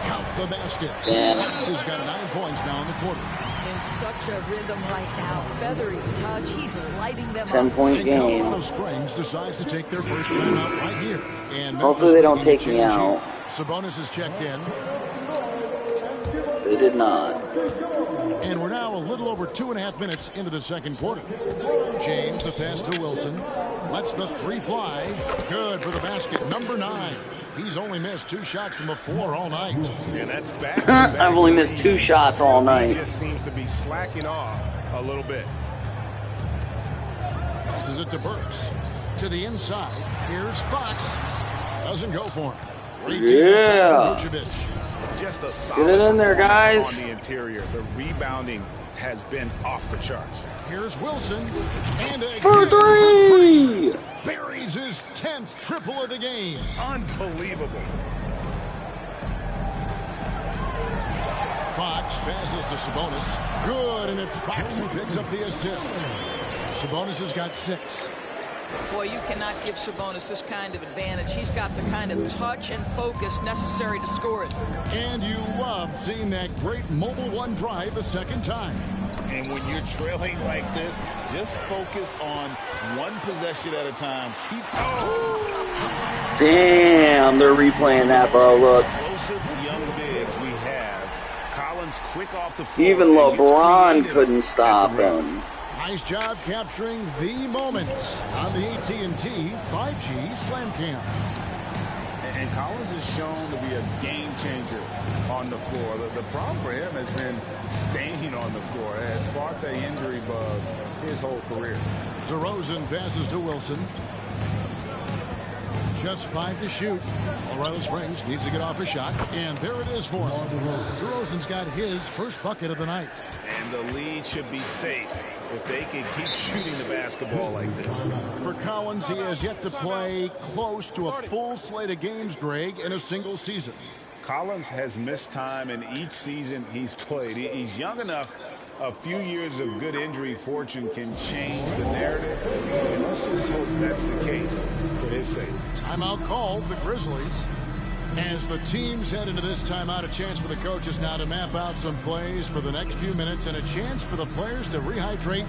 Count the basket. Fox has got 9 points now in the quarter. In such a rhythm right now. Feathery touch. He's lighting them 10-point game. Colorado Springs decides to take their first time out right here. And hopefully they don't take me out. Sabonis is checked in. They did not. And we're now a little over 2.5 minutes into the second quarter. James, the pass to Wilson. Lets the 3 fly. Good for the basket. Number 9. He's only missed 2 shots from the floor all night. And that's back. I've only missed 2 shots all night. He just seems to be slacking off a little bit. Passes it to Burks. To the inside. Here's Fox. Doesn't go for him. Yeah. Just a get it in there, guys. On the interior, the rebounding has been off the charts. Here's Wilson, and for 3. Buries his 10th triple of the game. Unbelievable. Fox passes to Sabonis. Good, and it's Fox who picks up the assist. Sabonis has got 6. Boy, you cannot give Sabonis this kind of advantage. He's got the kind of touch and focus necessary to score it. And you love seeing that great mobile one drive a second time. And when you're trailing like this, just focus on one possession at a time. Keep Damn, they're replaying that, bro. Look. Explosive young bigs we have. Collins quick off the floor. Even LeBron couldn't stop him. Nice job capturing the moments on the AT&T 5G Slam Cam. And Collins is shown to be a game changer on the floor. The problem for him has been staying on the floor. Has fought the injury bug his whole career. DeRozan passes to Wilson. Just 5 to shoot. Colorado Springs needs to get off a shot. And there it is for him. DeRozan's got his first bucket of the night. And the lead should be safe if they can keep shooting the basketball like this. For Collins, he has yet to play close to a full slate of games, Greg, in a single season. Collins has missed time in each season he's played. He's young enough. A few years of good injury fortune can change the narrative. And let's just hope that's the case for his sake. Timeout called the Grizzlies. As the teams head into this timeout, a chance for the coaches now to map out some plays for the next few minutes and a chance for the players to rehydrate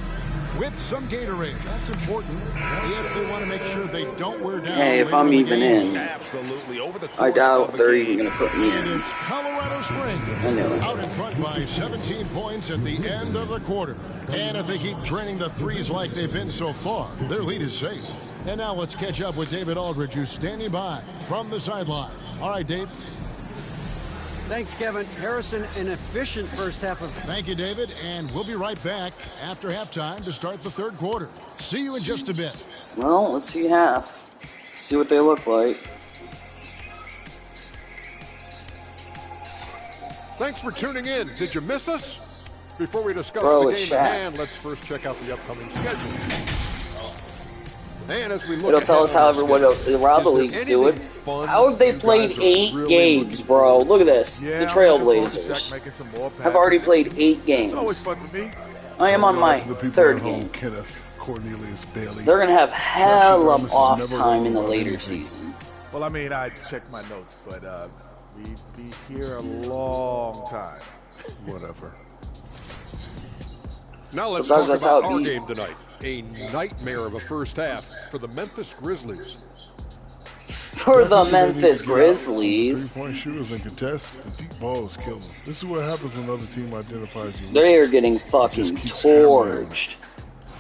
with some Gatorade. That's important if they want to make sure they don't wear down. Hey, if I'm even in, absolutely. Over the I doubt they're even going to put me and in. it's Colorado Springs out in front by 17 points at the end of the quarter. And if they keep draining the threes like they've been so far, their lead is safe. And now let's catch up with David Aldridge, who's standing by from the sideline. All right, Dave. Thanks, Kevin. Harrison, an efficient first half of... Thank you, David. And we'll be right back after halftime to start the third quarter. See you in just a bit. Well, let's see half. See what they look like. Thanks for tuning in. Did you miss us? Before we discuss Bro, the game at hand, let's first check out the upcoming schedule. And as we look It'll tell us how everyone around the leagues do it. How have they played 8 games, bro? Look at this. The Trailblazers have already played 8 games. I am on my 3rd game. They're going to have hell of off time in the later season. Well, I mean, I checked my notes, but we'd be here a long time. Whatever. Now let's Sometimes talk that's about our game tonight. A nightmare of a first half for the Memphis Grizzlies. For the Memphis Grizzlies. 3-point shooters and contests, the deep balls kill them. This is what happens when another team identifies you. They are getting fucking torched.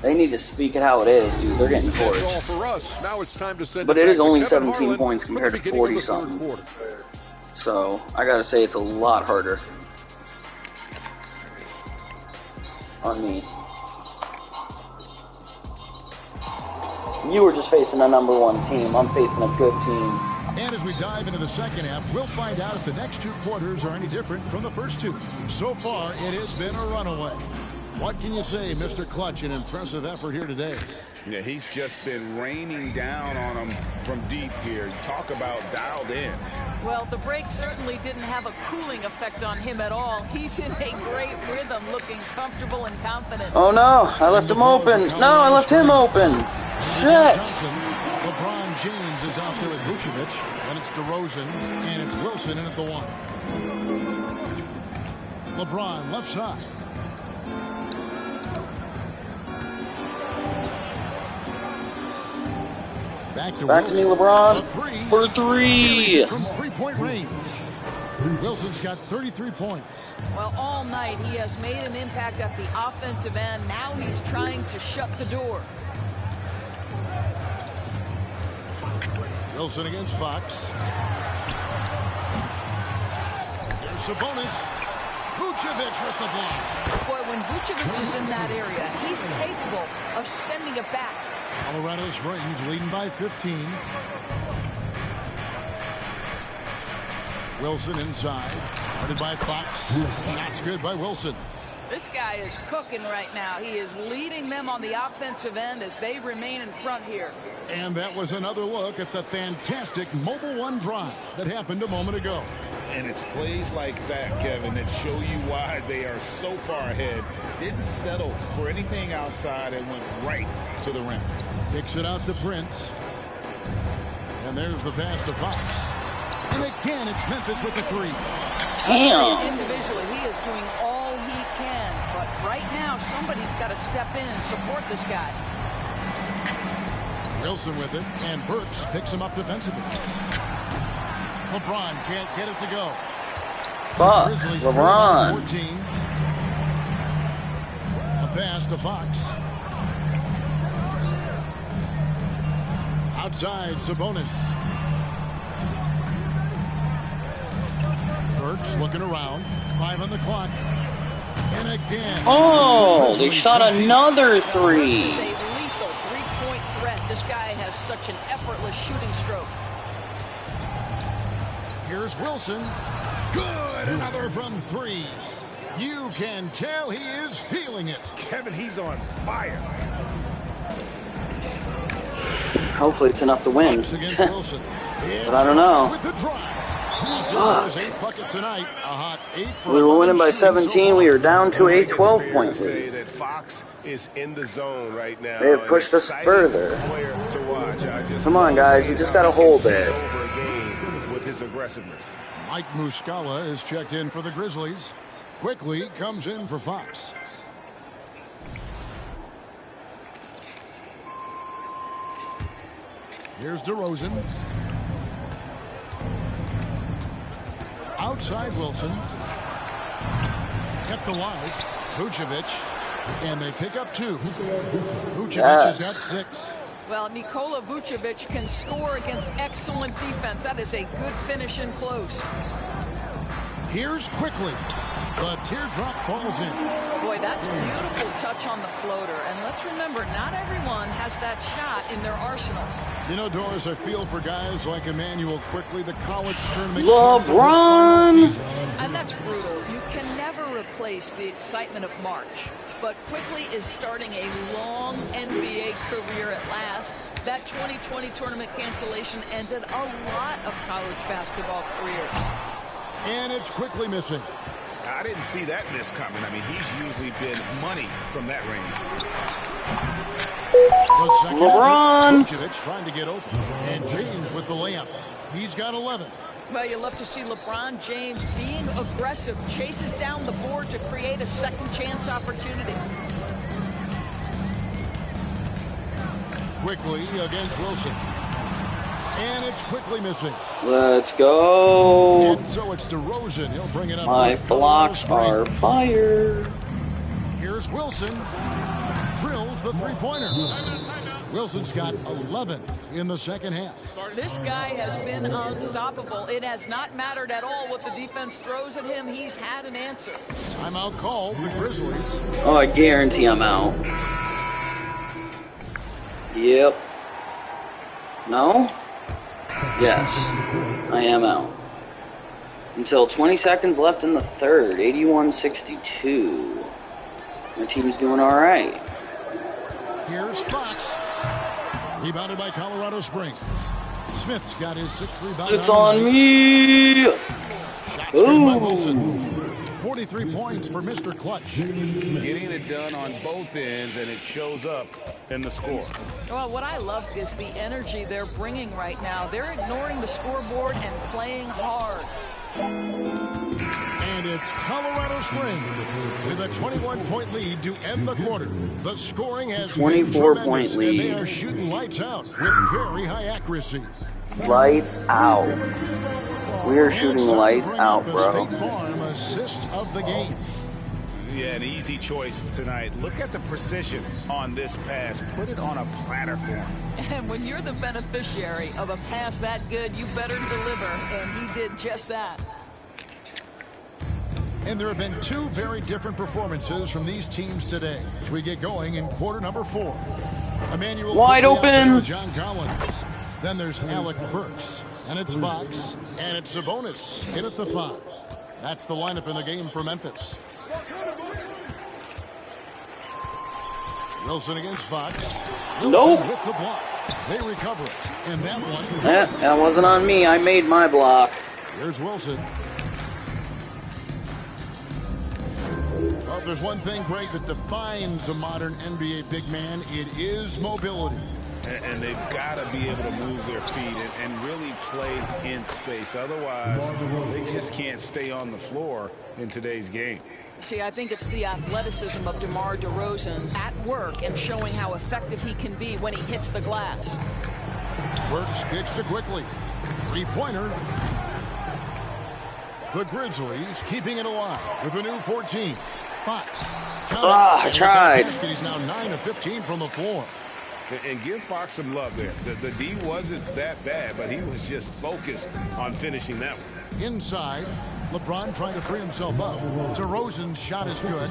They need to speak it how it is, dude. They're getting That's all torched. for us. Now it's time to send But it it back is to only Kevin 17 Harlan points for the compared to beginning of the 40-something. third quarter. So, I gotta say it's a lot harder on me. You were just facing a #1 team. I'm facing a good team. And as we dive into the second half, we'll find out if the next 2 quarters are any different from the first 2. So far, it has been a runaway. What can you say, Mr. Clutch? An impressive effort here today. Yeah, he's just been raining down on them from deep here. Talk about dialed in. Well, the break certainly didn't have a cooling effect on him at all. He's in a great rhythm, looking comfortable and confident. Oh no, I left him open. No, I left him open. Shit. LeBron James is out there with Vucevic, and it's DeRozan, and it's Wilson in at the 1. LeBron left side. Back to me, LeBron. For 3. From 3-point range. Wilson's got 33 points. Well, all night he has made an impact at the offensive end. Now he's trying to shut the door. Wilson against Fox. There's Sabonis. Vucevic with the block. Boy, when Vucevic is in that area, he's capable of sending it back. Colorado Springs leading by 15. Wilson inside. Guarded by Fox. Shots good by Wilson. This guy is cooking right now. He is leading them on the offensive end as they remain in front here. And that was another look at the fantastic Mobile One drive that happened a moment ago. And it's plays like that, Kevin, that show you why they are so far ahead. Didn't settle for anything outside and went right to the rim. Kicks it out to Prince. And there's the pass to Fox. And again, it's Memphis with the three. Damn. Individually, he is doing all he can. But right now, somebody's got to step in and support this guy. Wilson with it, and Burks picks him up defensively. LeBron can't get it to go. Fuck, LeBron. 14. A pass to Fox. Outside, Sabonis. Burks looking around. 5 on the clock. And again. Oh, they shot another three. This is a lethal three-point threat. This guy has such an effortless shooting stroke. Here's Wilson. Good. Another from 3. You can tell he is feeling it. Kevin, he's on fire. Hopefully it's enough to win. But I don't know. We were winning by 17. We are down to a 12-point lead. That Fox is in the zone right now. They have pushed us further. Come on, guys. You just got to hold it. His aggressiveness. Mike Muscala is checked in for the Grizzlies. Quickly comes in for Fox. Here's DeRozan. Outside Wilson. Kept alive. Vucevic. And they pick up 2. Vucevic has got 6. Well, Nikola Vucevic can score against excellent defense. That is a good finish in close. Here's Quickly. The teardrop falls in. Boy, that's a beautiful touch on the floater. And let's remember, not everyone has that shot in their arsenal. You know, Doris, I feel for guys like Emmanuel Quickly, the college tournament. LeBron! And that's brutal. You can never replace the excitement of March. But Quickly is starting a long NBA career at last. That 2020 tournament cancellation ended a lot of college basketball careers. And it's Quickly missing. I didn't see that miss coming. I mean, he's usually been money from that range. LeBron! Vucevic trying to get open. And James with the layup. He's got 11. Well, you love to see LeBron James being aggressive, chases down the board to create a second chance opportunity. Quickly against Wilson. And it's Quickly missing. Let's go. And so it's DeRozan. He'll bring it up. My blocks are fire. Here's Wilson. Drills the three-pointer. Wilson's got 11 in the second half. This guy has been unstoppable. It has not mattered at all what the defense throws at him. He's had an answer. Timeout called, the Grizzlies. Oh, I guarantee I'm out. Yep. No? Yes. I am out. Until 20 seconds left in the third. 81-62. My team's doing all right. Here's Fox. Rebounded by Colorado Springs. Smith's got his 6th rebound. It's on me. Ooh. 43 points for Mr. Clutch. Getting it done on both ends, and it shows up in the score. Well, what I love is the energy they're bringing right now. They're ignoring the scoreboard and playing hard. And it's Colorado Springs with a 21-point lead to end the quarter. The scoring has 24-point lead. And they are shooting lights out with very high accuracy. Lights out. We are shooting lights out, bro. State Farm assist of the game. Yeah, an easy choice tonight. Look at the precision on this pass. Put it on a platter for him. And when you're the beneficiary of a pass that good, you better deliver. And he did just that. And there have been 2 very different performances from these teams today as we get going in quarter number 4. Emmanuel wide open. John Collins. Then there's Alec Burks. And it's Fox. And it's Sabonis in at the 5. That's the lineup in the game for Memphis. Wilson against Fox. Wilson nope. With the block. They recover it. And that one. That wasn't on me. I made my block. Here's Wilson. Well, if there's one thing, Greg, that defines a modern NBA big man, it is mobility. And they've got to be able to move their feet and really play in space. Otherwise, they just can't stay on the floor in today's game. See, I think it's the athleticism of DeMar DeRozan at work and showing how effective he can be when he hits the glass. Burks kicks to quickly. Three-pointer. The Grizzlies keeping it alive with a new 14. Fox. I tried. He's now 9 of 15 from the floor. And give Fox some love there. The D wasn't that bad, but he was just focused on finishing that one. Inside, LeBron trying to free himself up. DeRozan's shot is good.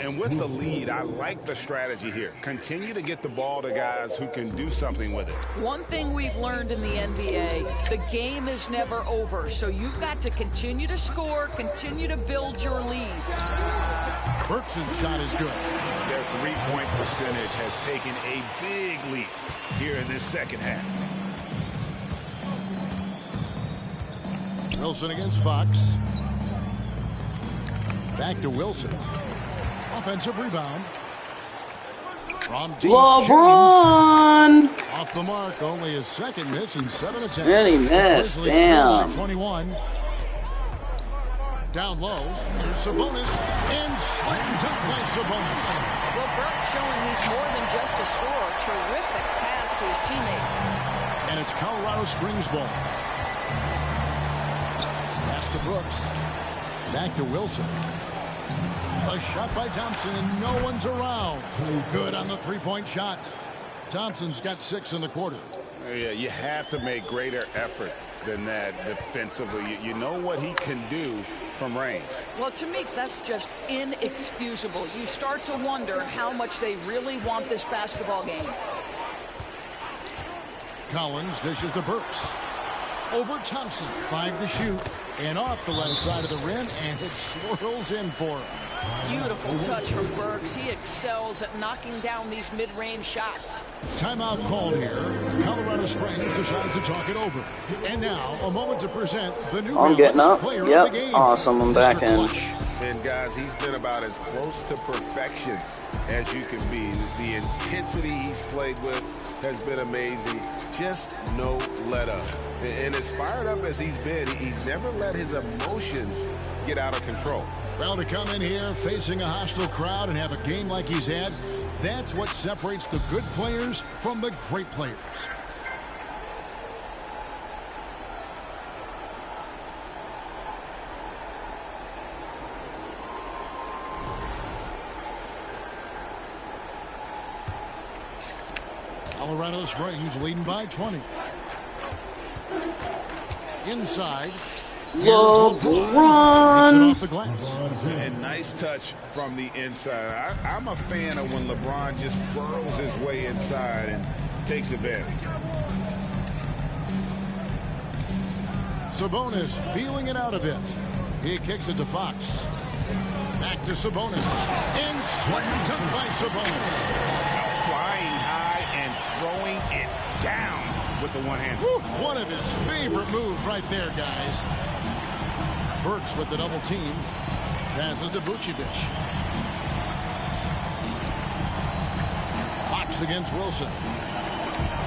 And with the lead, I like the strategy here. Continue to get the ball to guys who can do something with it. One thing we've learned in the NBA, the game is never over. So you've got to continue to score, continue to build your lead. Burks' shot is good. Their three-point percentage has taken a big leap here in this second half. Wilson against Fox. Back to Wilson. Offensive rebound. From LeBron! Off the mark, only his second miss in 7 attempts. Really missed, damn. 21. Down low, here's Sabonis, and slam dunk by Sabonis. Well, Burke showing he's more than just a scorer. Terrific pass to his teammate. And it's Colorado Springs ball. Pass to Brooks. Back to Wilson. A shot by Thompson, and no one's around. Good on the three-point shot. Thompson's got 6 in the quarter. Yeah, you have to make greater effort than that defensively. You know what he can do from range. Well, to me, that's just inexcusable. You start to wonder how much they really want this basketball game. Collins dishes to Burks. Over Thompson, 5 to shoot, and off the left side of the rim, and it swirls in for him. Beautiful touch from Burks. He excels at knocking down these mid-range shots. Timeout called here. Colorado Springs decides to talk it over. And now, a moment to present the new player of the game. Awesome, I'm back in. And guys, he's been about as close to perfection as you can be. The intensity he's played with has been amazing. Just no let up. And as fired up as he's been, he's never let his emotions get out of control. Well, to come in here facing a hostile crowd and have a game like he's had, that's what separates the good players from the great players. Colorado Springs leading by 20. Inside. LeBron. Off the glass. And nice touch from the inside. I'm a fan of when LeBron just burrows his way inside and takes advantage. Sabonis feeling it out a bit. He kicks it to Fox. Back to Sabonis. And slam dunk by Sabonis. Flying high and throwing it down with the one hand. One of his favorite moves right there, guys. Burks with the double team. Passes to Vucevic. Fox against Wilson.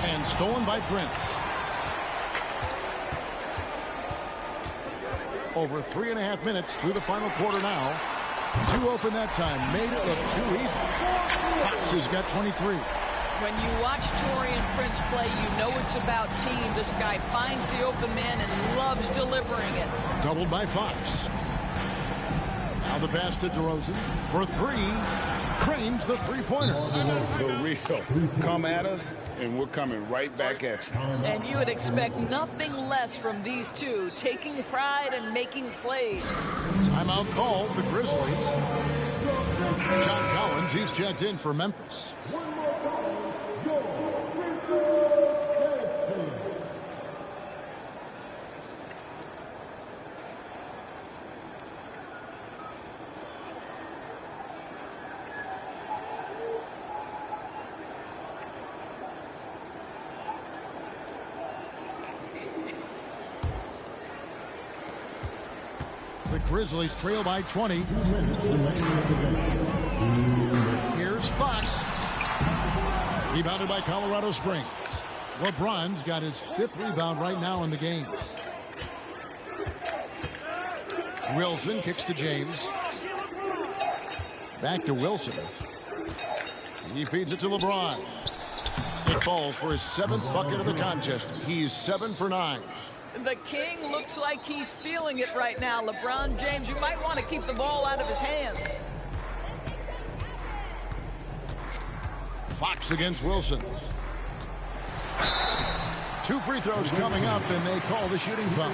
And stolen by Prince. Over 3.5 minutes through the final quarter now. 2 open that time. Made it look too easy. Fox has got 23. When you watch Taurean Prince play, you know it's about team. This guy finds the open man and loves delivering it. Doubled by Fox. Now the pass to DeRozan for 3. Cranes the three-pointer. The real. Come at us, and we're coming right back at you. And you would expect nothing less from these two, taking pride and making plays. Timeout called, the Grizzlies. John Collins, he's checked in for Memphis. The Grizzlies trail by 20. Here's Fox. Rebounded by Colorado Springs. LeBron's got his 5th rebound right now in the game. Wilson kicks to James. Back to Wilson. He feeds it to LeBron. It falls for his 7th bucket of the contest. He's 7 for 9. The King looks like he's feeling it right now. LeBron James, you might want to keep the ball out of his hands. Fox against Wilson. 2 free throws coming up, and they call the shooting foul.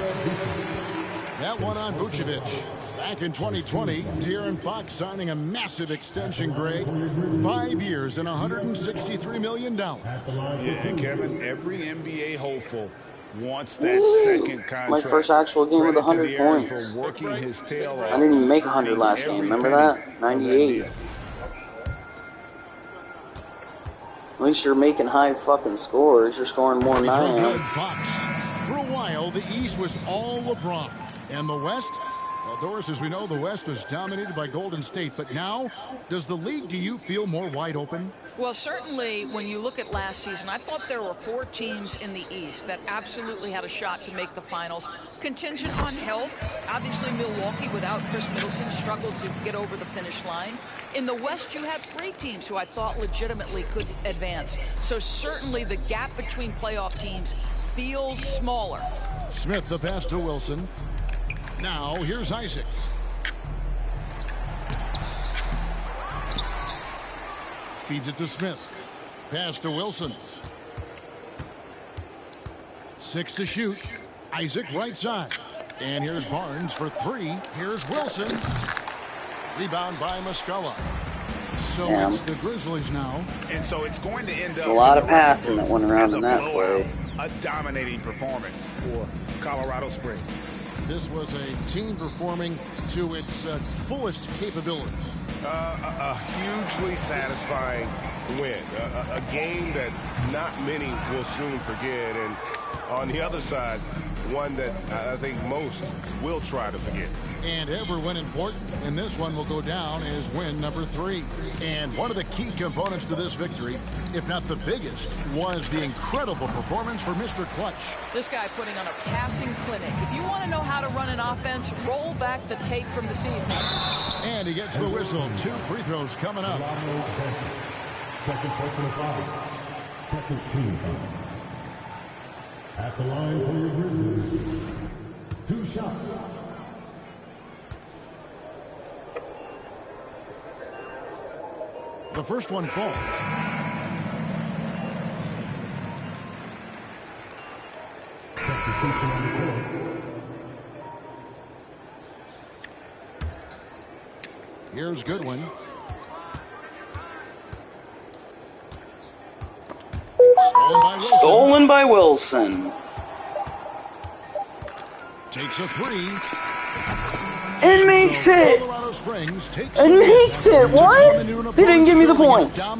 That one on Vucevic. Back in 2020, De'Aaron Fox signing a massive extension, Greg. 5 years and $163 million. Yeah, and Kevin, every NBA hopeful wants that second contract. My first actual game with 100 points. For working his tail off. I didn't even make 100 last game. Remember that? 98. At least you're making high fucking scores. You're scoring more than I am. Fox. For a while, the East was all LeBron. And the West? Well, Doris, as we know, the West was dominated by Golden State. But now, does the league, do you feel more wide open? Well, certainly, when you look at last season, I thought there were 4 teams in the East that absolutely had a shot to make the finals. Contingent on health. Obviously, Milwaukee, without Chris Middleton, struggled to get over the finish line. In the West, you had 3 teams who I thought legitimately could advance. So certainly the gap between playoff teams feels smaller. Smith, the pass to Wilson. Now, here's Isaac. Feeds it to Smith. Pass to Wilson. 6 to shoot. Isaac right side. And here's Barnes for 3. Here's Wilson. Rebound by Muscala. So it's the Grizzlies now. And so it's going to end up. There's a lot of passing that went around in that play. A dominating performance for Colorado Springs. This was a team performing to its fullest capability. A hugely satisfying win. A game that not many will soon forget. And on the other side, one that I think most will try to forget. And every win important, and this one will go down as win number 3. And one of the key components to this victory, if not the biggest, was the incredible performance for Mr. Clutch. This guy putting on a passing clinic. If you want to know how to run an offense, roll back the tape from this evening. And he gets the whistle. 2 free throws coming up. Second personal foul. Second team foul. At the line for your Grizzlies. 2 shots. The first one falls. Substitution on the court. Here's Goodwin. Stolen by Wilson. Takes a 3. And makes it. And makes it. What? They didn't give me the points. That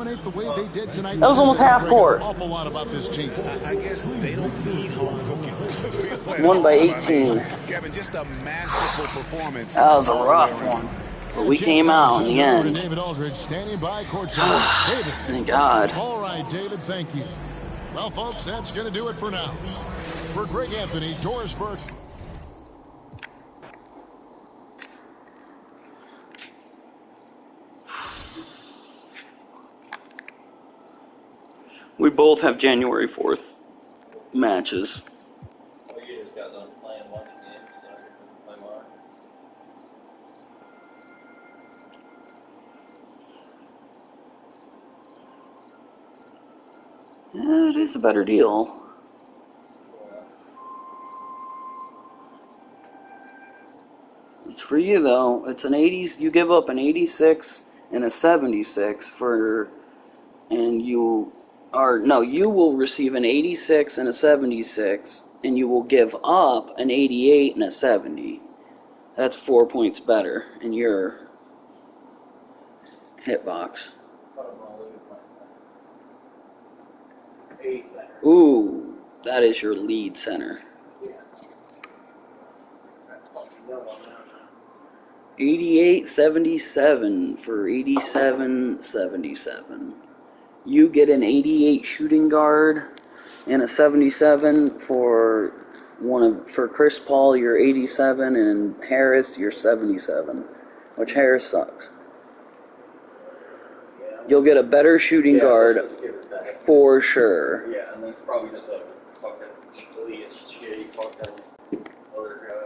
was almost half court. Awful lot about this team. I guess they don't need home cooking. Won by 18. Kevin, just a masterful performance. That was a rough one. But we came out in the end. David Aldridge standing by courtside. David. Thank God. All right, David, thank you. Well, folks, that's going to do it for now. For Greg Anthony, Doris Burke. We both have January 4th matches. You just got done playing one game, so I can play more. Yeah, it is a better deal. It's for you though. It's an 80s. You give up an 86 and a 76 for, and you will receive an 86 and a 76, and you will give up an 88 and a 70. That's 4 points better in your hitbox. Ooh, that is your lead center. 88-77 for 87-77. You get an 88 shooting guard and a 77 for Chris Paul. You're 87, and Harris you're 77, which Harris sucks. You'll get a better shooting guard for sure. Yeah, and that's probably just a fucking equally as shitty fucking other guy.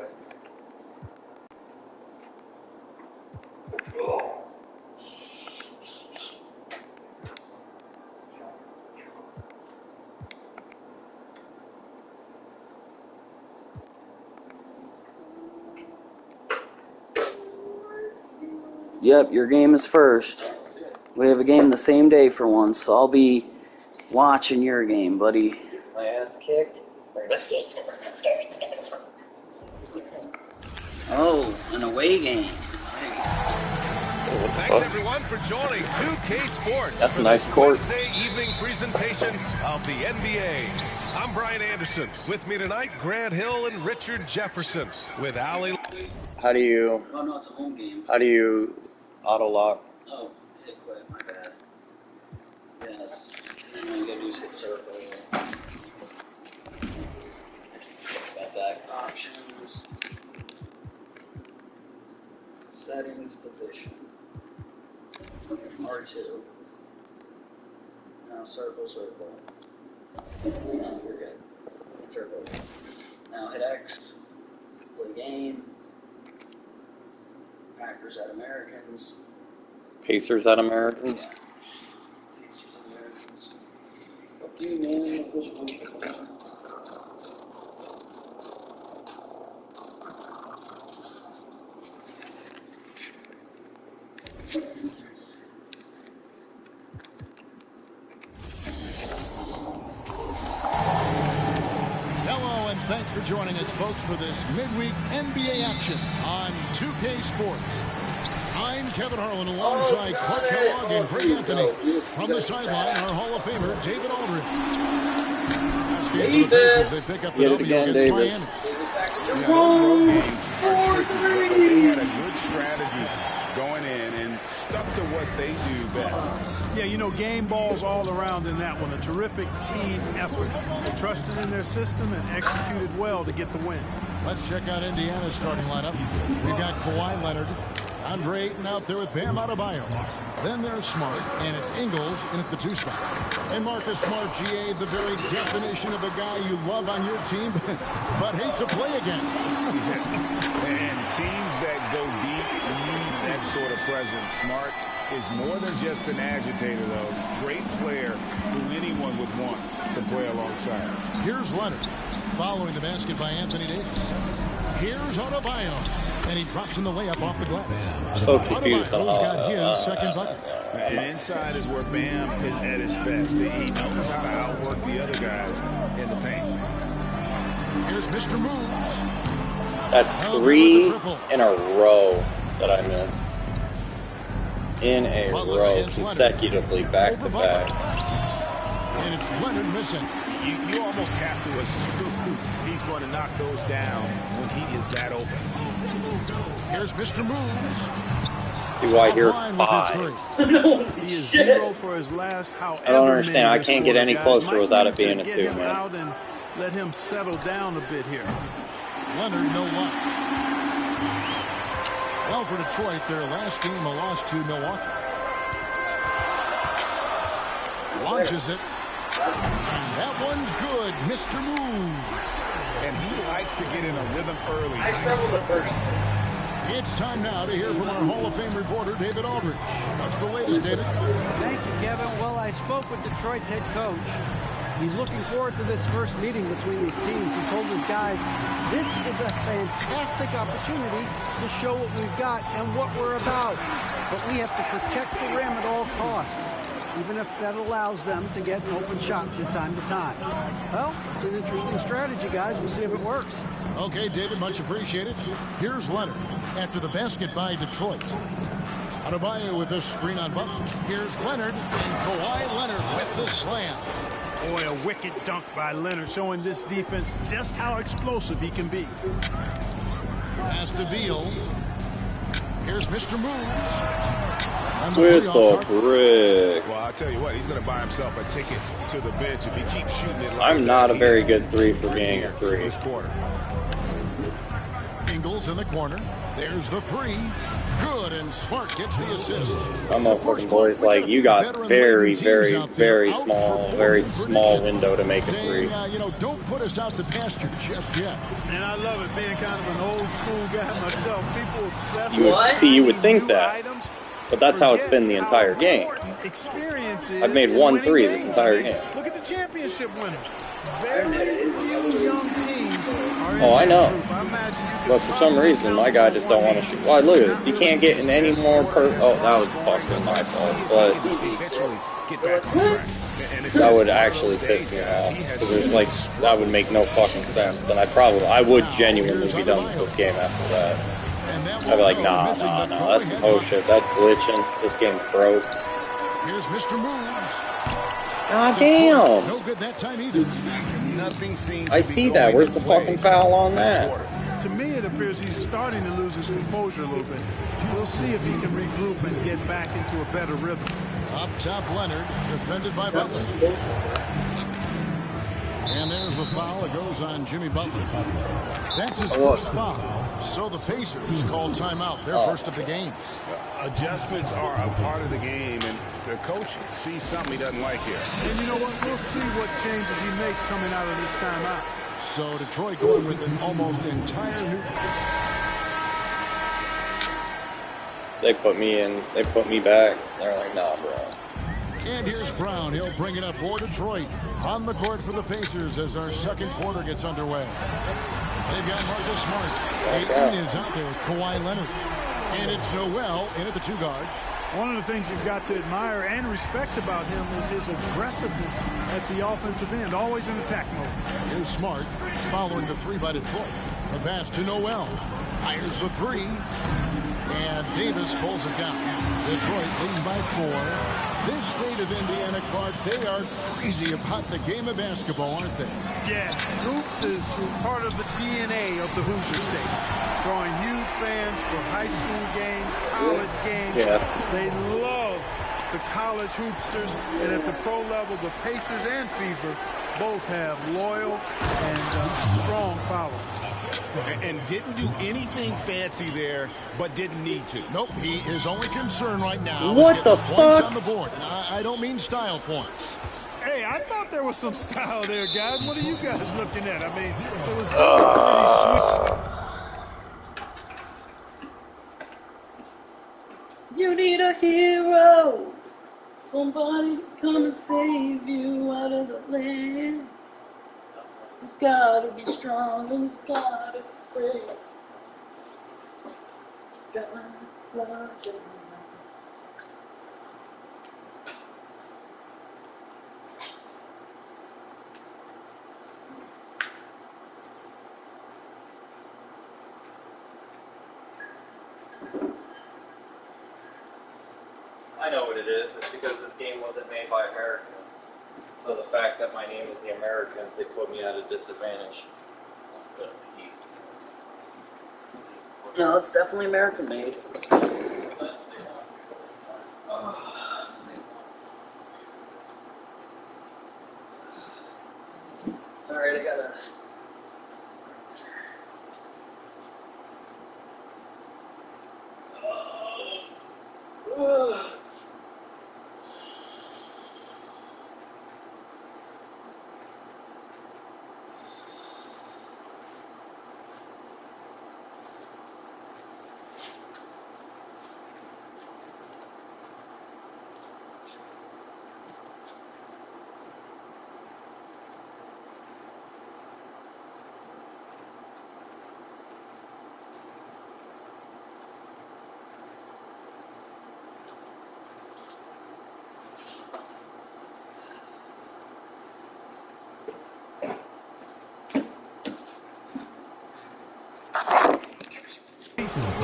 Yep, your game is first. We have a game the same day for once, so I'll be watching your game, buddy. My ass kicked. Oh, an away game. Thanks everyone for joining 2K Sports. That's a nice court. Wednesday evening presentation of the NBA. I'm Brian Anderson. With me tonight, Grant Hill and Richard Jefferson. With Ali. How do you? Oh no, it's a home game. How do you auto lock? Oh, hit quit. My bad. Yes. And all you gotta do is hit circle. Back options. Settings, position. R2. Now circle. No, you're good. Hit circle. Now hit X. Play game. Packers at Americans. Pacers at Americans? Yeah. Pacers at Americans. Fuck you, man. Hello, and thanks for joining us, folks, for this midweek NBA action on 2K Sports. I'm Kevin Harlan alongside Clark Kellogg and Greg Anthony. From the sideline, our Hall of Famer, David Aldridge. Davis! They pick up the Get it W again, against Davis. Miami. Yeah, those road games are tricky, but they had a good strategy going in and stuck to what they do best. Yeah, you know, game balls all around in that one. A terrific team effort. They trusted in their system and executed well to get the win. Let's check out Indiana's starting lineup. We've got Kawhi Leonard, Andre Ayton out there with Bam Adebayo. Then there's Smart, and it's Ingles in at the 2 spot. And Marcus Smart, GA, the very definition of a guy you love on your team, but hate to play against. And teams that go deep need that sort of presence. Smart is more than just an agitator, though. Great player who anyone would want to play alongside. Here's Leonard, following the basket by Anthony Davis. Here's Adebayo, and he drops in the layup off the glass. I'm so confused. Adebayo's got his second bucket. And inside is where Bam is at his best. He knows how to outwork the other guys in the paint. Here's Mr. Moves. That's 3 in a row that I missed. In a row, consecutively, back to back. And it's Leonard missing. You almost have to assume he's going to knock those down when he is that open. Here's Mr. Moves. Do I hear 5? He is 0 for his last. However, I don't understand. I can't get any closer without it being a 2, man. Out and let him settle down a bit here. Leonard, no luck. Well, for Detroit, their last game, a loss to Milwaukee. Launches it. And that one's good. Mr. Moves. And he likes to get in a rhythm early. I struggled at first. It's time now to hear from our Hall of Fame reporter, David Aldridge. What's the latest, David? Thank you, Kevin. Well, I spoke with Detroit's head coach. He's looking forward to this first meeting between these teams. He told his guys, this is a fantastic opportunity to show what we've got and what we're about. But we have to protect the rim at all costs, even if that allows them to get an open shot from time to time. Well, it's an interesting strategy, guys. We'll see if it works. Okay, David, much appreciated. Here's Leonard after the basket by Detroit. Adebayo with this screen on Butler. Here's Leonard, and Kawhi Leonard with the slam. Boy, a wicked dunk by Leonard, showing this defense just how explosive he can be. Pass to Beal. Here's Mr. Moves. With the brick. Well, I'll tell you what, he's going to buy himself a ticket to the bench if he keeps shooting it. I'm not a very good 3 for being a 3. This quarter. Ingles in the corner. There's the 3. Good, and Smart gets the assist. Some motherfucking boys like you got very small window to make a 3. You know, don't put us out to pasture just yet. And I love it, being kind of an old school guy myself. People obsessed You would think that, but that's how it's been the entire game. I've made 1 3 this entire game. Look at the championship winners. Very few young teams. Oh, I know. But for some reason, my guy just don't want to shoot. Well, look at this. You can't get in any more oh, that was fucking my fault. But that would actually piss me off. Because there's like, that would make no fucking sense. And I would genuinely be done with this game after that. I'd be like, nah, that's some whole shit. That's glitching. This game's broke. Here's Mr. Moves. God damn. No good that time either. Nothing seems I see that. Where's the fucking foul on that? To me, it appears he's starting to lose his composure a little bit. We'll see if he can regroup and get back into a better rhythm. Up top, Leonard, defended by Butler. And there's a foul that goes on Jimmy Butler. That's his first foul. So the Pacers call timeout. Their first of the game. Adjustments are a part of the game, and the coach sees something he doesn't like here. And you know what? We'll see what changes he makes coming out of this timeout. So Detroit going with an almost entire new. They put me in. They put me back. They're like, nah, bro. And here's Brown. He'll bring it up for Detroit. On the court for the Pacers as our second quarter gets underway. They've got Marcus Smart. Ayton is out there with Kawhi Leonard. And it's Noel in at the 2 guard. One of the things you've got to admire and respect about him is his aggressiveness at the offensive end, always in attack mode. Here's Smart following the 3 by Detroit. The pass to Noel. Fires the 3. And Davis pulls it down. Detroit leading by 4. This state of Indiana, Clark, they are crazy about the game of basketball, aren't they? Yeah, hoops is part of the DNA of the Hoosier State. Drawing huge fans for high school games, college games. Yeah. They love the college hoopsters, and at the pro level, the Pacers and Fever both have loyal and strong followers. And didn't do anything fancy there, but didn't need to. Nope, his only concern right now what is the points fuck on the board. And I don't mean style points. Hey, I thought there was some style there, guys. What are you guys looking at? I mean, it was pretty You need a hero. Somebody come and save you out of the land. It's gotta be strong and it's gotta be grace. I know what it is. It's because this game wasn't made by Americans. So the fact that my name is the Americans, they put me at a disadvantage. That's good. No, it's definitely American made. Sorry, I gotta.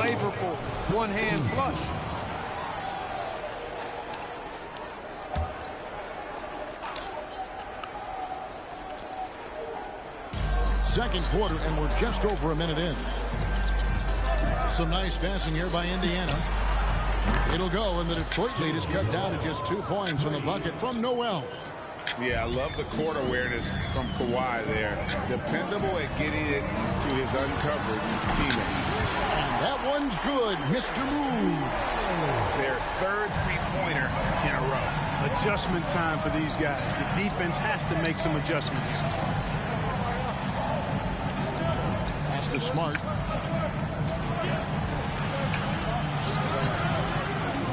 flavorful one-hand flush. Second quarter, and we're just over a minute in. Some nice passing here by Indiana. It'll go, and the Detroit lead is cut down to just 2 points on the bucket from Noel. Yeah, I love the court awareness from Kawhi there. Dependable at getting it to his uncovered teammates. And that one's good, Mr. Move. Their third three-pointer in a row. Adjustment time for these guys. The defense has to make some adjustments. Pass to Smart.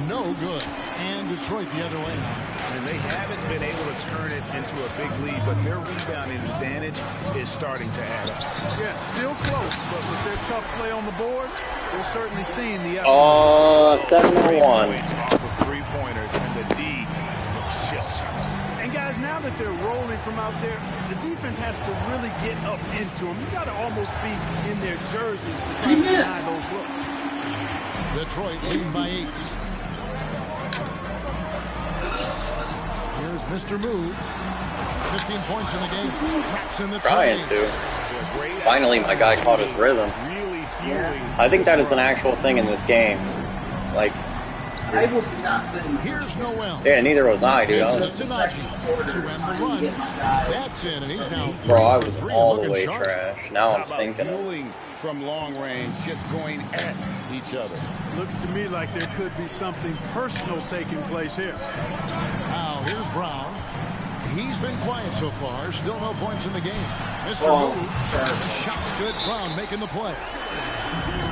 No good. And Detroit the other way now. And they haven't been able to turn it into a big lead, but their rebounding advantage is starting to add up. Yeah, still close, but with their tough play on the board, they're certainly seeing the effort. 7-1. Off of three-pointers, and the D looks shifts. And guys, now that they're rolling from out there, the defense has to really get up into them. You got to almost be in their jerseys to try to deny those looks. Detroit leading by 8. Here's Mr. Moves. 15 points in the game. Traps in the Trying to. Finally, my guy caught his rhythm. I think that is an actual thing in this game. Like, I was not good. Here's Noel. yeah, neither was I, dude. To end the run. That's in, and he's now Bro, I was all the way trash. Now I'm sinking. Dueling from long range, just going at each other. Looks to me like there could be something personal taking place here. Now here's Brown. He's been quiet so far. Still no points in the game. Mr. Moves. The shot's good. Brown making the play.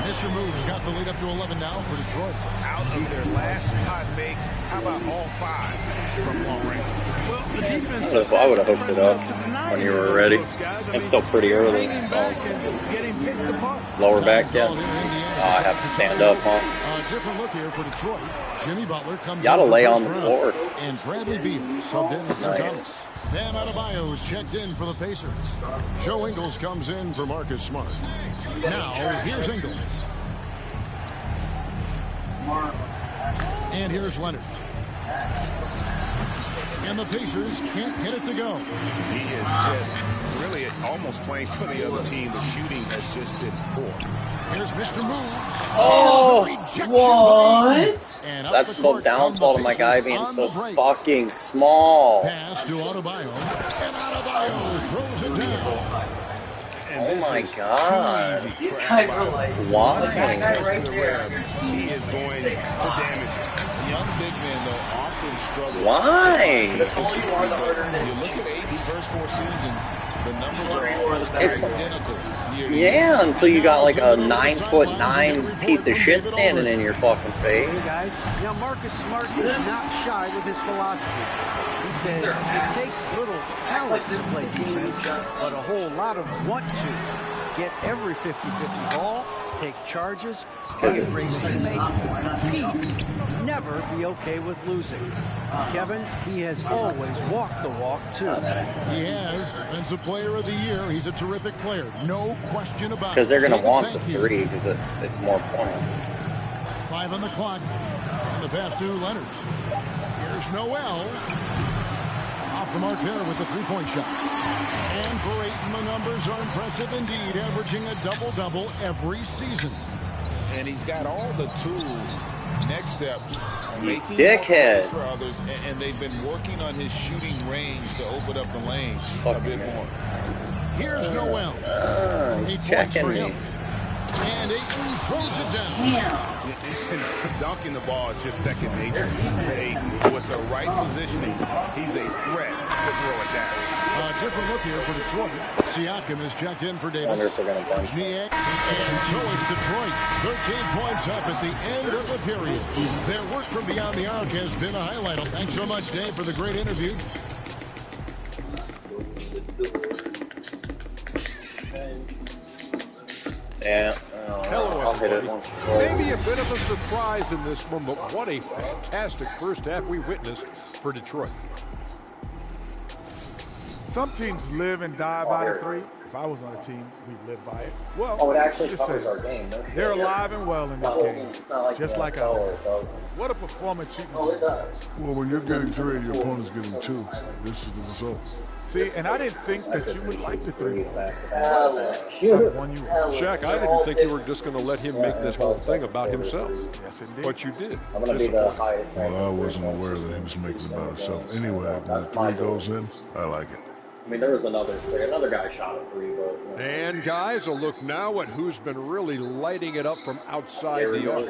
Mr. Moves got the lead up to 11 now for Detroit. Out of their last 5 makes, how about all 5 from long range? Well, the defense I would have hooked it up when you were ready. It's still pretty early. Lower back yet? I have to stand up, huh? A different look here for Detroit. Jimmy Butler comes Gotta in lay on the floor. And Bradley Beal subbed in for Nice. Thomas. Bam Adebayo is checked in for the Pacers. Joe Ingles comes in for Marcus Smart. Now, here's Ingles. And here's Leonard. And the Pacers can't get it to go. He is just really almost playing for the other team. The shooting has just been poor. Here's Mr. Moves. Oh, what? That's the downfall to my guy being so fucking small. Pass to Adebayo. And Adebayo throws it down. Oh my god. These guys are like, why? that guy right there. He is going to damage it. Young big men, though, often struggle. Why? The taller you are, the harder it is. You look at AD's first 4 seasons, the numbers are almost identical. Yeah, until you got like a 9'9" piece of shit standing in your fucking face. Guys, now Marcus Smart is not shy with his philosophy. He says it takes little talent to play defense, but a whole lot of want to. Get every 50-50 ball, take charges, be a great teammate, compete, never be okay with losing. Kevin, he has always walked the walk, too. He has Defensive Player of the Year. He's a terrific player. No question about it. Because they're going to want the 3 because it's more points. 5 on the clock. And the pass to Leonard. Here's Noel. Off the mark there with the 3-point shot. And for Ayton, the numbers are impressive indeed, averaging a double-double every season. And he's got all the tools, next steps, making dickhead for others, and they've been working on his shooting range to open up the lane a bit more. Here's Noel. 8 points for him. And Ayton throws it down. Dunking the ball is just second nature to Ayton. With the right positioning, he's a threat to throw it down. A different look here for Detroit. Siakam is checked in for Davis. I wonder if they're going to bunch. And so is Detroit. 13 points up at the end of the period. Their work from beyond the arc has been a highlight. Thanks so much, Dave, for the great interview. Yeah. I'll hit it once. Maybe a bit of a surprise in this one, but what a fantastic first half we witnessed for Detroit. Some teams live and die by the 3. If I was on a team, we'd live by it. Well, oh, it actually just covers saying, our game. No they're shit. alive and well in this game, just like ours. What a performance. Well, when you're getting 3 and your opponent's getting 2, this is the result. See, and I didn't think that you would like the 3. Shaq, I didn't think you were just going to let him make this whole thing about himself. Yes, indeed. But you did. I'm going to be the highest. Well, I wasn't aware that he was making it about himself. Anyway, when the 3 goes in, I like it. I mean, there was another guy shot at 3, but... You know. And, guys, a look now at who's been really lighting it up from outside the arc.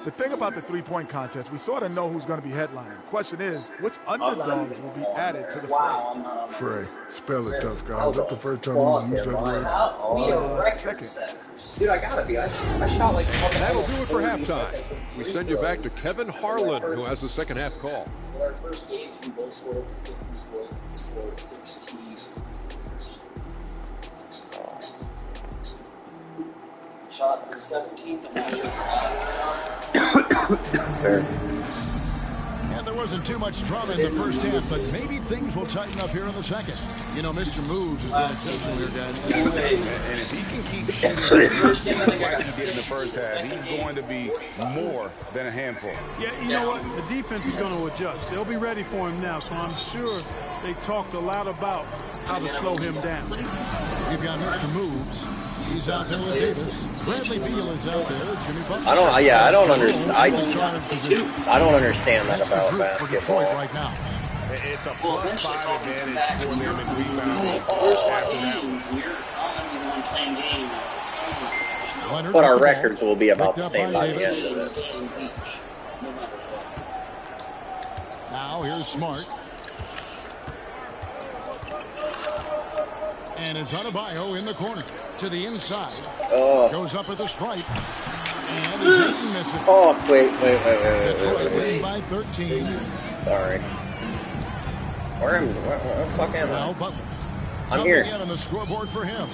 The thing about the three-point contest, we sort of know who's going to be headlining. Question is, which underdogs will be added to the fray? Fray. Spell it, tough guy. Is that the first time you used that word? Second. Dude, I gotta be. I shot like... That'll do it for halftime. We send you back to Kevin Harlan, who has the second half call. Our first games, we both scored 16. Shot for the 17th. Fair. And there wasn't too much drama in the first half, but maybe things will tighten up here in the second. You know, Mr. Moves has been exceptional here, guys. And if he can keep shooting like he did in the first half, he's going to be more than a handful. Yeah, you know what? The defense is going to adjust. They'll be ready for him now, so I'm sure they talked a lot about how to slow him down. We've got Mr. Moves. He's out there with Davis. Bradley Beal is out there with Jimmy Butler. I don't understand. I don't understand that about basketball. Right now. It's a +5 advantage for them in rebounding. But our records will be about the same by the end of it. Now here's Smart. And it's Adebayo in the corner. To the inside. Goes up at the stripe. And it's Ayton missing. Oh, wait. Detroit winning by 13. Sorry. Where the fuck am I? Butler. I'm here. On the scoreboard for him.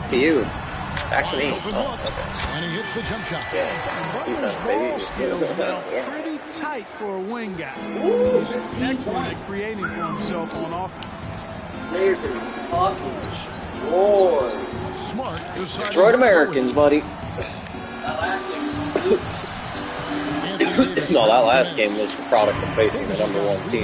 To you. Back to me. Oh, okay. And he hits the jump shot. Butler's ball skills are pretty tight for a wing guy. He's excellent at creating for himself on offense. Smart. Detroit Americans, buddy. No, that last game was the product of facing the #1 team.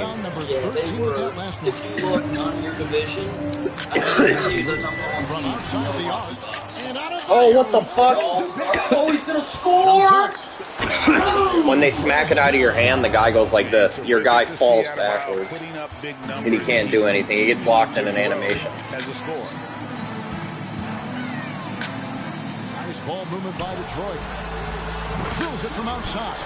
Oh, what the fuck? Oh, he's gonna score! When they smack it out of your hand, the guy goes like this. Your guy falls backwards, and he can't do anything. He gets locked in an animation. As a score. Nice ball movement by Detroit. Drills it from outside.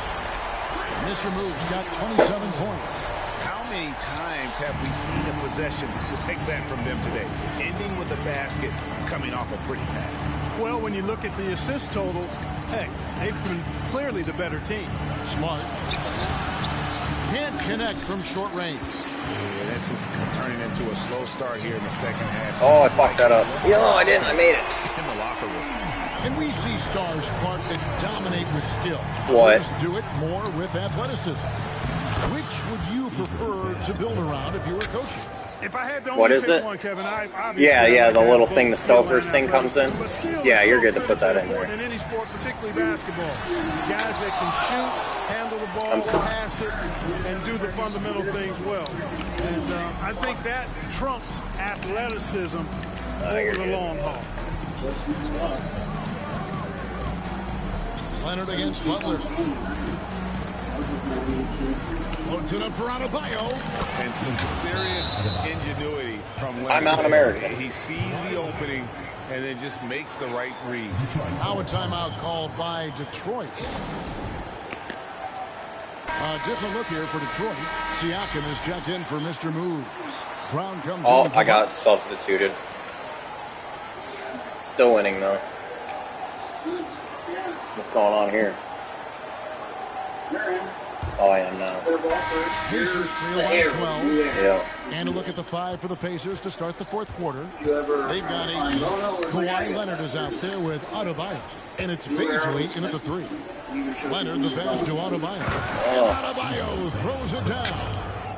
Mr. Moves got 27 points. How many times have we seen a possession like that from them today? Ending with a basket, coming off a pretty pass. Well, when you look at the assist total, heck, they've been clearly the better team. Smart. Can't connect from short range. Yeah, this is turning into a slow start here in the second half. Oh, I fucked that up. No, I didn't. I made it. In the locker room. And we see stars, Clark, that dominate with skill. What? Others do it more with athleticism. Which would you prefer to build around if you were coaching? If I had to What is it? one, Kevin, Yeah, the little thing, the Stouffer's thing comes in. Yeah, you're good to put that in there. In any sport, particularly basketball, guys that can shoot, handle the ball, pass it, and do the fundamental things well. And I think that trumps athleticism over the long haul. Leonard against Butler. Loads it up for Adebayo. And some serious ingenuity from Leonard. I'm out American. He sees the opening and then just makes the right read. Now a timeout called by Detroit. A different look here for Detroit. Siakam is checked in for Mr. Moves. Brown comes in. Oh, I got substituted. Still winning, though. What's going on here? Oh, I am now. Pacers trail by 12. Yeah. And a look at the 5 for the Pacers to start the fourth quarter. They've got Kawhi Leonard is out there with Adebayo. And it's Beasley in at the 3. Leonard the pass to Adebayo. And Adebayo throws it down.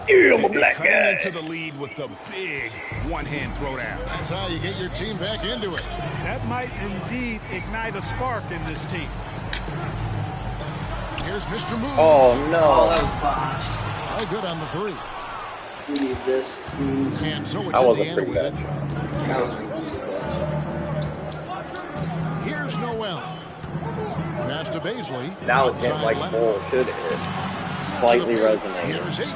I'm a black Cutting guy. into the lead with the big one-hand throwdown. That's how you get your team back into it. That might indeed ignite a spark in this team. Here's Mr. Moves. Oh, no. Oh, that was botched. Oh, good on the three. We need this. And so it's That was a Indiana pretty with it. bad shot. Here's Noel. Pass to Baisley. Now it's hit like Bull should hit. Slightly resonating. Here's Ayton.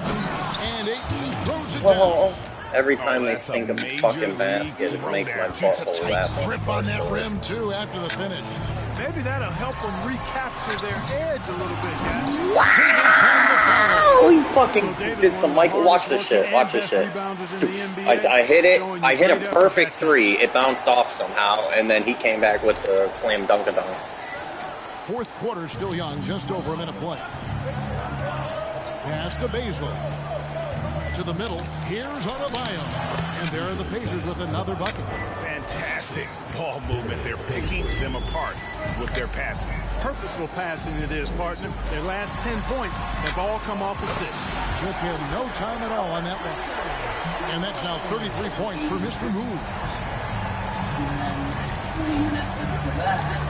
And Ayton throws it Well, down. every time they sink a fucking basket, it makes my butthole that much Grip more on that sore. rim, too, after the finish. Maybe that'll help them recapture their edge a little bit, guys. Oh, he fucking did some Michael. Watch this shit. Watch this shit. I hit it. I hit a perfect three. It bounced off somehow, and then he came back with the slam dunk-a-dunk. Fourth quarter still young, just over a minute play. Pass to Baisley. To the middle. Here's Adebayo. And there are the Pacers with another bucket. Fantastic ball movement. They're picking them apart with their passing. Purposeful passing it is, partner. Their last 10 points have all come off assists. Took him no time at all on that one. And that's now 33 points for Mr. Moves. 20 minutes into that.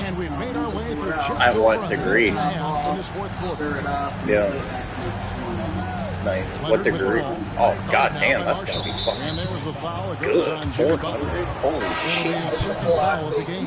And we've made our way through just I over want a degree. minute and a half in this fourth quarter. Yeah. Nice. What degree? Oh, god damn, that's gonna be fucking And there was the foul. It goes good. on Jimmy 400. Butler. Holy It'll be shit. a second foul of the game.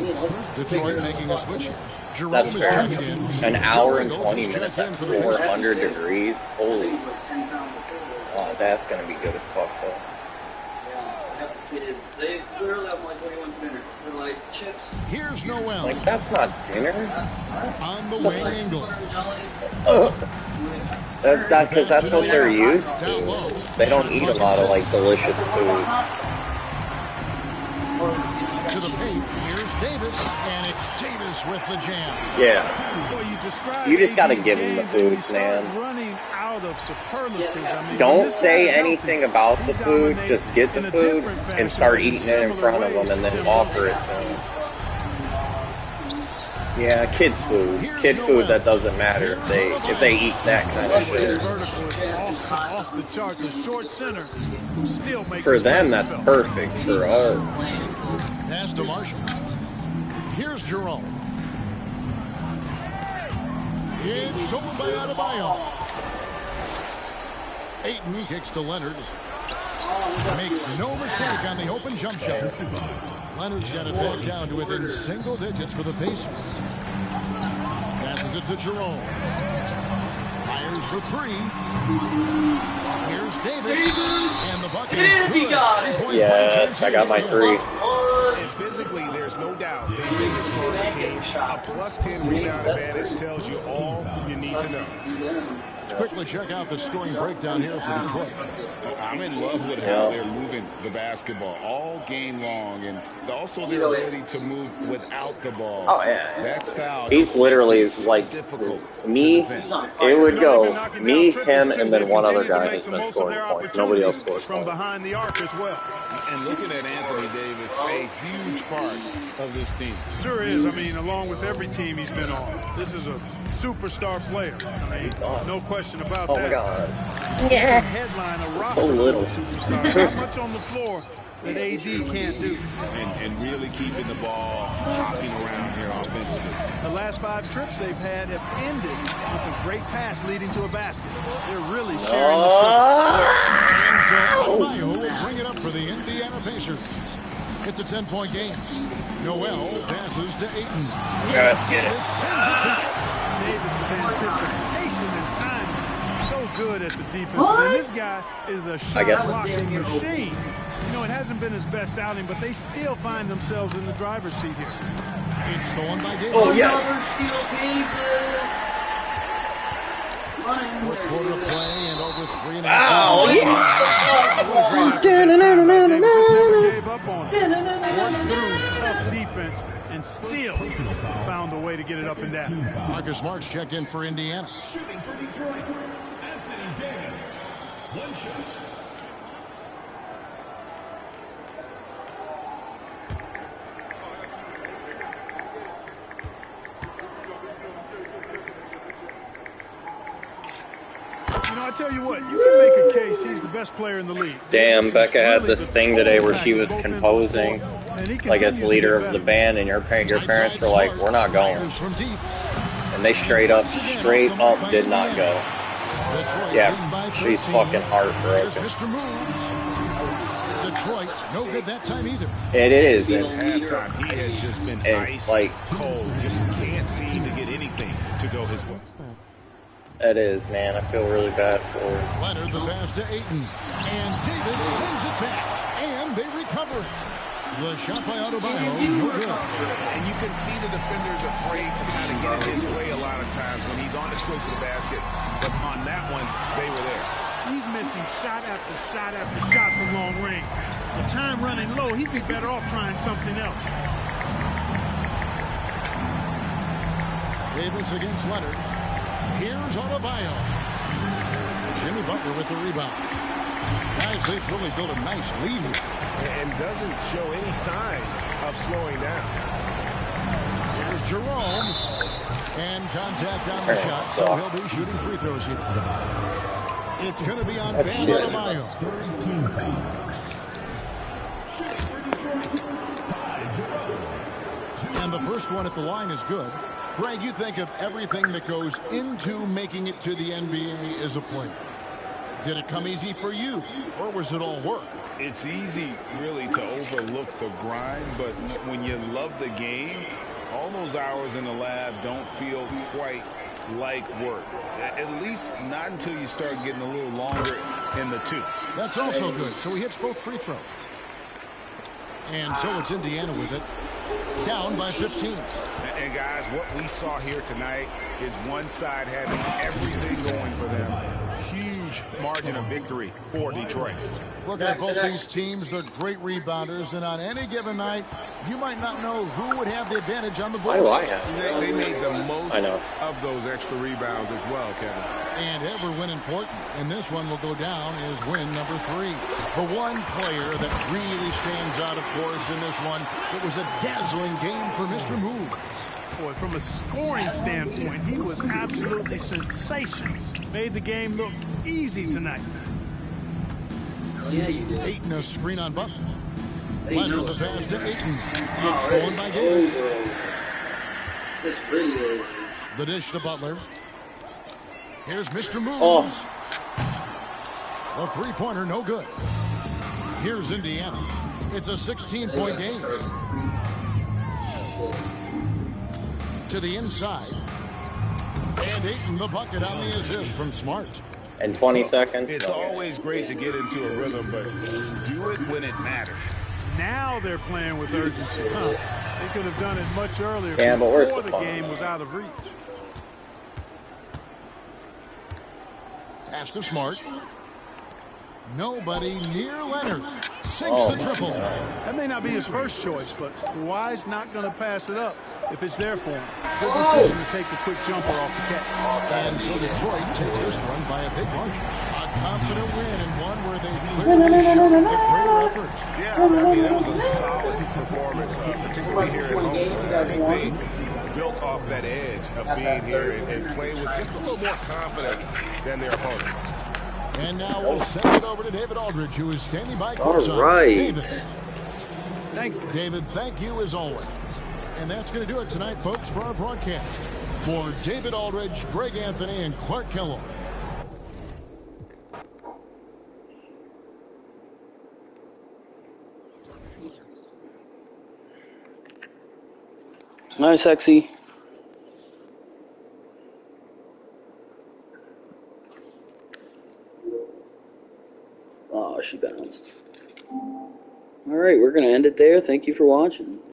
Detroit making a switch here. Jerome That's is fair. checking in. An hour and Jerome 20 Ingles is minutes checked at in for the Pacers. 400 degrees. Holy. It's like 10 pounds of food. Oh, that's gonna be good as fuck, though. Yeah, I have the kids. They literally have like, what do you want for dinner? They're like chips. Here's Noel. Like, that's not dinner. On the wing angle. Because that's what they're used to. They don't eat a lot of, like, delicious foods. To the paint. Here's Davis. And it's Davis with the jam. Yeah. Boy, You just gotta AD's give him the games when he foods, starts man. running out of superlatives. I mean, Don't this say guy's anything healthy. about the He food. dominates Just get the in a food different and fashion, start but in eating it in similar front of ways them and to then Tim offer it to them. Yeah, kids' food. Kid food that doesn't matter if they eat that kind of His shit. vertical is awesome, off the charts. A short center who still makes For his them, presence that's felt. perfect. For us, Pass to Marshall. Here's Jerome. It's stolen by Adebayo. Ayton kicks to Leonard. Makes no mistake on the open jump shot. Leonard's got it back down to within single digits for the Pacers. Passes it to Jerome. Fires for three. Here's Davis. And the bucket is And he good. got it. yes, I got my three. And physically, there's no doubt the biggest stronger team. A +10 rebound advantage tells you all you need to know. Let's quickly check out the scoring breakdown here for Detroit. I'm in love with how they're moving the basketball all game long, and also their ability to move without the ball. Oh, yeah. That style. He's literally like me. It would go me, him, and then one other guy who's been scoring points. Nobody else scores from points. behind the arc as well. And looking at Anthony Davis, a huge part of this team. Sure is. I mean, along with every team he's been on, this is a superstar player. I mean, no question about Oh that. my god. Yeah. Headline a roster So little. superstar. Not much on the floor that AD can't do. And really keeping the ball hopping around here offensively. The last 5 trips they've had have ended with a great pass leading to a basket. They're really sharing the Adebayo will bring it up for the Indiana Pacers. It's a 10-point game. Noel passes to Ayton. Let's get it. Sends it back. Davis's anticipation and timing so good at the defense. And this guy is a shot guess. blocking machine. You know, it hasn't been his best outing, but they still find themselves in the driver's seat here. It's stolen by Davis. Oh, yes. Another steal, Davis. Fourth quarter play and over 3.5 Oh, minutes. Davis just never gave up on it. Worked through tough defense and still found a way to get it up and down. Marcus Smart's checked in for Indiana. Shooting for Detroit, Anthony Davis. One shot. You know, Now, I tell you what, you can make a case he's the best player in the league. Damn, Becca had this thing today where she was composing, like as leader of the band, and your parents were like, "We're not going," and they straight up did not go. Yeah, she's fucking heartbroken. Detroit, no good that time either. It is. Since halftime, he has just been ice cold. Just can't seem to get anything to go his way. It is, man. I feel really bad for her. Leonard, the pass to Ayton. And Davis sends it back. And they recover it. The shot by Adebayo, no good. And you can see the defenders afraid to kind of get in his way a lot of times when he's on his way to the basket. But on that one, they were there. He's missing shot after shot after shot from long range. The time running low, he'd be better off trying something else. Davis against Leonard. Here's Adebayo. Jimmy Butler with the rebound. Guys, they've really built a nice lead here. And doesn't show any sign of slowing down. Here's Jerome. And contact on the shot, so he'll be shooting free throws here. It's going to be on Bam Adebayo. And the first one at the line is good. Greg, you think of everything that goes into making it to the NBA as a player. Did it come easy for you, or was it all work? It's easy, really, to overlook the grind, but when you love the game, all those hours in the lab don't feel quite like work. At least not until you start getting a little longer in the tooth. That's also good. So he hits both free throws. And so it's Indiana with it. Down by 15. And guys, what we saw here tonight is one side having everything going for them. Huge margin of victory for Detroit. Looking at both these teams, they're great rebounders, and on any given night, you might not know who would have the advantage on the board. They made the most of those extra rebounds as well, Kevin. And every win important, and this one will go down as win number 3. The one player that really stands out, of course, in this one, it was a dazzling game for Mr. Moves. Boy, from a scoring standpoint, he was absolutely sensational. Made the game look easy tonight. Yeah, you did. Ayton a screen on Butler. Leonard the pass to Ayton. It's stolen by Davis. This video. The dish to Butler. Here's Mr. Moves. The three-pointer, no good. Here's Indiana. It's a 16-point game. To the inside. And Ayton the bucket on the assist from Smart. And 20 seconds. It's always great to get into a rhythm, but do it when it matters. Now they're playing with urgency. They could have done it much earlier before the game was out of reach. Pass to Smart. Nobody near Leonard. Sinks the triple. That may not be his first choice, but Kawhi's not going to pass it up if it's there for him. Good decision to take the quick jumper off the catch. And so Detroit takes this one by a big margin. A confident win and one where they clearly showed the greater effort. Yeah, I mean, it was a solid performance, particularly here at home. I think they built off that edge of being here and playing with just a little more confidence than their opponent. And now we'll send it over to David Aldridge, who is standing by courtside. All right. David. Thanks, David. Thank you as always. And that's going to do it tonight, folks, for our broadcast. For David Aldridge, Greg Anthony, and Clark Kellogg. Hi, sexy. Oh, she bounced. All right, we're going to end it there. Thank you for watching.